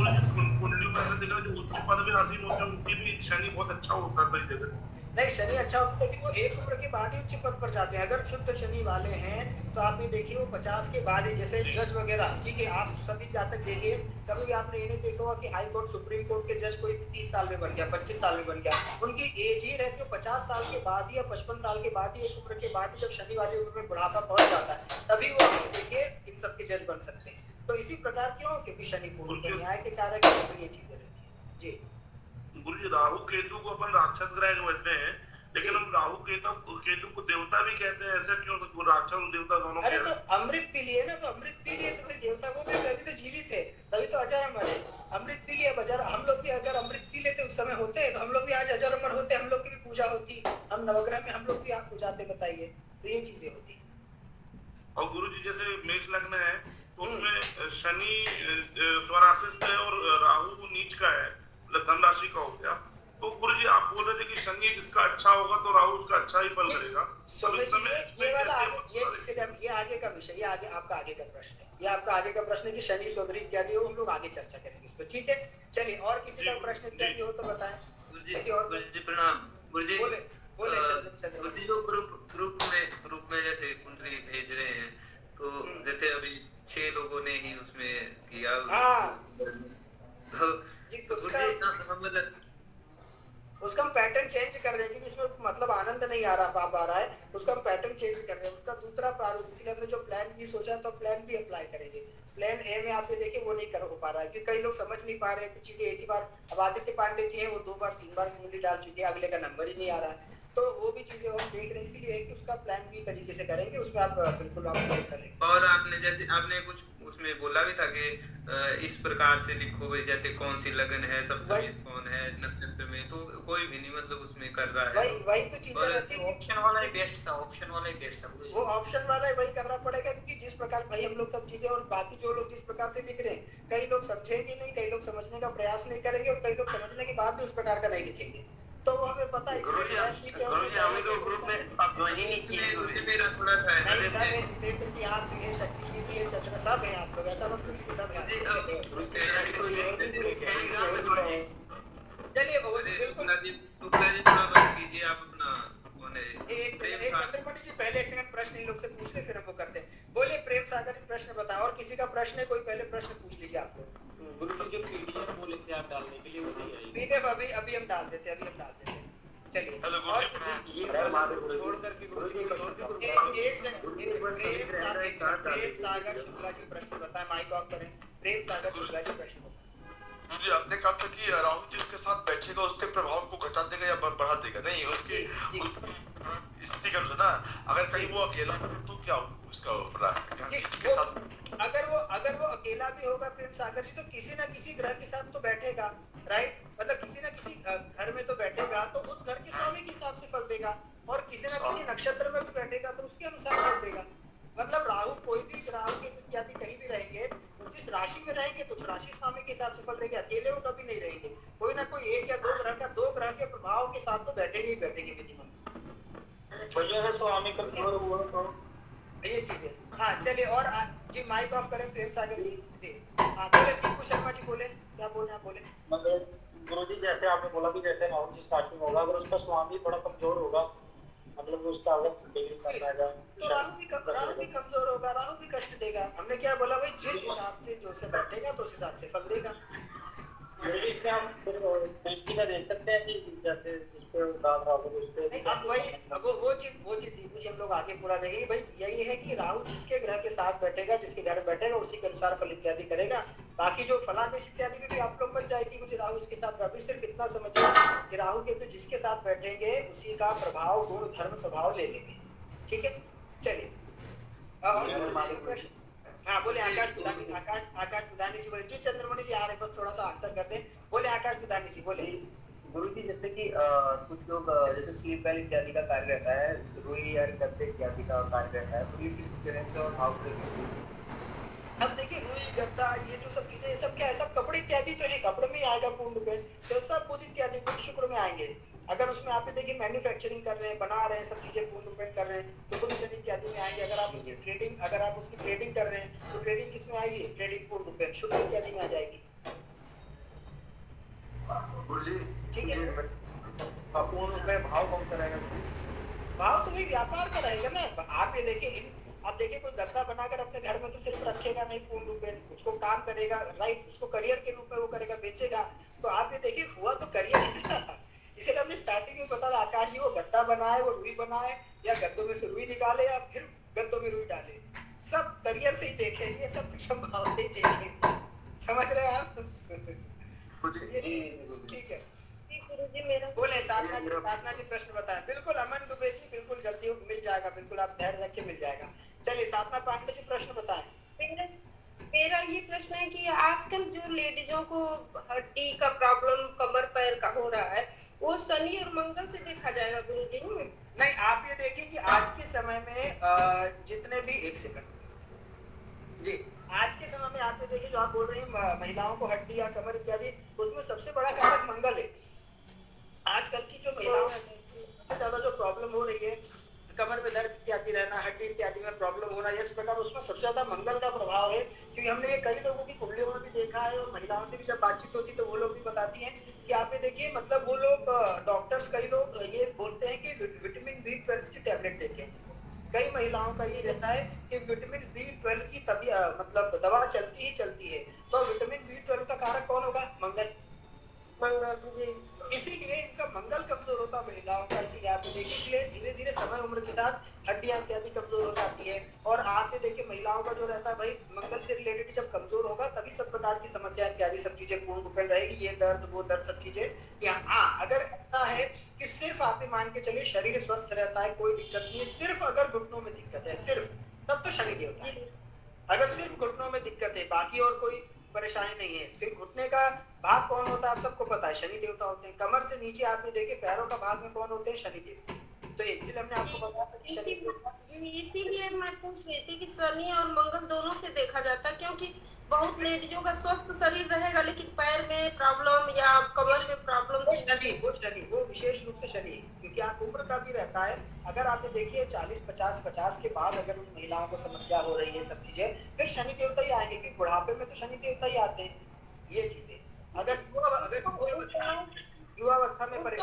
में जो उच्च पद में हासिल होते हैं उनकी भी शनि बहुत अच्छा होता है कई जगह। नहीं, शनि अच्छा होता है कि वो एक उम्र के बाद ही उच्च पद पर जाते हैं। अगर शुद्ध शनि वाले हैं तो आप ये देखिए वो 50 के बाद ही, जैसे जज वगैरह, ठीक है, आप सभी जातक देखिए, कभी भी आपने ये नहीं देखा होगा कि हाई कोर्ट सुप्रीम कोर्ट के जज कोई 30 साल में बन गया, 25 साल में बन गया। उनकी एज ही रहती है 50 साल के बाद ही या 55 साल के बाद ही, एक उम्र के बाद ही, जब शनि वाली उम्र में बुढ़ापा पहुंच जाता है तभी वो आप देखिए इन सब के जज बन सकते हैं। तो इसी प्रकार क्यों, क्योंकि शनि पूर्ण न्याय के कारक है, तो ये चीजें रहती है जी। गुरु जी, राहु केतु को अपन राक्षस ग्रह कहते हैं, लेकिन हम राहु केतु को देवता भी कहते हैं, ऐसा क्यों? तो राक्षस और देवता दोनों अरे तो अमृत पी लिए ना, तो अमृत पी लिए तो फिर देवता को भी, तभी तो जीवित है, तभी तो अजर अमर है। अमृत पी लिए, अब अजर, हम लोग भी अगर अमृत पी लेते उस समय होते तो हम लोग भी आज अजर अमर होते, हम लोग की भी पूजा होती, हम नवग्रह में हम लोग भी आप पूजाते, बताइए। तो ये चीजें होती। और गुरु जी, जैसे मेष लग्न है तो उसमें शनि स्वराशिष्ट है और राहु नीच का है, मतलब धनराशि का हो गया। तो गुरु जी, आप बोल रहे थे कि शनि जिसका अच्छा होगा तो राहु उसका अच्छा ही फल करेगा। ये आगे का विषय, ये आगे आपका आगे का प्रश्न है, ये आपका आगे का प्रश्न है कि शनि स्वगृह इत्यादि हो, हम लोग आगे चर्चा करेंगे इस पर, ठीक है। चलिए, और किसी का प्रश्न इत्यादि हो तो बताएं। गुरुजी प्रणाम। गुरुजी गुरुजी, जो ग्रुप में जैसे कुंडली भेज रहे हैं, तो जैसे अभी 6 लोगों ने ही उसमें किया, तो उसका हम पैटर्न चेंज कर रहे हैं, क्योंकि इसमें मतलब आनंद नहीं आ रहा है, उसका हम पैटर्न चेंज कर रहे हैं, उसका दूसरा प्रारूप, इसलिए हमने जो प्लान भी सोचा तो प्लान भी अप्लाई करेंगे। प्लान ए में आप ये देखिए वो नहीं कर हो पा रहा है, क्योंकि कई लोग समझ नहीं पा रहे हैं कुछ चीजें एक ही बार। अब आदित्य पांडे जी हैं, वो 2 बार 3 बार कुंडली डाल चुके हैं, अगले का नंबर ही नहीं आ रहा है, तो वो भी चीजें हम देख रहे हैं, इसीलिए है कि उसका प्लान भी तरीके से करेंगे, उसमें आप बिल्कुल आप करेंगे। और आपने कुछ उसमें बोला भी था कि इस प्रकार से लिखो, जैसे कौन सी लगन है, सप्तमी कौन है नक्षत्र में, तो कोई भी नहीं मतलब उसमें कर रहा है। वही तो चीजें रहती है, ऑप्शन वाला ही बेस्ट था, ऑप्शन वाला ही बेस्ट था। वो ऑप्शन वाला ही वही करना पड़ेगा, क्योंकि जिस प्रकार भाई हम लोग सब चीजें, और बाकी जो लोग जिस प्रकार से लिख रहे हैं, कई लोग समझेंगे नहीं, कई लोग समझने का प्रयास नहीं करेंगे, और कई लोग समझने के बाद भी उस प्रकार का नहीं लिखेंगे, तो वो हमें पता है। हमें तो ग्रुप में ध्वनि नहीं की, मेरा थोड़ा सा है, आप भी है, शक्ति जी भी है, चंद्र सब है, आप लोग ऐसा मत करिए, सब है। चलिए कीजिए आप अपना चंद्रमणि जी, पहले एक सेकंड प्रश्न इन लोग से पूछ ले, फिर हमको करते हैं। बोले प्रेम सागर जी, प्रश्न बताओ, और किसी का प्रश्न है कोई, पहले प्रश्न पूछ लीजिए आप लोग। गुरु जी, जो पीडीएफ वो लिखते हैं आप डालने के लिए, वो नहीं आएगी पीडीएफ अभी हम डाल देते हैं, चलिए। और छोड़ करके प्रेम सागर शुक्ला जी प्रश्न बताएं, माइक ऑफ करें। प्रेम सागर शुक्ला जी प्रश्न बताएं। जी, आपने कहा था कि राहु जिसके साथ बैठेगा उसके प्रभाव को घटा देगा या बढ़ा देगा, नहीं उसकी स्थिति का ना, अगर कहीं वो अकेला तो क्या उसका अगर वो अकेला भी होगा प्रेम सागर जी, तो किसी ना किसी ग्रह के साथ तो बैठेगा, राइट, मतलब किसी ना किसी घर में तो बैठेगा, तो उस घर के स्वामी के हिसाब से फल देगा, और किसी ना किसी नक्षत्र में भी बैठेगा तो उसके अनुसार फल देगा। मतलब राहु कोई भी, राहु के इत्यादि कहीं भी रहेंगे, जिस राशि में रहेंगे तो उस राशि स्वामी के हिसाब से फल देंगे, अकेले वो कभी नहीं रहेंगे, कोई ना कोई एक या दो ग्रह के प्रभाव के साथ तो बैठेंगे मिनिमम। स्वामी कमजोर हुआ तो ये चीज है। हाँ, चलिए, और जी माइक ऑफ करें प्रेम सागर जी। हाँ, बोले टीपू शर्मा जी, बोले क्या बोल रहे हैं, बोले। मतलब गुरु जी, जैसे आपने बोला कि जैसे राहु जी स्टार्टिंग होगा, अगर उसका स्वामी बड़ा कमजोर होगा, मतलब उसका अलग डिग्री कर पाएगा, तो राहु भी कमजोर होगा, राहु भी कष्ट देगा। हमने क्या बोला भाई, जिस हिसाब से जो से बैठेगा तो उस हिसाब से फल देगा। क्या हम दृष्टि का देख सकते हैं कि जैसे अब वही वो चीज हम लोग आगे पूरा देंगे भाई। यही है कि राहु जिसके ग्रह के साथ बैठेगा, जिसके घर बैठेगा, उसी के अनुसार फल इत्यादि करेगा। बाकी जो फलादेश इत्यादि में भी आप लोग बन जाएगी, मुझे राहु इसके साथ, अभी सिर्फ इतना समझिए कि राहु के तो जिसके साथ बैठेंगे उसी का प्रभाव, गुण, धर्म, स्वभाव ले लेंगे, ठीक है। चलिए, हाँ, बोले आकाश बुधानी जी, बोले जी चंद्रमणि जी आ रहे, बस थोड़ा सा आंसर करते हैं। बोले आकाश बुधानी जी, बोले। गुरु जी, जैसे कि कुछ लोग जैसे स्लीप वेल इत्यादि का कार्य रहता है, रुई या गद्दे इत्यादि का कार्य रहता है, तो ये किस तरह से और भाव से। अब देखिए, रुई, गद्दा, ये जो सब चीजें, सब क्या है, सब कपड़े इत्यादि तो है, कपड़े में आएगा पूर्ण पे, तो सब बुध इत्यादि कुछ शुक्र में आएंगे। अगर उसमें आप देखिए मैन्युफैक्चरिंग कर रहे हैं, बना रहे हैं, सब चीजें पूर्ण पे कर रहे हैं, तो बुध शनि इत्यादि में आएंगे। अगर आप उसकी ट्रेडिंग कर रहे हैं, तो ट्रेडिंग किसमें आएगी, ट्रेडिंग पूर्ण पे शुक्र इत्यादि में आ जाएगी, ठीक है। पूर्ण रूप में भाव कौन सा रहेगा? भाव तो भाई व्यापार का रहेगा ना। आप ये देखिए, आप देखिए कोई गद्दा बनाकर अपने घर में तो सिर्फ रखेगा नहीं पूर्ण रूप में, उसको काम करेगा, राइट, उसको करियर के रूप में वो करेगा, बेचेगा। तो आप ये देखिए हुआ तो करियर ही ना। इसलिए हमने स्टार्टिंग में बता आकाश जी वो गद्दा बनाए, वो रुई बनाए, या गद्दों में से रुई निकाले या फिर गद्दों में रुई डाले, सब करियर से ही देखेंगे, सब कुछ हम भाव से ही देखेंगे। समझ रहे हैं आप? ठीक है, गुरुजी मेरा बोले साधना जी प्रश्न बताएं। बिल्कुल अमन दुबे जी, बिल्कुल जल्दी मिल जाएगा, बिल्कुल आप धैर्य रख के मिल जाएगा। चलिए साधना पांडे जी प्रश्न बताएं। मेरा ये प्रश्न है कि आजकल जो लेडीजों को हड्डी का प्रॉब्लम कमर पैर का हो रहा है, वो शनि और मंगल से देखा जाएगा गुरुजी? नहीं, आप ये देखिए कि आज के समय में जितने भी, एक सेकंड जी, आज के समय में आप ये देखिए जो आप बोल रहे हैं महिलाओं को हड्डी या कमर इत्यादि, उसमें सबसे बड़ा कारक मंगल है। आजकल की जो महिलाओं में सबसे ज्यादा जो प्रॉब्लम हो रही है, कमर में दर्द इत्यादि रहना, हड्डी इत्यादि में प्रॉब्लम होना, इस प्रकार उसमें सबसे ज्यादा मंगल का प्रभाव है। क्योंकि हमने ये कई लोगों की कुंडलियों में भी देखा है और महिलाओं से भी जब बातचीत होती है तो वो लोग भी बताती हैं कि आप ये देखिए, मतलब वो लोग डॉक्टर्स, कई लोग ये बोलते हैं कि विटामिन B12 की टैबलेट देते हैं। कई महिलाओं का ये रहता है कि विटामिन B12 की मतलब दवा चलती ही चलती है। तो विटामिन B12 का कारक कौन होगा? मंगल। इसीलिए इनका मंगल कमजोर होता है महिलाओं का। इसीलिए आप देखिए, इसलिए धीरे धीरे समय उम्र के साथ हड्डियां इत्यादि कमजोर हो जाती है। और आप ये देखिए महिलाओं का जो रहता है भाई, मंगल से रिलेटेड जब कमजोर होगा तभी सब प्रकार की समस्या इत्यादि सब चीजें पूर्ण रूप में रहेगी, ये दर्द वो दर्द सब चीजें। हाँ, अगर ऐसा है कि सिर्फ आप मान के चलिए शरीर स्वस्थ रहता है, कोई दिक्कत नहीं है, सिर्फ अगर घुटनों में दिक्कत है सिर्फ, तब तो शनि देवता है। अगर सिर्फ घुटनों में दिक्कत है, बाकी और कोई परेशानी नहीं है, फिर घुटने का भाग कौन होता है आप सबको पता है, शनि देवता होते हैं। कमर से नीचे आप ये देखिए पैरों का भाग में कौन होते हैं? शनि देवता। तो इसलिए हमने आपको बताया कि शनि देवता, इसीलिए मैं पूछ रही थी कि शनि और मंगल दोनों से देखा जाता है, क्योंकि बहुत लेडीजों का स्वस्थ शरीर रहेगा लेकिन पैर में प्रॉब्लम या कमर में प्रॉब्लम। वो विशेष रूप से शनि, क्योंकि आप उम्र का भी रहता है। अगर आप देखिए 40-50 के बाद अगर उन महिलाओं को समस्या हो रही है सब चीजें, फिर शनि देवता ही आएंगे, क्योंकि बुढ़ापे में तो शनि देवता ही आते हैं। ये चीजें अगर युवावस्था में मैंने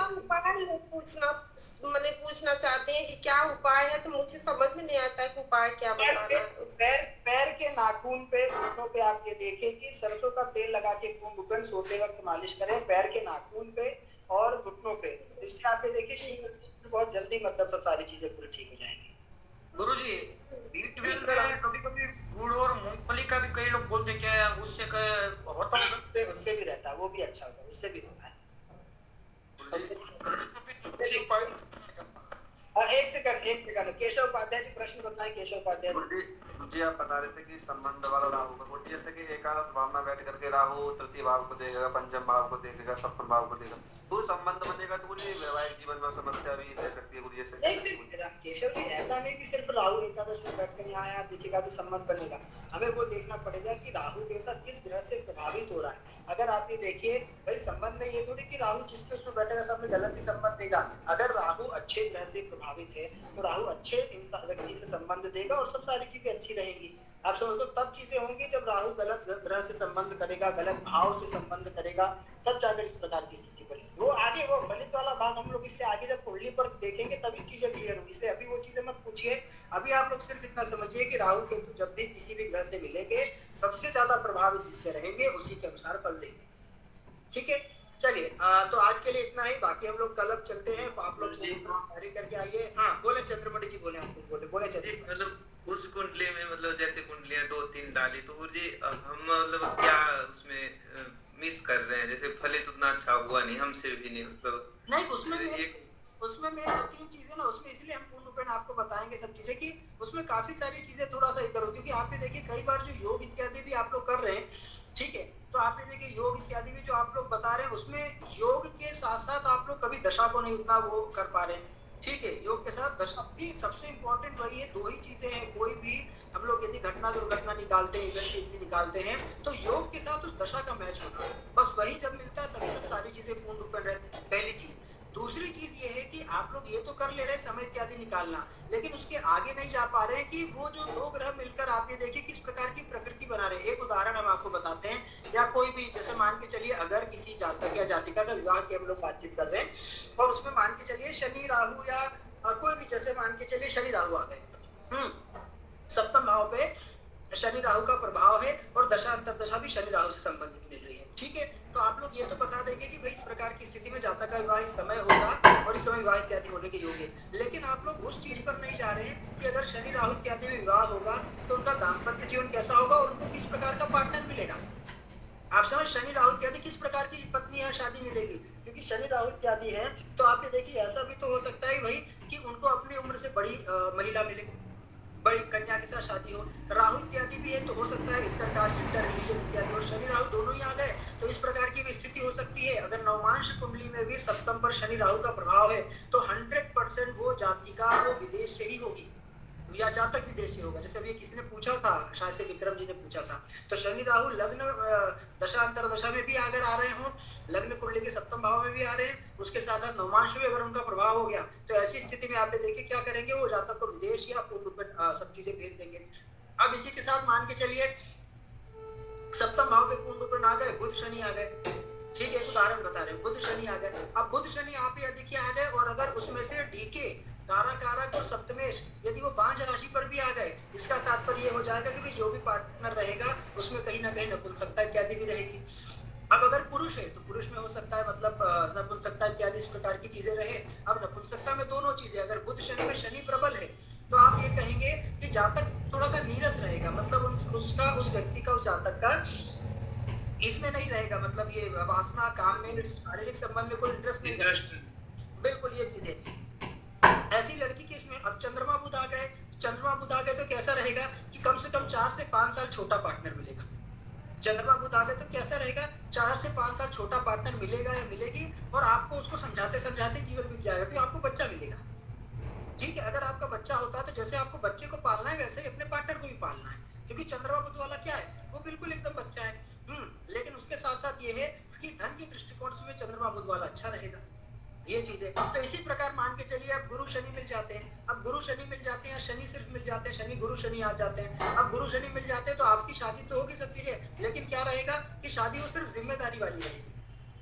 पूछना चाहते हैं कि क्या उपाय है, तो मुझे समझ में नहीं आता है कि उपाय क्या बताना है। पैर के नाखून पे, घुटनों पे आप ये देखें कि सरसों का तेल लगा के पूर्ण सोते वक्त मालिश करें पैर के नाखून पे और घुटनों पे। इससे आप ये देखिए बहुत जल्दी मतलब सब सारी चीजें पूरी ठीक हो जाएंगी। गुरुजी, B12 में कभी-कभी गुड़ और मूंगफली का भी कई लोग बोलते हैं, क्या उससे होता होगा? उससे भी रहता है, वो भी अच्छा होता है, उससे भी होता है। एक सेकंड केशव उपाध्याय जी प्रश्न बताएं। केशव उपाध्याय जी, आप बता रहे थे कि संबंध वाला राहु का कोटि, जैसे कि एकादश भाव में बैठ करके राहु तृतीय भाव को देखेगा, पंचम भाव को देखेगा, सप्तम भाव को देखेगा, तो संबंध बनेगा तो मुझे वैवाहिक जीवन में समस्या भी रह सकती है। मुझे केशव जी ऐसा नहीं कि सिर्फ राहु एकादश में बैठ कर यहाँ दिखेगा तो संबंध बनेगा, हमें वो देखना पड़ेगा कि राहु देवता किस ग्रह से प्रभावित हो रहा है। अगर आप ये देखिए भाई संबंध में ये थोड़ी कि राहु जिसके उसमें बैठेगा सब में गलत ही संबंध देगा। अगर राहु अच्छे ग्रह से प्रभावित है तो राहु अच्छे इंसान व्यक्ति से संबंध देगा और सब सारी चीजें अच्छी रहेंगी। आप समझो तब चीजें होंगी जब राहु गलत ग्रह से संबंध करेगा, गलत भाव से संबंध करेगा, तब जाकर इस प्रकार की स्थिति बनेगी। वो आगे वो फलित वाला भाग हम लोग इसलिए आगे जब कुंडली पर देखेंगे तभी चीजें क्लियर होगी, इसलिए अभी वो चीजें मत पूछिए। अभी आप लोग सिर्फ इतना समझिए कि राहु के जब भी किसी भी ग्रह से मिलेंगे सबसे ज्यादा प्रभावित जिससे रहेंगे उसी के अनुसार फल देंगे। ठीक है, चलिए तो आज के लिए इतना ही, बाकी हम लोग कल चलते हैं। तो आप लोग तैयारी करके आइए। हाँ बोले चंद्रमणि जी, बोले आपको बोले चलिए। मतलब उस कुंडली में मतलब जैसे कुंडलियां 2-3 डाली तो जी हम मतलब क्या उसमें मिस कर रहे हैं, जैसे फलित उतना अच्छा हुआ नहीं, हमसे भी नहीं, मतलब नहीं उसमें मेन 3 चीजें ना उसमें, इसलिए हम पूर्ण रूपेण आपको बताएंगे सब चीजें कि उसमें काफी सारी चीजें थोड़ा सा इधर हो, क्योंकि आप ये देखिए कई बार जो योग इत्यादि भी आप लोग कर रहे हैं, ठीक है, तो आप ये देखिए योग इत्यादि भी जो आप लोग बता रहे हैं उसमें योग के साथ साथ आप लोग कभी दशा को नहीं उतना वो कर पा रहे हैं। ठीक है, योग के साथ दशा भी सबसे इम्पोर्टेंट वही है। 2 ही चीजें हैं, कोई भी हम लोग यदि घटना दुर्घटना निकालते हैं, इवेंट निकालते हैं, तो योग के साथ उस दशा का मैच होना है, बस वही जब मिलता है तभी सब सारी चीजें पूर्ण रूप में रहती है। पहली चीज। दूसरी चीज ये है कि आप लोग ये तो कर ले रहे हैं समय इत्यादि निकालना, लेकिन उसके आगे नहीं जा पा रहे हैं कि वो जो 2 ग्रह मिलकर आप ये देखिए किस प्रकार की प्रकृति बना रहे हैं। एक उदाहरण हम आपको बताते हैं, या कोई भी जैसे मान के चलिए अगर किसी जातक या जातिका का विवाह की हम लोग बातचीत कर रहे हैं और उसमें मान देखिए शनि राहु या कोई भी, जैसे मान के चलिए शनि राहु आ गए, सप्तम भाव पे शनि राहु का प्रभाव है और दशा अंतर्दशा भी शनि राहु से संबंधित मिल रही है, ठीक है। तो आप लोग ये तो बता देंगे कि भाई इस प्रकार की स्थिति में जातक का विवाह इस समय होगा और इस समय विवाह इत्यादि होने के योग्य है, लेकिन आप लोग उस चीज पर नहीं जा रहे हैं कि अगर शनि राहु इत्यादि में विवाह होगा तो उनका दाम्पत्य जीवन कैसा होगा और उनको किस प्रकार का पार्टनर मिलेगा। आप समझ, शनि राहु इत्यादि किस प्रकार की पत्नी या शादी मिलेगी, क्योंकि शनि राहु इत्यादि है तो आप ये देखिए ऐसा भी तो हो सकता है भाई कि उनको अपनी उम्र से बड़ी महिला मिले, बड़ी कन्या के साथ शादी हो। राहु इत्यादि भी है तो हो सकता है इंटरकास्ट, इंटर रिलीजन इत्यादि, और शनि राहु दोनों ही आ गए तो इस प्रकार की भी स्थिति हो सकती है। अगर नवमांश कुंडली में भी सप्तम पर शनि राहु का प्रभाव है तो 100% वो जातिका वो विदेश से ही होगी या जातक विदेश से होगा। जैसे अभी किसी ने पूछा था, शायद से विक्रम जी ने पूछा था, तो शनि राहु लग्न दशा अंतरदशा में भी अगर आ रहे हो, लग्न कुंडली के सप्तम भाव में भी आ रहे हैं, उसके साथ साथ नवमांश में अगर उनका प्रभाव हो गया तो ऐसी स्थिति में आप देखिए क्या करेंगे, वो जातक को विदेश या पूर्ण रूप में सब चीजें भेज देंगे। अब इसी के साथ मान के चलिए सप्तम भाव पे पूर्ण रूप में आ गए, बुध शनि आ गए, ठीक है, उदाहरण बता रहे हैं, बुध शनि आ गए। अब बुध शनि आप ही देखिए आ गए और अगर उसमें से डीके तारा कारक और सप्तमेश यदि वो 5 राशि पर भी आ गए, इसका तात्पर्य ये हो जाएगा कि जो भी पार्टनर रहेगा उसमें कहीं ना कहीं नपुंसकता इत्यादि भी रहेगी। अब अगर पुरुष है तो पुरुष में हो सकता है मतलब नपुंसकता इत्यादि इस प्रकार की चीजें रहे। अब नपुंसकता में दोनों चीजें, अगर बुध शनि में शनि प्रबल है तो आप ये कहेंगे कि जातक थोड़ा सा नीरस रहेगा, मतलब उसका उस व्यक्ति का उस जातक का इसमें नहीं रहेगा, मतलब ये वासना काम में शारीरिक संबंध में कोई इंटरेस्ट नहीं रहेगा, बिल्कुल ये चीजें। ऐसी लड़की के इसमें अब चंद्रमा बुध आ गए, चंद्रमा बुध आ गए तो कैसा रहेगा कि कम से कम 4 से 5 साल छोटा पार्टनर मिलेगा। चंद्रमा बुध आ गए तो कैसा रहेगा, 4 से 5 साल छोटा पार्टनर मिलेगा या मिलेगी और आपको उसको समझाते समझाते जीवन बीत जाएगा, फिर आपको बच्चा मिलेगा, ठीक है। अगर आपका बच्चा होता है तो जैसे आपको बच्चे को पालना है वैसे ही अपने पार्टनर को भी पालना है, क्योंकि चंद्रमा बुध वाला क्या है, वो बिल्कुल एकदम बच्चा है। लेकिन उसके साथ साथ ये है कि धन के दृष्टिकोण से चंद्रमा बुध वाला अच्छा रहेगा, ये चीजें। तो इसी प्रकार मान के चलिए अब गुरु शनि मिल जाते हैं, अब गुरु शनि मिल जाते हैं, शनि सिर्फ मिल जाते हैं, शनि गुरु शनि आ जाते हैं। अब गुरु शनि मिल जाते हैं तो आपकी शादी तो होगी सब चीजें, लेकिन क्या रहेगा कि शादी वो सिर्फ जिम्मेदारी वाली रहेगी,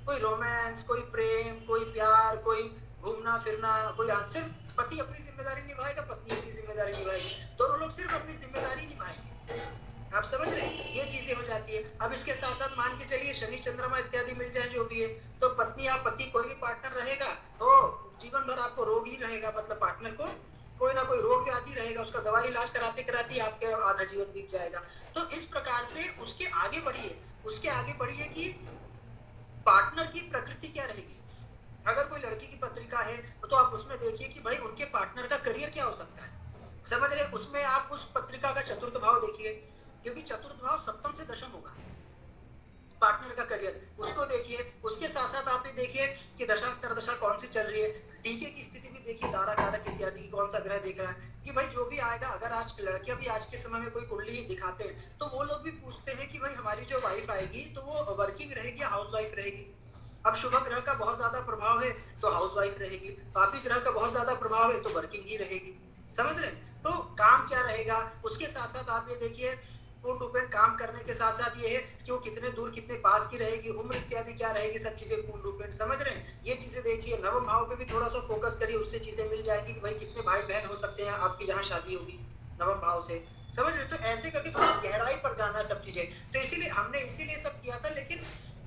कोई रोमांस, कोई प्रेम, कोई प्यार, कोई घूमना फिरना, कोई सिर्फ पति अपनी जिम्मेदारी निभाएगा, पत्नी अपनी जिम्मेदारी निभाएगी, दोनों लोग सिर्फ अपनी जिम्मेदारी निभाएंगे। आप समझ रहे हैं, ये चीजें हो जाती है। अब इसके साथ साथ मान के चलिए शनि चंद्रमा इत्यादि मिल जाए जो भी है, तो पत्नी या पति कोई भी पार्टनर रहेगा तो जीवन भर आपको रोग ही रहेगा, मतलब पार्टनर को कोई ना कोई रोग व्याधि रहेगा, उसका दवाई इलाज कराते कराते आपके आधा जीवन बीत जाएगा। तो इस प्रकार से उसके आगे बढ़िए कि पार्टनर की प्रकृति क्या रहेगी। अगर कोई लड़की की पत्रिका है तो आप उसमें देखिए कि भाई उनके पार्टनर का करियर क्या हो सकता है, समझ रहे। उसमें आप उस पत्रिका का चतुर्थ भाव देखिए, क्योंकि चतुर्थ भाव सप्तम से दशम होगा, पार्टनर का करियर उसको देखिए। उसके साथ साथ आप ये देखिए कि दशा अंतरदशा कौन सी चल रही है, डीके की स्थिति भी देखिए, तारा कारक इत्यादि कौन सा ग्रह देख रहा है कि भाई जो भी आएगा। अगर आज लड़कियां भी आज के समय में कोई कुंडली दिखाते हैं तो वो लोग भी पूछते हैं कि भाई हमारी जो वाइफ आएगी तो वो वर्किंग रहेगी या हाउस वाइफ रहेगी। अब शुभ ग्रह का बहुत ज्यादा प्रभाव है तो हाउस वाइफ रहेगी, पापी ग्रह का बहुत ज्यादा प्रभाव है तो वर्किंग ही रहेगी, समझ रहे। तो काम क्या रहेगा, उसके साथ साथ आप ये देखिए पूर्ण रूप में काम करने के साथ साथ ये है कि वो कितने दूर कितने पास की रहेगी, उम्र इत्यादि क्या रहेगी, सब चीजें पूर्ण रूप में समझ रहे हैं। ये चीजें देखिए, नवम भाव पे भी थोड़ा सा फोकस करिए, उससे चीजें मिल जाएगी कि भाई कितने भाई बहन हो सकते हैं आपकी जहाँ शादी होगी नवम भाव से, समझ रहे। तो ऐसे करके थोड़ा गहराई पर जाना है सब चीजें, तो इसीलिए हमने इसीलिए सब किया था। लेकिन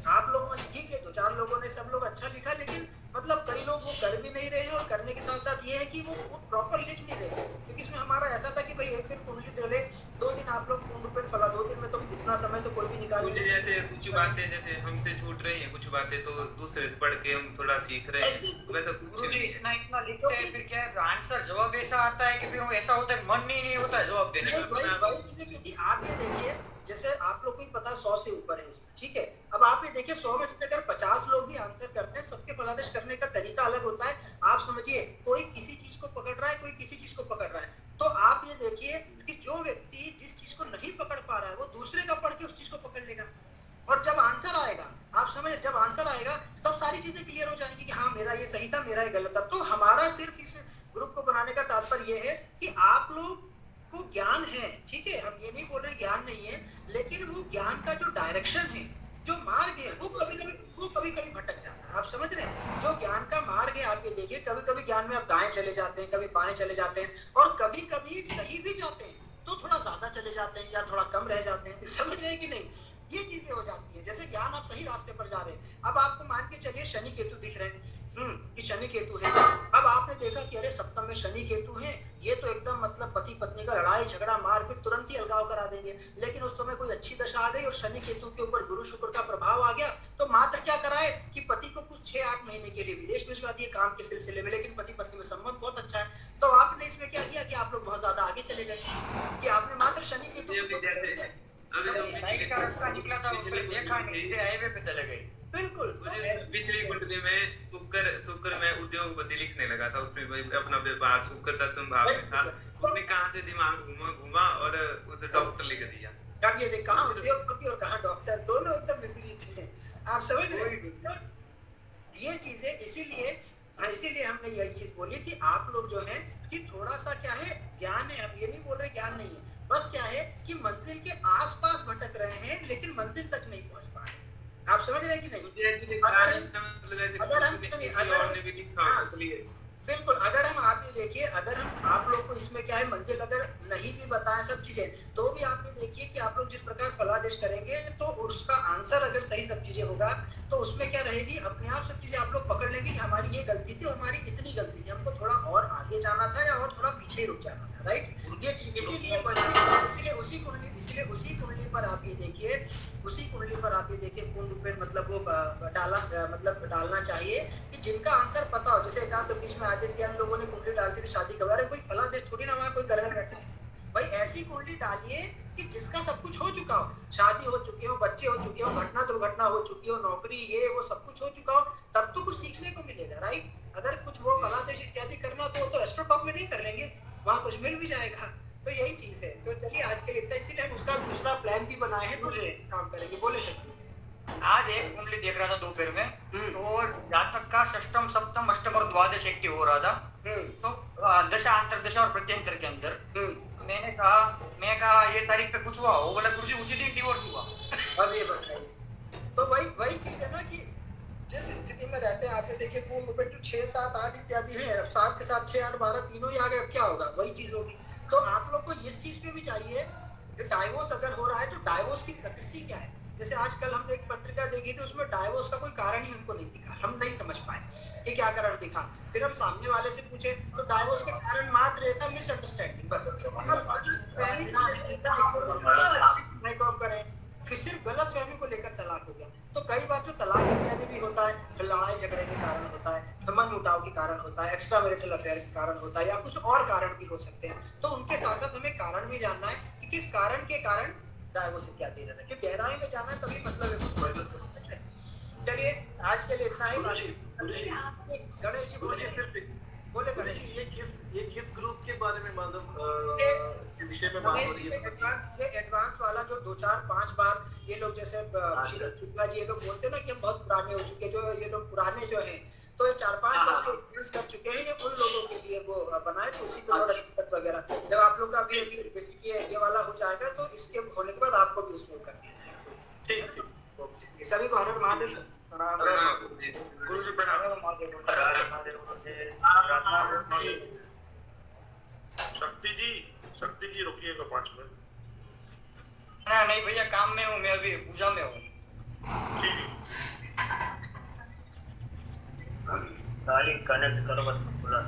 आप लोगों ने ठीक है 2-4 लोगों ने सब लोग अच्छा लिखा, लेकिन मतलब कई लोग वो कर भी नहीं रहे हैं और करने के साथ साथ ये है कि वो प्रॉपर लिख नहीं रहे, क्योंकि इसमें हमारा ऐसा था कि भाई एक दिन कुंडली डले, 2 दिन आप लोग पूर्ण रूप में फला, 2 दिन में तो इतना समय तो कोई भी निकाल मुझे जैसे कुछ बातें जैसे हमसे छूट रही हैं, कुछ बातें तो दूसरे पढ़ के हम थोड़ा सीख रहे हैं, वैसा कुछ नहीं है। इतना लिखते हैं फिर क्या आंसर जवाब ऐसा आता है कि फिर ऐसा होता है मन नहीं होता है जवाब देने का। वही चीजें, क्योंकि आप ये देखिए जैसे आप लोग को ही पता 100 से ऊपर है, ठीक है। अब आप ये देखिए 100 में से अगर 50 लोग भी आंसर करते हैं, सबके फलादेश करने का तरीका अलग होता है। आप समझिए कोई किसी चीज को पकड़ रहा है, कोई किसी चीज को पकड़ रहा है, तो आप ये देखिए कि जो व्यक्ति जिस चीज को नहीं पकड़ पा रहा है वो दूसरे का पढ़ के उस चीज को पकड़ लेगा, और जब आंसर आएगा, आप समझ, जब आंसर आएगा तब सारी चीजें क्लियर हो जाएंगी कि हाँ मेरा ये सही था, मेरा ये गलत था। तो हमारा सिर्फ इस ग्रुप को बनाने का तात्पर्य ये है कि आप लोग को ज्ञान है, ठीक है, हम ये नहीं बोल रहे ज्ञान नहीं है, लेकिन वो ज्ञान का जो डायरेक्शन है, जो मार्ग है, वो कभी कभी भटक जाता है। आप समझ रहे हैं, जो ज्ञान का मार्ग है, आप ये देखिए कभी कभी ज्ञान में आप दाएं चले जाते हैं, कभी बाएं चले जाते हैं, और कभी कभी सही भी जाते हैं तो थोड़ा ज्यादा चले जाते हैं या थोड़ा कम रह जाते हैं। समझ रहे हैं कि नहीं? ये चीजें हो जाती है। जैसे ज्ञान आप सही रास्ते पर जा रहे हैं, अब आपको मान के चलिए शनि केतु दिख रहे हैं कि शनि केतु है। अब आपने देखा कि अरे सप्तम में शनि केतु है, ये तो एकदम मतलब पति पत्नी का लड़ाई झगड़ा मारपीट तुरंत ही अलगाव करा देंगे। लेकिन उस समय कोई अच्छी दशा आ गई और शनि केतु के ऊपर गुरु शुक्र का प्रभाव आ गया, तो मात्र क्या कराए कि पति को कुछ 6-8 महीने के लिए विदेश भिजवा दिए काम के सिलसिले में, लेकिन पति पत्नी में संबंध बहुत अच्छा है। तो आपने इसमें क्या किया कि आप लोग बहुत ज्यादा आगे चले गए कि आपने मात्र शनि केतु का रास्ता निकला था, उसमें देखा नहीं, सीधे हाईवे पे चले गए। बिल्कुल। पिछली कुंडली में शुक्र में उद्योगपति लिखने लगा था, उसमें भाई अपना व्यापार शुक्र दसम भाव में था, उसने कहाँ से दिमाग घुमा और उसे डॉक्टर लिख दिया। अब ये देख, कहाँ उद्योगपति और कहाँ डॉक्टर, दोनों एकदम विपरीत हैं। आप समझ रहे हैं? ये चीजें इसीलिए हमने यही चीज बोली कि आप लोग जो है कि थोड़ा सा क्या है ज्ञान है, हम ये नहीं बोल रहे ज्ञान नहीं है, बस क्या है कि मंजिल के आसपास भटक रहे हैं लेकिन मंजिल तक नहीं पहुंच पा रहे। आप समझ रहे हैं कि नहीं? बिल्कुल। अगर हम आप ये देखिए, अगर हम आप लोग को इसमें क्या है मंजिल अगर नहीं भी बताएं सब चीजें, तो भी आप ये देखिए कि आप लोग जिस प्रकार फलादेश करेंगे तो उसका आंसर अगर सही सब चीजें होगा तो उसमें क्या रहेगी, अपने आप सब चीजें आप लोग पकड़ लेंगे कि हमारी ये गलती थी, हमारी इतनी गलती थी, हमको थोड़ा और आगे जाना था या और थोड़ा पीछे रुक जाना था, राइट? ये इसीलिए उसी कुंडली पर आप ये देखिए, पूर्ण रूप मतलब वो डालना चाहिए कि जिनका आंसर पता हो। जैसे एकांत बीच में आदित्य लोगों ने कुंडली डालती थी शादी का, अरे कोई फला देश थोड़ी ना वहाँ कोई करने बैठे भाई, ऐसी कुंडली डालिए कि जिसका सब कुछ हो चुका हो, शादी हो चुकी हो, बच्चे हो चुके हो, घटना दुर्घटना हो चुकी हो, नौकरी ये वो सब कुछ हो चुका हो, तब तो कुछ सीखने को मिलेगा, राइट? अगर कुछ वो फलादेश इत्यादि करना तो एस्ट्रोटॉक में नहीं कर लेंगे, वहाँ कुछ मिल भी जाएगा। तो यही चीज है। तो चलिए आज के लिए इतना, इसीलिए हम उसका दूसरा प्लान भी बनाए हैं, तो काम करेंगे। बोले सकते आज एक कुंडली देख रहा था दोपहर में, तो जातक का षष्टम सप्तम अष्टम और द्वादश एक्टिव हो रहा था। तो दशा अंतरदशा और प्रत्यंतर के अंदर मैंने कहा ये तारीख पे कुछ हुआ हो, बोला गुरुजी उसी दिन डिवोर्स हुआ। अब ये बताइए, तो वही चीज है ना कि जिस स्थिति में रहते हैं, आपने देखिए पूर्ण रूप जो 6, 7, 8 इत्यादि है, 7 के साथ 6, 8, 12 तीनों ही आ गए, अब क्या होगा? वही चीज होगी। तो आप लोग को इस चीज पे भी चाहिए कि डाइवोर्स अगर हो रहा है तो डाइवोर्स की प्रकृति क्या है। जैसे आजकल हमने एक पत्रिका देखी थी, उसमें डाइवोर्स का कोई कारण ही हमको नहीं दिखा, हम नहीं समझ पाए कि क्या कारण दिखा। फिर हम सामने वाले से पूछे तो डाइवोर्स के कारण मात्र रहता मिसअंडरस्टैंडिंग, बस करें, फिर सिर्फ गलत फहमी को लेकर तलाक हो गया। तो कई बार जो तलाक इत्यादि भी होता है, फिर लड़ाई झगड़े के कारण होता है, संबंध उठाव के कारण होता है, एक्स्ट्रा मैरिटल अफेयर के कारण होता है, या कुछ और कारण भी हो सकते हैं। तो उनके साथ साथ हमें कारण भी जानना है कि किस कारण के कारण डाइवोर्स इत्यादि रहना है, क्योंकि गहराई में जाना है तभी मतलब है। चलिए आज के लिए इतना ही। गणेश जी बोले गणेश जी, ये किस ग्रुप के बारे में मालूम विषय में बात हो रही है? ये एडवांस वाला जो 2, 4, 5 बार ये लोग जैसे शुक्ला जी ये लोग बोलते हैं ना कि हम बहुत पुराने हो चुके, जो ये लोग पुराने जो हैं, तो ये 4-5 बार तो कर चुके हैं, ये उन लोगों के लिए वो बनाए, तो उसी को वगैरह जब आप लोग का अभी बेसिकली ये वाला हो जाएगा तो इसके होने के बाद आपको भी उसमें कर दिया जाएगा। ठीक, सभी को हर महादेव शक्ति जी रुकिएगा 5 मिनट। नहीं भैया काम में हूँ मैं, अभी पूजा में हूँ। कनेक्ट करो बस पूरा।